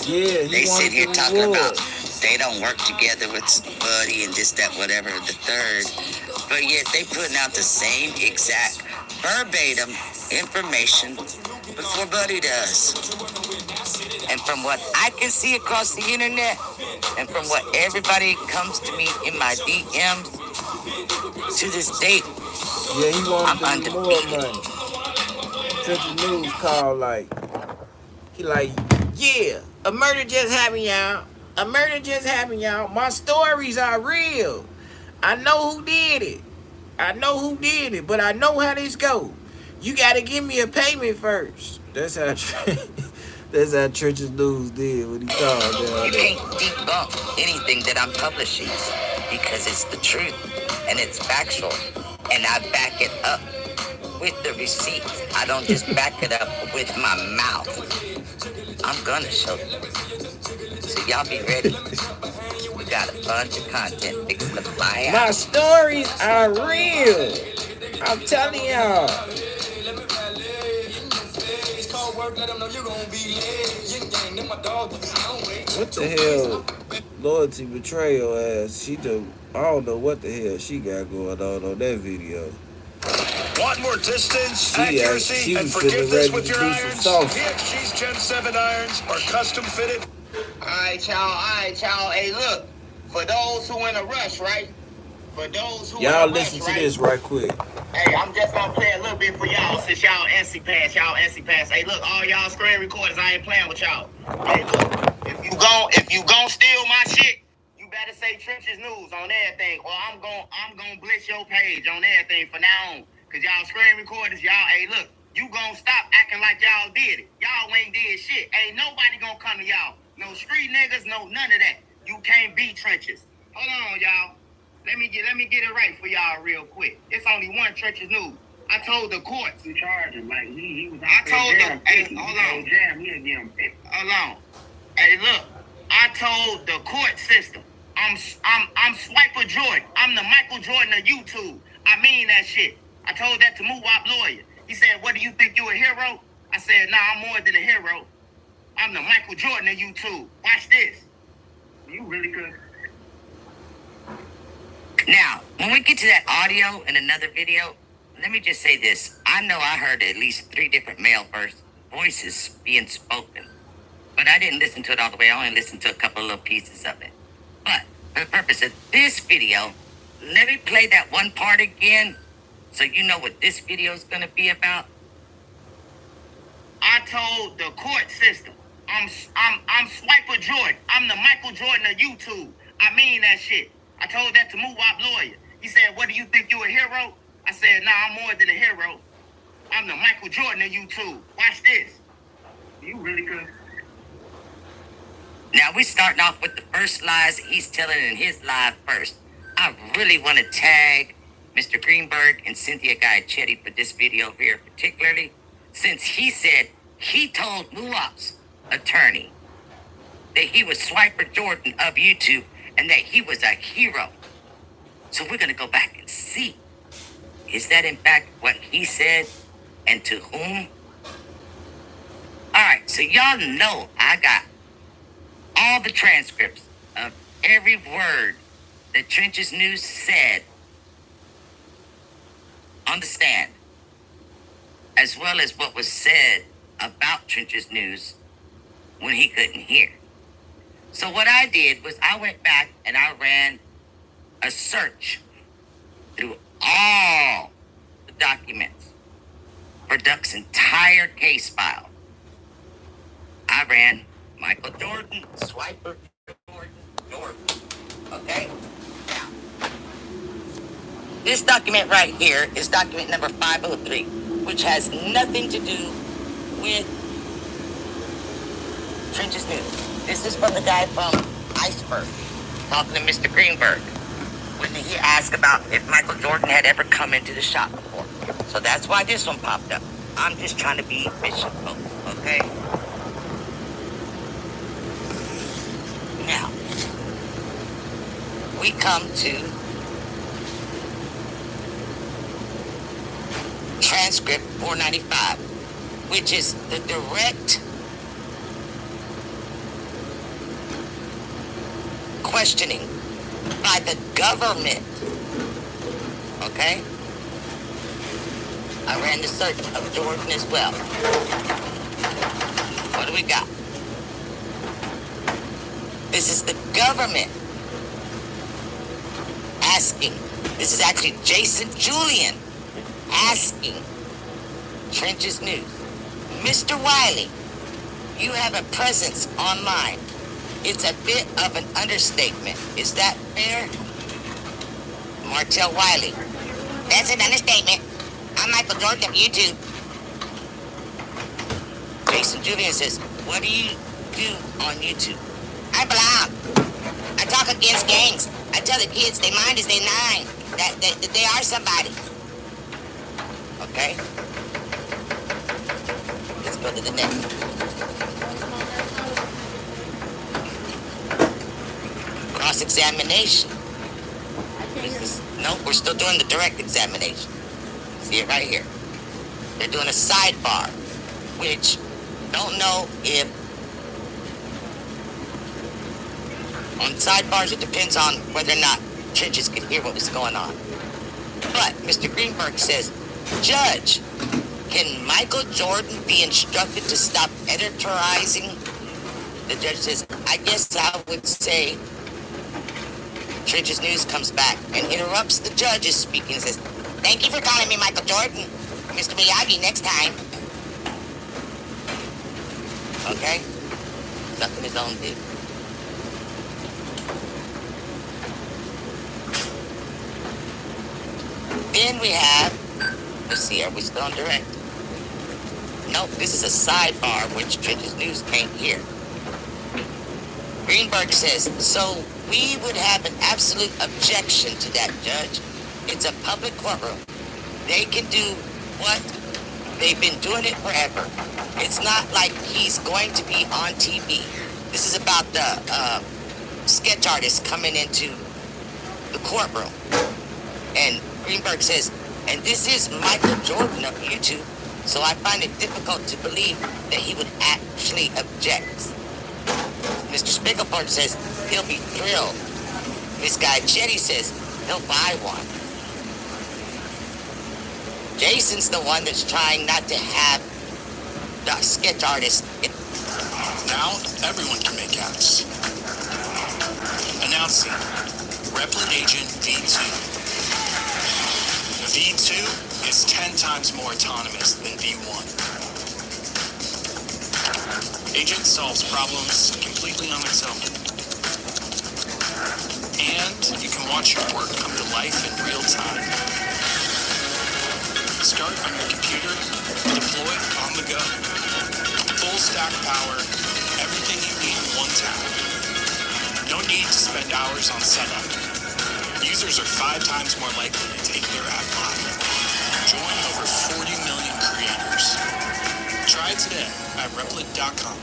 Yeah, they sit here talking reward. about they don't work together with Buddy and this, that, whatever, the third. But yet they putting out the same exact verbatim information before Buddy does. And from what I can see across the internet, and from what everybody comes to me in my DM, to this date, yeah, he wanted I'm to more money. Trenches News called he yeah, a murder just happened, y'all. A murder just happened, y'all. My stories are real. I know who did it. But I know how this go. You gotta give me a payment first. That's how Trenches News did when he called down you there. can't debunk anything that I'm publishing because it's the truth and it's factual, and I back it up with the receipts. I don't just back it up with my mouth. I'm gonna show you. So y'all be ready. We got a bunch of content fixing to fly out. My stories are real. I'm telling y'all. What the hell? Loyalty betrayal ass. She do. I don't know what the hell she got going on that video. Want more distance, She accuracy, and was forgiveness ready with to your do irons? some PXG's Gen 7 irons are custom fitted. Alright, y'all. Hey, look. For those who in a rush, right? Y'all listen to this right quick. Hey, I'm just gonna play a little bit for y'all since y'all NC pass. Hey, look, all y'all screen recorders, I ain't playing with y'all. Hey, look, if you gon' steal my shit, you better say Trenches News on everything, or I'm gon' blitz your page on everything from now on. Cause y'all screen recorders, y'all, hey, look, you gon' stop acting like y'all did it. Y'all ain't did shit. Ain't nobody gonna come to y'all. No street niggas, no none of that. You can't beat Trenches. Hold on, y'all. Let me get it right for y'all real quick. It's only one Trenches News. I told the courts. You charged him like he was. I told them. Hey, hold on. Hold on. Hey, look. I told the court system. I'm Swiper Jordan. I'm the Michael Jordan of YouTube. I mean that shit. I told that to Muwop lawyer. He said, "What do you think you a hero?" I said, "Nah, I'm more than a hero. I'm the Michael Jordan of YouTube. Watch this." You really good. Now, when we get to that audio in another video, let me just say this. I know I heard at least 3 different male voices being spoken, but I didn't listen to it all the way. I only listened to a couple of little pieces of it. But for the purpose of this video, let me play that one part again so you know what this video is going to be about. I told the court system, I'm Swiper Jordan. I'm the Michael Jordan of YouTube. I mean that shit. I told that to Muwop lawyer. He said, "What do you think you a hero?" I said, "Nah, I'm more than a hero. I'm the Michael Jordan of YouTube. Watch this." You really good. Now we're starting off with the first lies he's telling in his live first. I really want to tag Mr. Greenberg and Cynthia Gaiachetti for this video here, particularly since he said He told Muap's attorney that he was Swiper Jordan of YouTube and that he was a hero. So we're going to go back and see. Is that in fact what he said and to whom? All right, so y'all know I got all the transcripts of every word that Trenches News said on the stand, as well as what was said about Trenches News when he couldn't hear. So what I did was I went back and I ran a search through all the documents for Duck's entire case file. I ran Michael Jordan, Swiper Jordan. Okay? Now, this document right here is document number 503, which has nothing to do with Trenches News. This is from the guy from Iceberg, talking to Mr. Greenberg, when he asked about if Michael Jordan had ever come into the shop before. So that's why this one popped up. I'm just trying to be efficient, folks, okay? Now, we come to transcript 495, which is the direct questioning by the government. Okay? I ran the search of Jordan as well. What do we got? This is the government asking. This is actually Jason Julian asking Trenches News. Mr. Wiley, you have a presence online. It's a bit of an understatement. Is that fair? Martell Wiley. That's an understatement. I'm Michael Jordan of YouTube. Jason Julian says, what do you do on YouTube? I blog. I talk against gangs. I tell the kids they mind is they nine. That they are somebody. Okay? Let's go to the next. Cross-examination. No, we're still doing the direct examination. See it right here. They're doing a sidebar, which don't know if on sidebars it depends on whether or not Trenches could hear what was going on. But Mr. Greenberg says, Judge, can Michael Jordan be instructed to stop editorializing? The judge says, I guess I would say. Trenches News comes back and interrupts the judge's speaking and says, thank you for calling me Michael Jordan. Mr. Miyagi, next time. Okay? Nothing his own did. Then we have, let's see, are we still on direct? Nope, this is a sidebar which Trenches News can't hear. Greenberg says, so we would have an absolute objection to that, Judge. It's a public courtroom. They can do what they've been doing it forever. It's not like he's going to be on TV. This is about the sketch artist coming into the courtroom. And Greenberg says, and this is Michael Jordan of YouTube, so I find it difficult to believe that he would actually object. Mr. Spiegelford says he'll be thrilled. This guy Chetty says he'll buy one. Jason's the one that's trying not to have the sketch artist. Now everyone can make apps. Announcing Replit Agent V2. V2 is 10 times more autonomous than V1. Agent solves problems completely on its own. And you can watch your work come to life in real time. Start on your computer, deploy on the go. Full stack power, everything you need in one tap. No need to spend hours on setup. Users are 5 times more likely to take their app live. Join over 40 million creators. Try it today. at Replit.com.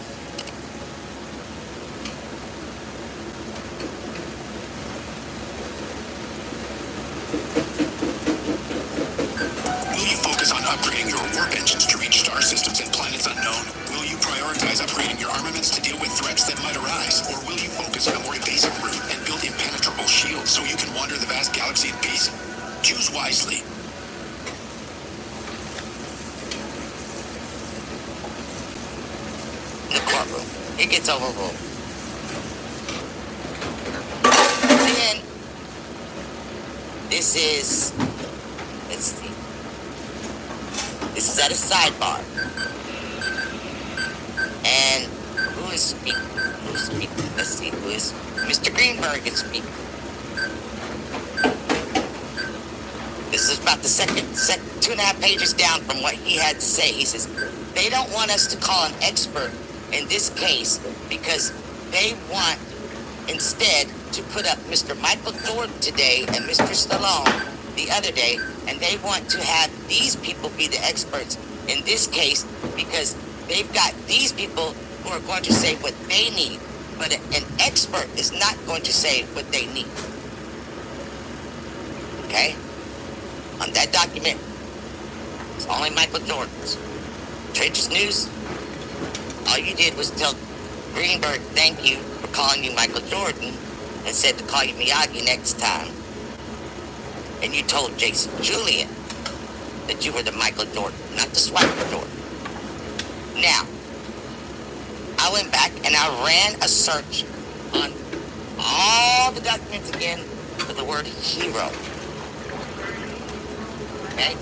Will you focus on upgrading your warp engines to reach star systems and planets unknown? Will you prioritize upgrading your armaments to deal with threats that might arise? Or will you focus on a more evasive route and build impenetrable shields so you can wander the vast galaxy in peace? Choose wisely. In the courtroom, it gets overruled. Then, this is, let's see. This is at a sidebar. And who is speaking? Who's speaking? Let's see, who is? Mr. Greenberg is speaking. This is about the second 2.5 pages down from what he had to say. He says, they don't want us to call an expert in this case because they want instead to put up Mr. Michael Jordan today and Mr. Stallone the other day, and they want to have these people be the experts in this case because they've got these people who are going to say what they need, but an expert is not going to say what they need. Okay? On that document, it's only Michael Jordan's. Trenches News, all you did was tell Greenberg thank you for calling you Michael Jordan and said to call you Miyagi next time. And you told Jason Julian that you were the Michael Jordan, not the Swiper Jordan. Now, I went back and I ran a search on all the documents again for the word hero. Okay?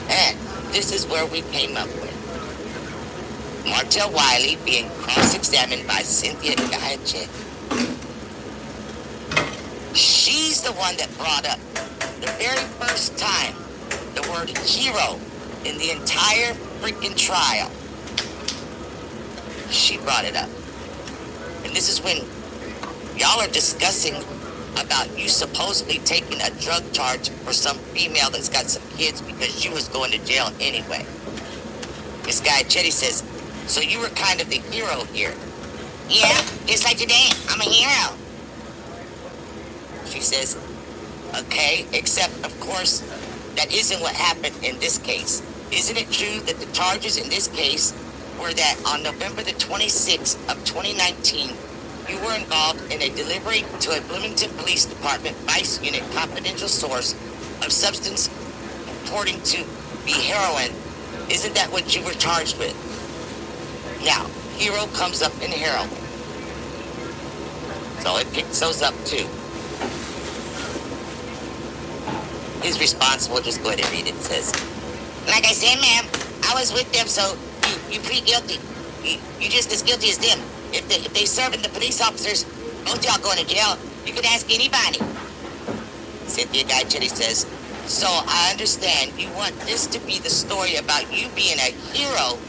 And this is where we came up with Martell Wiley being cross-examined by Cynthia Guyachet. She's the one that brought up the very first time the word hero in the entire freaking trial. She brought it up. And this is when y'all are discussing about you supposedly taking a drug charge for some female that's got some kids because she was going to jail anyway. This guy, Chetty, says, so you were kind of the hero here. Yeah, just like today, I'm a hero. She says, okay, except, of course, that isn't what happened in this case. Isn't it true that the charges in this case were that on November the 26th of 2019, you were involved in a delivery to a Bloomington Police Department Vice Unit confidential source of substance purporting to be heroin? Isn't that what you were charged with? Now, hero comes up in heroin. So it picks those up too. His response, we'll just go ahead and read it. It says, like I said, ma'am, I was with them, so you plead guilty. You just as guilty as them. If they serving the police officers, both y'all going to jail. You can ask anybody. Cynthia Guyachet says, so I understand you want this to be the story about you being a hero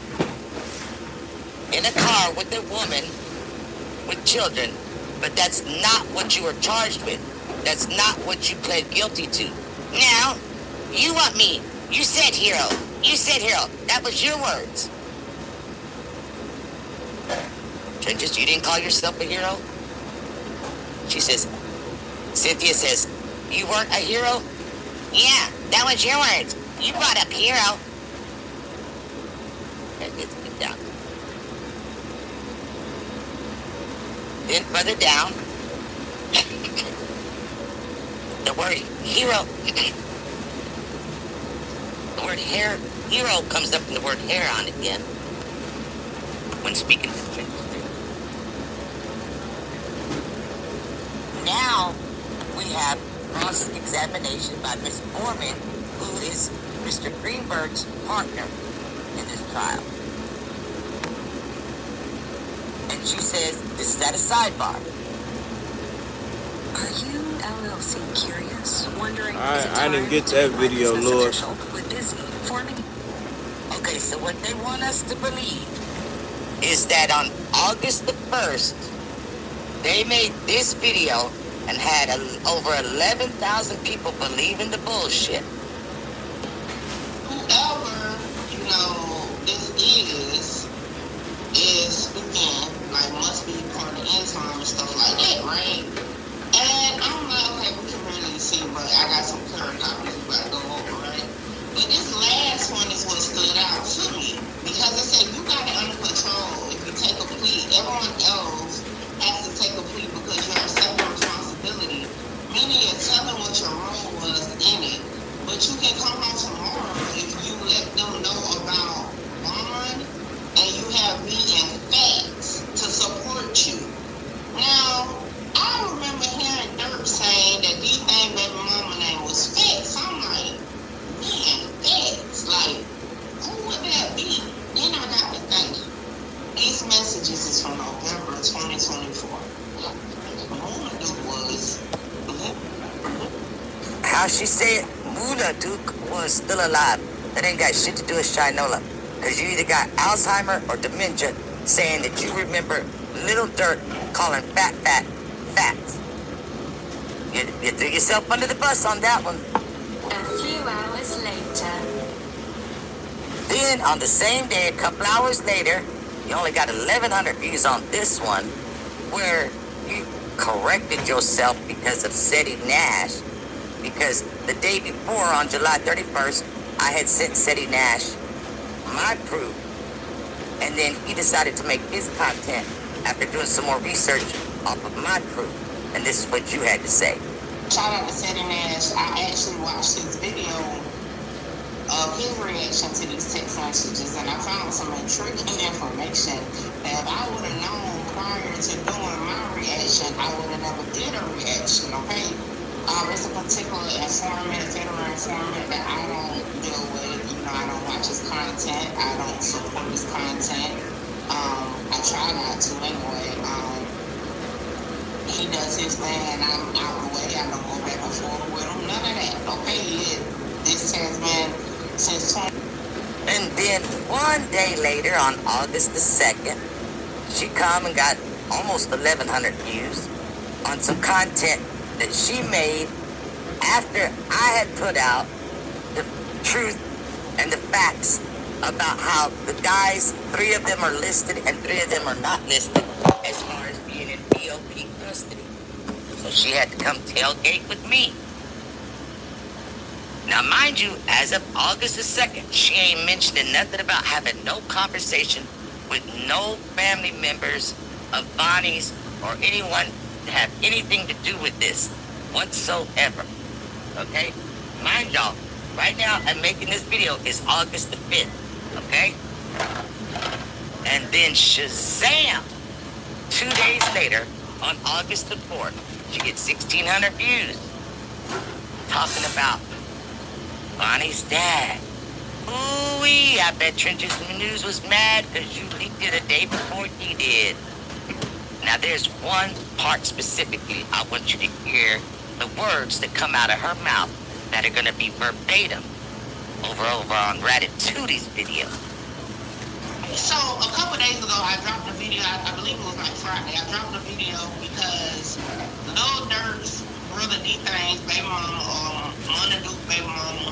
in a car with a woman with children, but that's not what you were charged with. That's not what you pled guilty to. Now, you want me. You said hero. You said hero. That was your words. Trenches, you didn't call yourself a hero? She says, Cynthia says, you weren't a hero? Yeah, that was your words. You brought up hero. Let's get down. Then further down, the word hero, the word hero comes up in the word hair on it again when speaking to the Now we have cross-examination by Ms. Foreman, who is Mr. Greenberg's partner in this trial. And she says, this is at a sidebar. Are you LLC curious? Wondering I didn't get that video, Lord. With busy forming. Okay, so what they want us to believe is that on August the 1st, they made this video and had over 11,000 people believe in the bullshit. weekend, like must be part of the end time and stuff like that, right? And I'm like, okay, we can really see, but I got some current copies we gotta go over, right? But this last one is what stood out to me because it said you got it under control if you take a plea. Everyone else has to take a plea because you're accepting responsibility, meaning you're telling what your role was in it. But you can come home tomorrow if you let them know about Vonne and you have me and facts to support you. Now, I remember hearing Dirk saying that D-Thing baby mama name was Facts. I'm like, man, Facts. Like, who would that be? Then I got to thinking. These messages is from November 2024. One of them was, How she said Lil Dirk was still alive. That ain't got shit to do with Shinola. Cause you either got Alzheimer or dementia saying that you remember Lil Dirk calling fat facts. You threw yourself under the bus on that one. A few hours later. Then on the same day, a couple hours later, you only got 1,100 views on this one, where you corrected yourself because of Seti Nash. Because the day before, on July 31st, I had sent Seti Nash my proof, and then he decided to make his content after doing some more research off of my proof. And this is what you had to say. Shout out to Seti Nash. I actually watched his video of his reaction to these text messages, and I found some intriguing information that if I would have known prior to doing my reaction, I would have never did a reaction, okay? It's a particular informant, federal informant that I don't deal with. You know, I don't watch his content. I don't support his content. I try not to anyway. He does his thing and I'm out the way. I don't go back and forth with him. None of that. Okay, this has been since 20. And then one day later, on August the 2nd, she come and got almost 1,100 views on some content that she made after I had put out the truth and the facts about how the guys, 3 of them are listed and 3 of them are not listed as far as being in BOP custody. So she had to come tailgate with me. Now, mind you, as of August the 2nd, she ain't mentioning nothing about having no conversation with no family members of Vonnie's or anyone to have anything to do with this whatsoever. Okay? Mind y'all, right now I'm making this video. It's August the 5th. Okay? And then Shazam! 2 days later, on August the 4th, she gets 1,600 views. Talking about Vonnie's dad. Ooh-wee, I bet Trenches News was mad because you leaked it a day before he did. Now there's one part specifically I want you to hear the words that come out of her mouth that are going to be verbatim over on Ratatouille's video. So a couple days ago, I dropped a video. I believe it was like Friday. I dropped a video because Lil Dirk's brother D-Thing's baby mama, Vonne baby mama,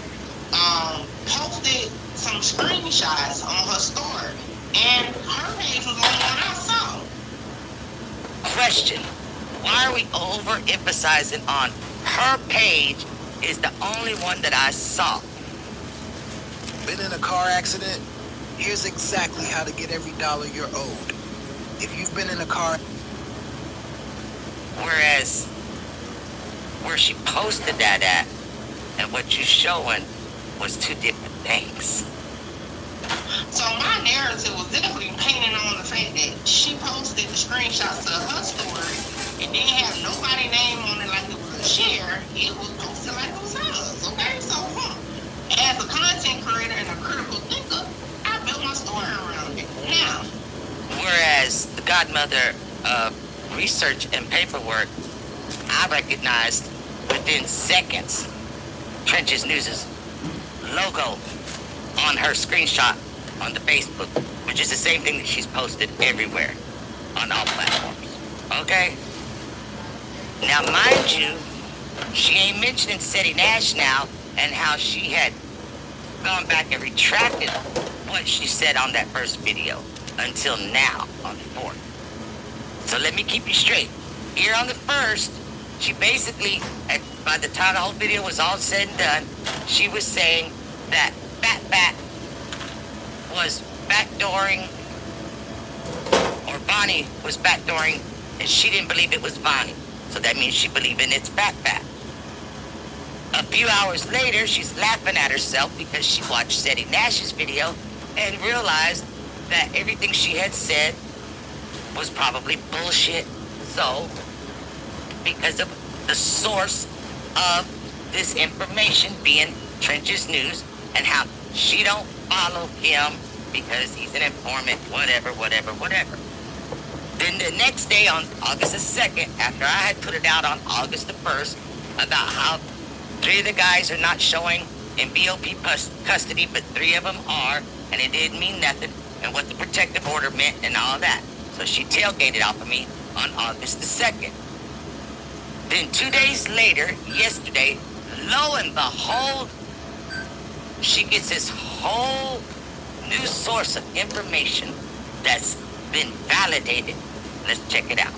posted some screenshots on her story, and her page was on one I saw. Question: why are we overemphasizing on her page is the only one that I saw? Been in a car accident? Here's exactly how to get every dollar you're owed. If you've been in a car... Whereas, where she posted that at and what you're showing was 2 different things. So my narrative was definitely painting on the fact that she posted the screenshots of her story and didn't have nobody name on it like it was a share. It was posted like it was hers, okay? So, as a content creator and a critical thinker, I built my story around it. Now, whereas the godmother of research and paperwork, I recognized within seconds Trenches News' logo on her screenshot on the Facebook, which is the same thing that she's posted everywhere on all platforms. Okay? Now, mind you, she ain't mentioning Seti Nash now and how she had gone back and retracted what she said on that first video. until now on the 4th. So let me keep you straight. Here on the 1st, she basically, by the time the whole video was all said and done, she was saying that Bat was backdooring, or Vonnie was backdooring, and she didn't believe it was Vonnie. So that means she believed in its Bat. A few hours later, she's laughing at herself because she watched Seti Nash's video and realized that everything she had said was probably bullshit. So, because of the source of this information being Trench's News, and how she don't follow him because he's an informant, whatever. Then the next day, on August the 2nd, after I had put it out on August the 1st, about how 3 of the guys are not showing in BOP custody, but 3 of them are, and it didn't mean nothing, and what the protective order meant and all that. So she tailgated off of me on August the 2nd. Then 2 days later, yesterday, lo and behold, she gets this whole new source of information that's been validated. Let's check it out.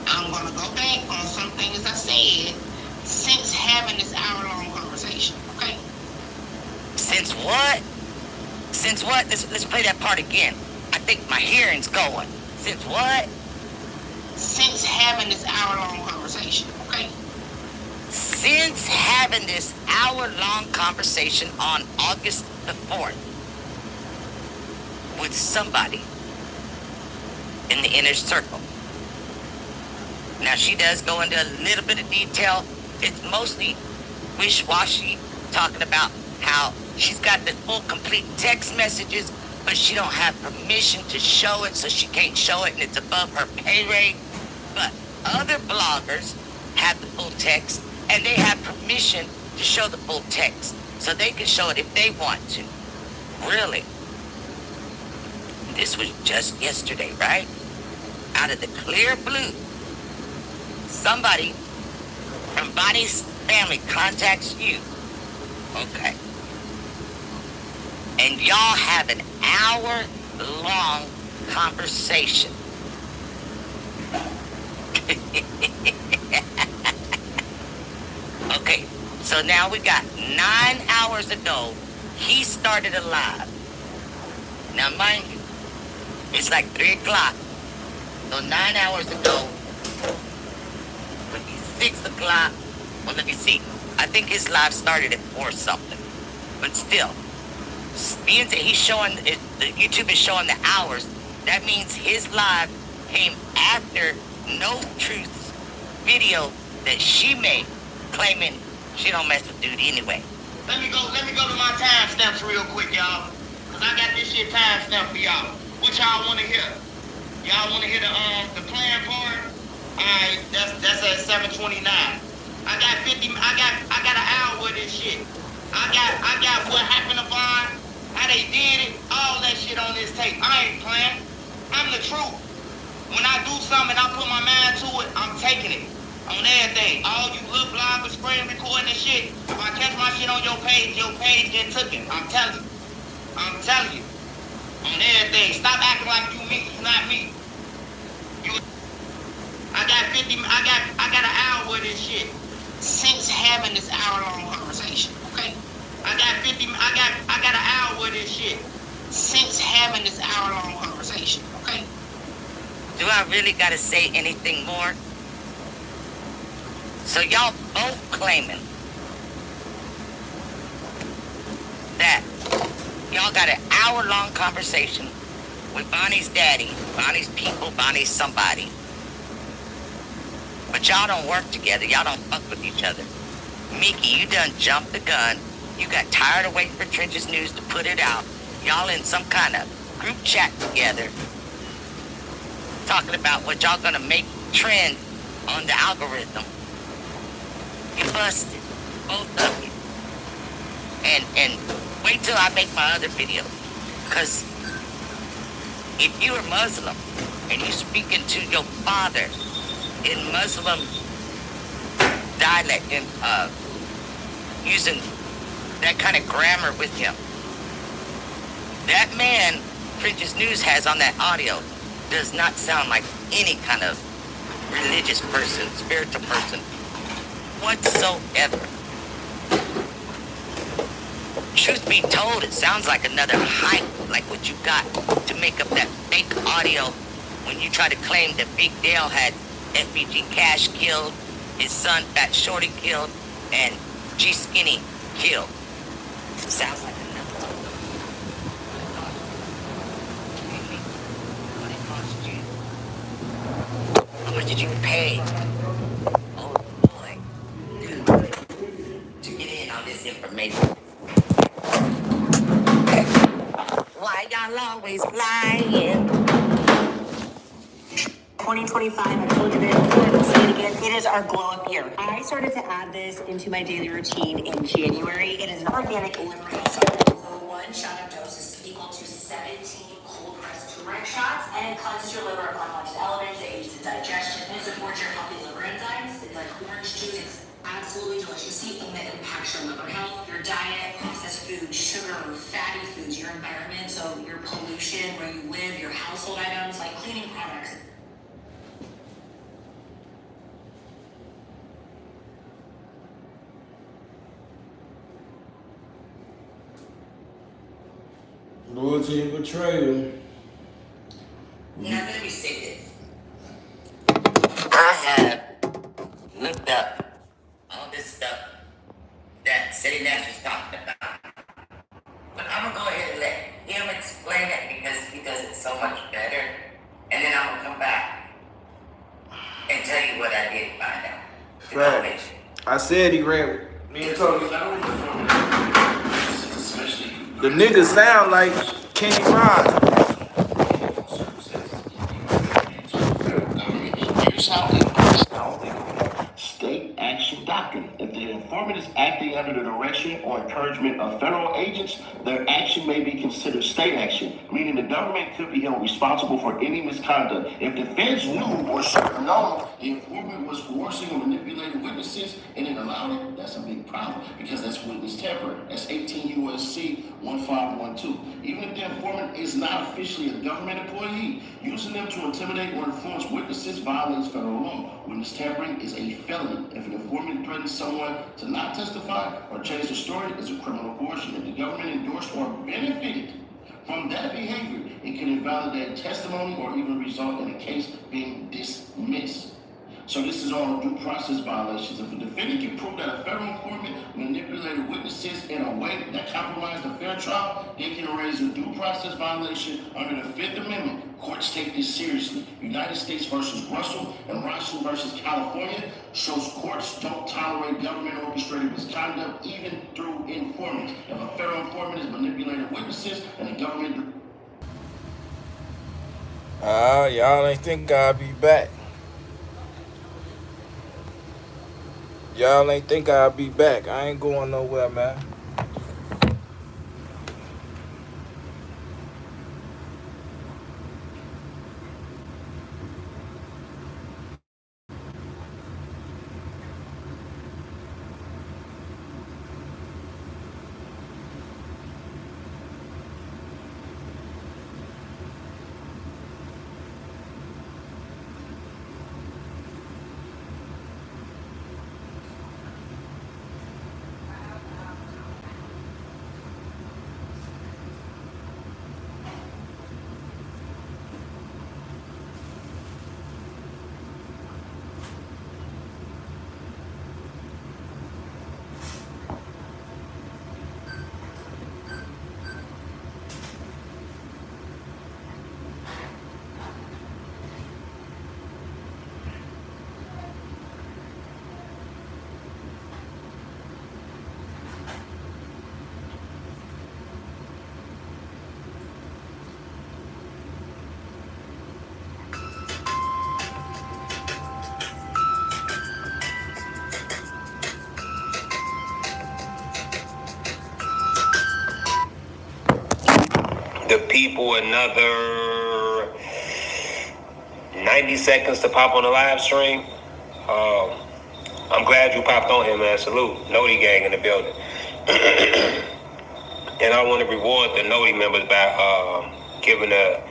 I'm gonna go back on some things I said since having this hour-long conversation, okay? Since what? Since what? Let's play that part again. I think my hearing's going. Since what? Since having this hour-long conversation, okay? Since having this hour-long conversation on August the 4th with somebody in the inner circle. Now, she does go into a little bit of detail. It's mostly wish-washy, talking about how she's got the full, complete text messages, but she don't have permission to show it, so she can't show it, and it's above her pay rate. But other bloggers have the full text, and they have permission to show the full text, so they can show it if they want to. Really? This was just yesterday, right? Out of the clear blue, somebody from Vonnie's family contacts you. Okay. And y'all have an hour-long conversation. Okay, so now we got 9 hours ago, he started a live. Now, mind you, it's like 3 o'clock. So 9 hours ago, would be 6 o'clock. Well, let me see. I think his live started at 4 something. But still, being that he's showing, the YouTube is showing the hours, that means his live came after No Truth's video that she made, claiming she don't mess with dude anyway. Let me go to my timestamps real quick, y'all. Cause I got this shit timestamped for y'all. What y'all wanna hear? Y'all wanna hear the plan part? Alright, that's at 7:29. I got an hour with this shit. I got what happened to Vonne, how they did it, all that shit on this tape. I ain't playing. I'm the truth. When I do something and I put my mind to it, I'm taking it. On everything. All you little bloggers, screen recording and shit. If I catch my shit on your page get taken. I'm telling you. On everything. Stop acting like you me. You not me. I got an hour with this shit. Since having this hour-long conversation, okay? I got an hour with this shit. Since having this hour-long conversation, okay? Do I really gotta say anything more? So y'all both claiming that y'all got an hour-long conversation with Vonnie's daddy, Vonnie's people, Vonnie's somebody. But y'all don't work together. Y'all don't fuck with each other. Mickey, you done jumped the gun. You got tired of waiting for Trench's News to put it out. Y'all in some kind of group chat together, talking about what y'all gonna make trend on the algorithm. You busted, both of you. And wait till I make my other video. Because if you are Muslim and you speaking to your father in Muslim dialect and using that kind of grammar with him, that man French's News has on that audio does not sound like any kind of religious person, spiritual person, whatsoever. Truth be told, it sounds like another hype, like what you got to make up that fake audio when you try to claim that Big Dale had FBG Cash killed, his son Fat Shorty killed, and G Skinny killed. Sounds like another. What it cost you? How much did you pay? Oh boy, dude, to get in on this information. Why y'all always lying? 2025, I told you this before, I'll say it again. It is our glow up year. I started to add this into my daily routine in January. It is an organic liver. So 1 shot of dose is equal to 17 cold pressed turmeric shots, and it cleanses your liver of unwanted elements, it aids in digestion, and it supports your healthy liver enzymes. It's like orange juice. It's absolutely delicious. Anything that impacts your liver health, your diet, processed food, sugar, fatty foods, your environment, so your pollution, where you live, your household items, like cleaning products. Lul Tim betrayal. Now let me say this. I have looked up all this stuff that City Nash is talking about. But I'm gonna go ahead and let him explain it because he does it so much better. And then I'm gonna come back and tell you what I did find out. Right. I said he ran. Me and Tony. The niggas sound like Kenny Rogers. Here's how it works. State action doctrine. If the informant is acting under the direction or encouragement of federal agents, their action may be considered state action, meaning the government could be held responsible for any misconduct. If the feds knew or should have known the informant was coercing or manipulating witnesses and it allowed it, that's a big problem because that's witness tampering. That's 18 U.S.C. 1512. Even if the informant is not officially a government employee, using them to intimidate or influence witnesses violates federal law. Witness tampering is a felony. If an informant threatens someone to not testify or change the story, it's a criminal coercion. If the government endorsed or benefited from that behavior, it can invalidate testimony or even result in a case being dismissed. So this is all due process violations. If a defendant can prove that a federal informant manipulated witnesses in a way that compromised a fair trial, they can raise a due process violation under the Fifth Amendment. Courts take this seriously. United States versus Russell and Russell versus California shows courts don't tolerate government orchestrated misconduct even through informants. If a federal informant is manipulating witnesses and the government... Y'all ain't think I'd be back. Y'all ain't think I'll be back. I ain't going nowhere, man. The people another 90 seconds to pop on the live stream. I'm glad you popped on here, man. Salute. Noti gang in the building. And I want to reward the Noti members by giving the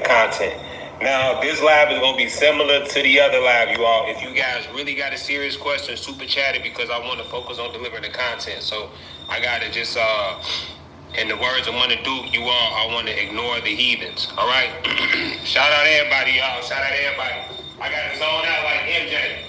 content. Now, this live is going to be similar to the other live, you all. If you guys really got a serious question, super chat it, because I want to focus on delivering the content. So I got to just, in the words of Money Duke, you all, I want to ignore the heathens. All right? Shout out to everybody, y'all. Shout out to everybody. I got to zone out like MJ.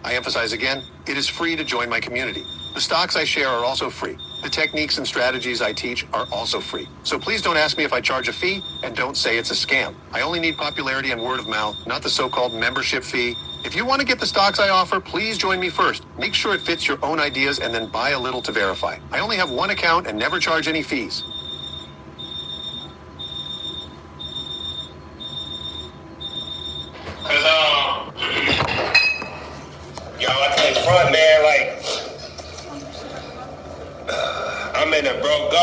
I emphasize again, it is free to join my community. The stocks I share are also free. The techniques and strategies I teach are also free. So please don't ask me if I charge a fee, and don't say it's a scam. I only need popularity and word of mouth, not the so-called membership fee. If you want to get the stocks I offer, please join me first. Make sure it fits your own ideas and then buy a little to verify. I only have one account and never charge any fees. Cause y'all, I can't front, man. Like, I'm in it, bro. Go.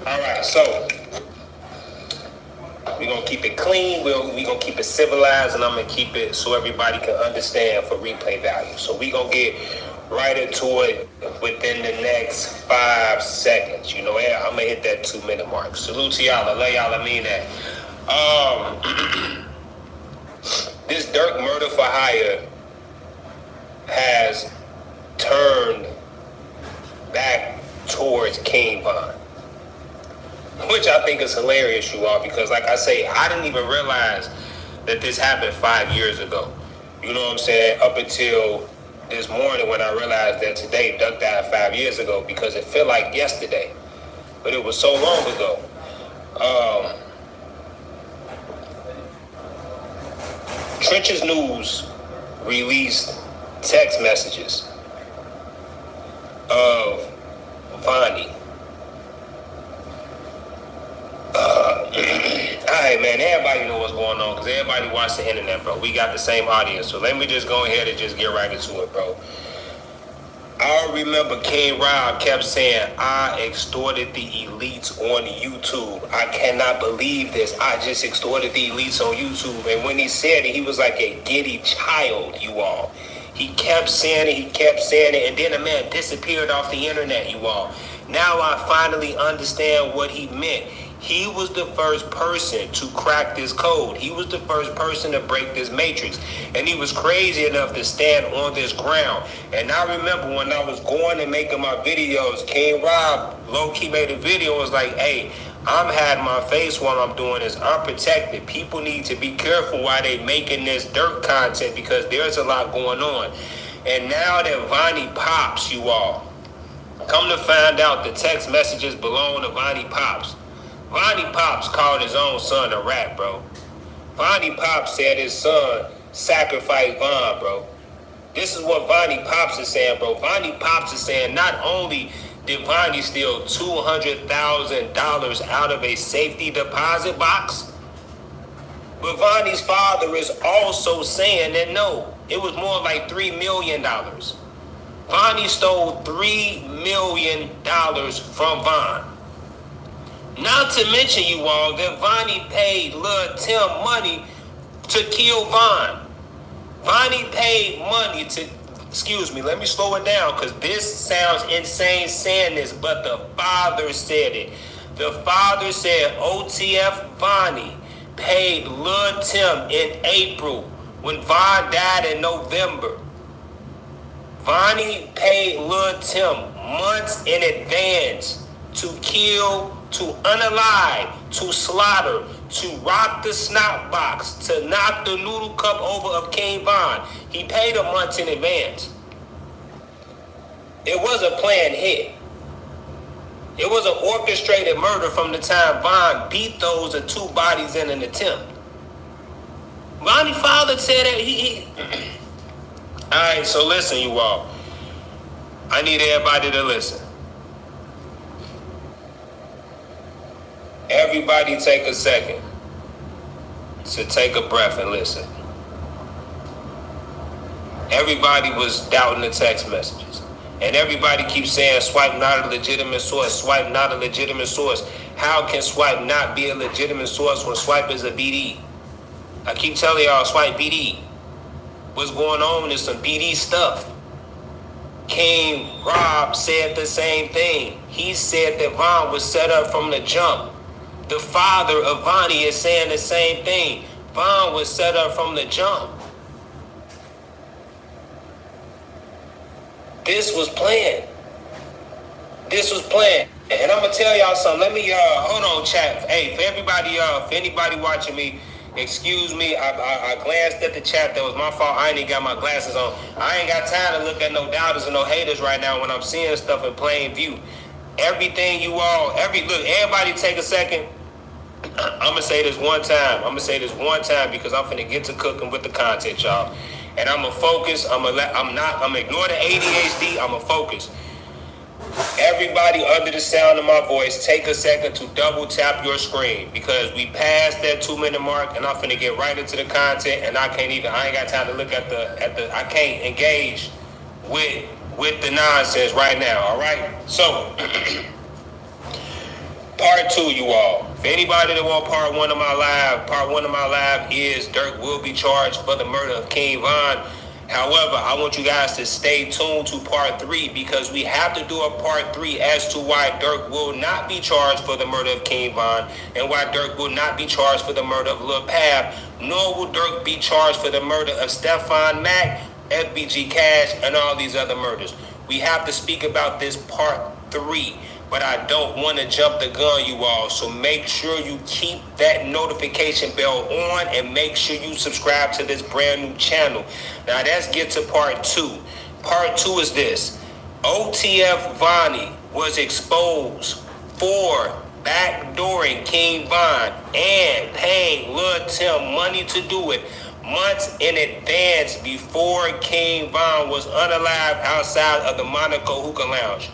All right, so we gonna keep it clean. We gonna keep it civilized, and I'm gonna keep it so everybody can understand for replay value. So we gonna get right into it within the next 5 seconds. You know, I'm gonna hit that 2-minute mark. Salute to y'all. I love y'all. I mean that. This Dirk murder for hire has turned back towards King Vonne, which I think is hilarious, you all, because like I say, I didn't even realize that this happened 5 years ago. You know what I'm saying? Up until this morning when I realized that today Dirk died 5 years ago, because it felt like yesterday, but it was so long ago. Trenches News released text messages of Vonnie. Alright, man, everybody know what's going on, because everybody watch the internet, bro. We got the same audience, so let me just go ahead and just get right into it, bro. I remember King Rob kept saying, I extorted the elites on YouTube. I cannot believe this. I just extorted the elites on YouTube. And when he said it, he was like a giddy child, you all. He kept saying it, and then the man disappeared off the internet, you all. Now I finally understand what he meant. He was the first person to crack this code. He was the first person to break this matrix. And he was crazy enough to stand on this ground. And I remember when I was going and making my videos, King Rob low-key made a video and was like, hey, I'm hiding my face while I'm doing this. I'm protected. People need to be careful while they making this Dirk content, because there's a lot going on. And now that Vonnie pops, you all, come to find out the text messages belong to Vonnie Pops. Vonnie Pops called his own son a rat, bro. Vonnie Pops said his son sacrificed Vonne, bro. This is what Vonnie Pops is saying, bro. Vonnie Pops is saying not only did Vonnie steal $200,000 out of a safety deposit box, but Vonnie's father is also saying that no, it was more like $3 million. Vonnie stole $3 million from Vonne. Not to mention, you all, that Vonnie paid Lul Tim money to kill Vonne. Vonnie paid money to, let me slow it down, because this sounds insane saying this, but the father said it. The father said OTF Vonnie paid Lul Tim in April when Vonne died in November. Vonnie paid Lul Tim months in advance to kill, to unalive, to slaughter, to rock the snot box, to knock the noodle cup over of King Vonne. He paid him months in advance. It was a planned hit. It was an orchestrated murder from the time Vonne beat those two bodies in an attempt. Vonnie's father said that he Alright, so listen, you all. I need everybody to listen. Everybody take a second to take a breath and listen. Everybody was doubting the text messages. And everybody keeps saying Swipe not a legitimate source, Swipe not a legitimate source. How can Swipe not be a legitimate source when Swipe is a BD? I keep telling y'all, Swipe BD. What's going on is some BD stuff. King Rob said the same thing. He said that Vonne was set up from the jump. The father of Vonnie is saying the same thing. Vonne was set up from the jump. This was planned. This was planned. And I'm gonna tell y'all something. Let me hold on, chat. Hey, for everybody, for anybody watching me, excuse me. I glanced at the chat. That was my fault. I ain't even got my glasses on. I ain't got time to look at no doubters and no haters right now when I'm seeing stuff in plain view. Everything you all, look, everybody take a second. I'm gonna say this one time. Because I'm finna get to cooking with the content, y'all. And I'm gonna focus. I'm gonna ignore the ADHD. I'm gonna focus. Everybody under the sound of my voice, take a second to double tap your screen because we passed that 2-minute mark and I'm finna get right into the content and I ain't got time to look at I can't engage with the nonsense right now, all right? So, part 2, you all. For anybody that want part one of my live is Dirk will be charged for the murder of King Vonne. However, I want you guys to stay tuned to part 3 because we have to do a part 3 as to why Dirk will not be charged for the murder of King Vonne and why Dirk will not be charged for the murder of Lil Pab, nor will Dirk be charged for the murder of Stephon Mack, FBG Cash, and all these other murders. We have to speak about this part 3. But I don't want to jump the gun, you all. So make sure you keep that notification bell on and make sure you subscribe to this brand new channel. Now let's get to part 2. Part 2 is this. OTF Vonnie was exposed for backdooring King Vonne and paying Lul Tim money to do it months in advance before King Vonne was unalived outside of the Monaco Hookah Lounge.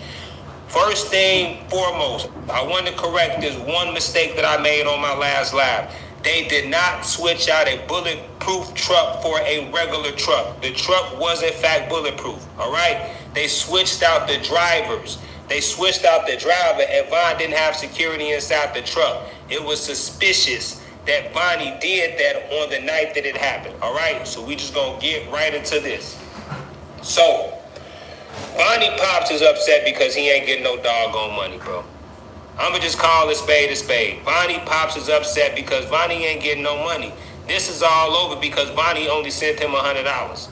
First thing foremost, I want to correct this one mistake that I made on my last live. They did not switch out a bulletproof truck for a regular truck. The truck was in fact bulletproof, all right? They switched out the drivers. They switched out the driver and Vonne didn't have security inside the truck. It was suspicious that Vonnie did that on the night that it happened, all right? So we just gonna get right into this. So, Vonnie Pops is upset because he ain't getting no doggone money, bro. I'ma just call a spade a spade. Vonnie Pops is upset because Vonnie ain't getting no money. This is all over because Vonnie only sent him $100.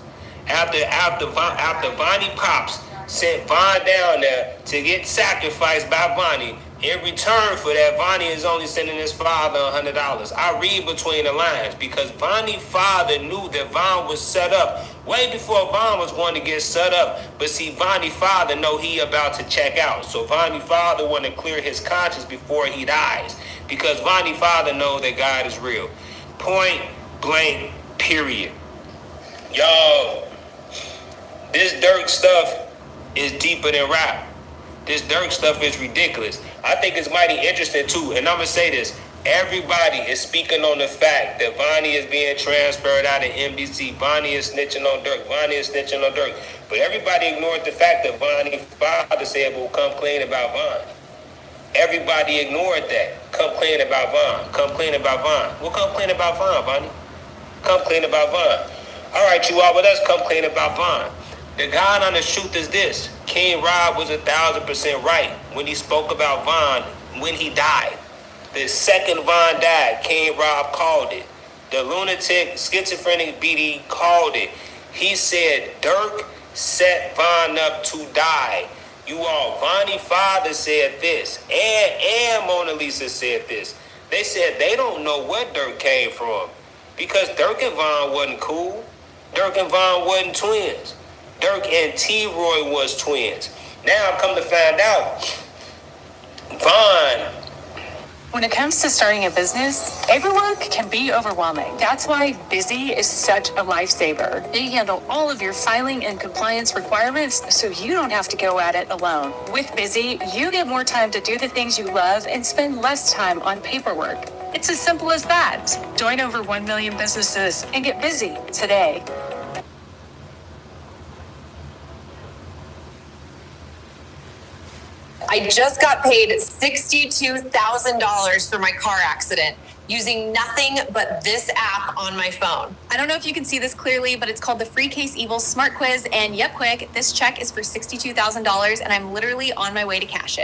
After Vonnie Pops sent Vonne down there to get sacrificed by Vonnie, in return for that, Vonnie is only sending his father $100. I read between the lines because Vonnie's father knew that Vonne was set up way before Vonne was going to get set up. But see, Vonnie's father know he about to check out. So Vonnie's father want to clear his conscience before he dies because Vonnie's father know that God is real. Point blank, period. Y'all, this Dirk stuff is deeper than rap. This Dirk stuff is ridiculous. I think it's mighty interesting too, and I'm gonna say this. Everybody is speaking on the fact that Vonnie is being transferred out of NBC. Vonnie is snitching on Dirk. Vonnie is snitching on Dirk. But everybody ignored the fact that Vonnie's father said, well, come clean about Vonne. Everybody ignored that. Come clean about Vonne. Come clean about Vonne. Well, come clean about Vonne, Vonnie. Come clean about Vonne. All right, you all, but let's come clean about Vonne. The God on the truth is this. King Rob was 1,000% right when he spoke about Vonne when he died. The second Vonne died, King Rob called it. The lunatic, schizophrenic BD called it. He said Dirk set Vonne up to die. You all, Vonnie's father said this, and Mona Lisa said this. They said they don't know where Dirk came from because Dirk and Vonne wasn't cool. Dirk and Vonne wasn't twins. Dirk and T-Roy was twins. Now, come to find out, Vonne. When it comes to starting a business, paperwork can be overwhelming. That's why Busy is such a lifesaver. They handle all of your filing and compliance requirements so you don't have to go at it alone. With Busy, you get more time to do the things you love and spend less time on paperwork. It's as simple as that. Join over 1 million businesses and get busy today. I just got paid $62,000 for my car accident using nothing but this app on my phone. I don't know if you can see this clearly, but it's called the Free Case Evil Smart Quiz. And yep, quick, this check is for $62,000 and I'm literally on my way to cash it.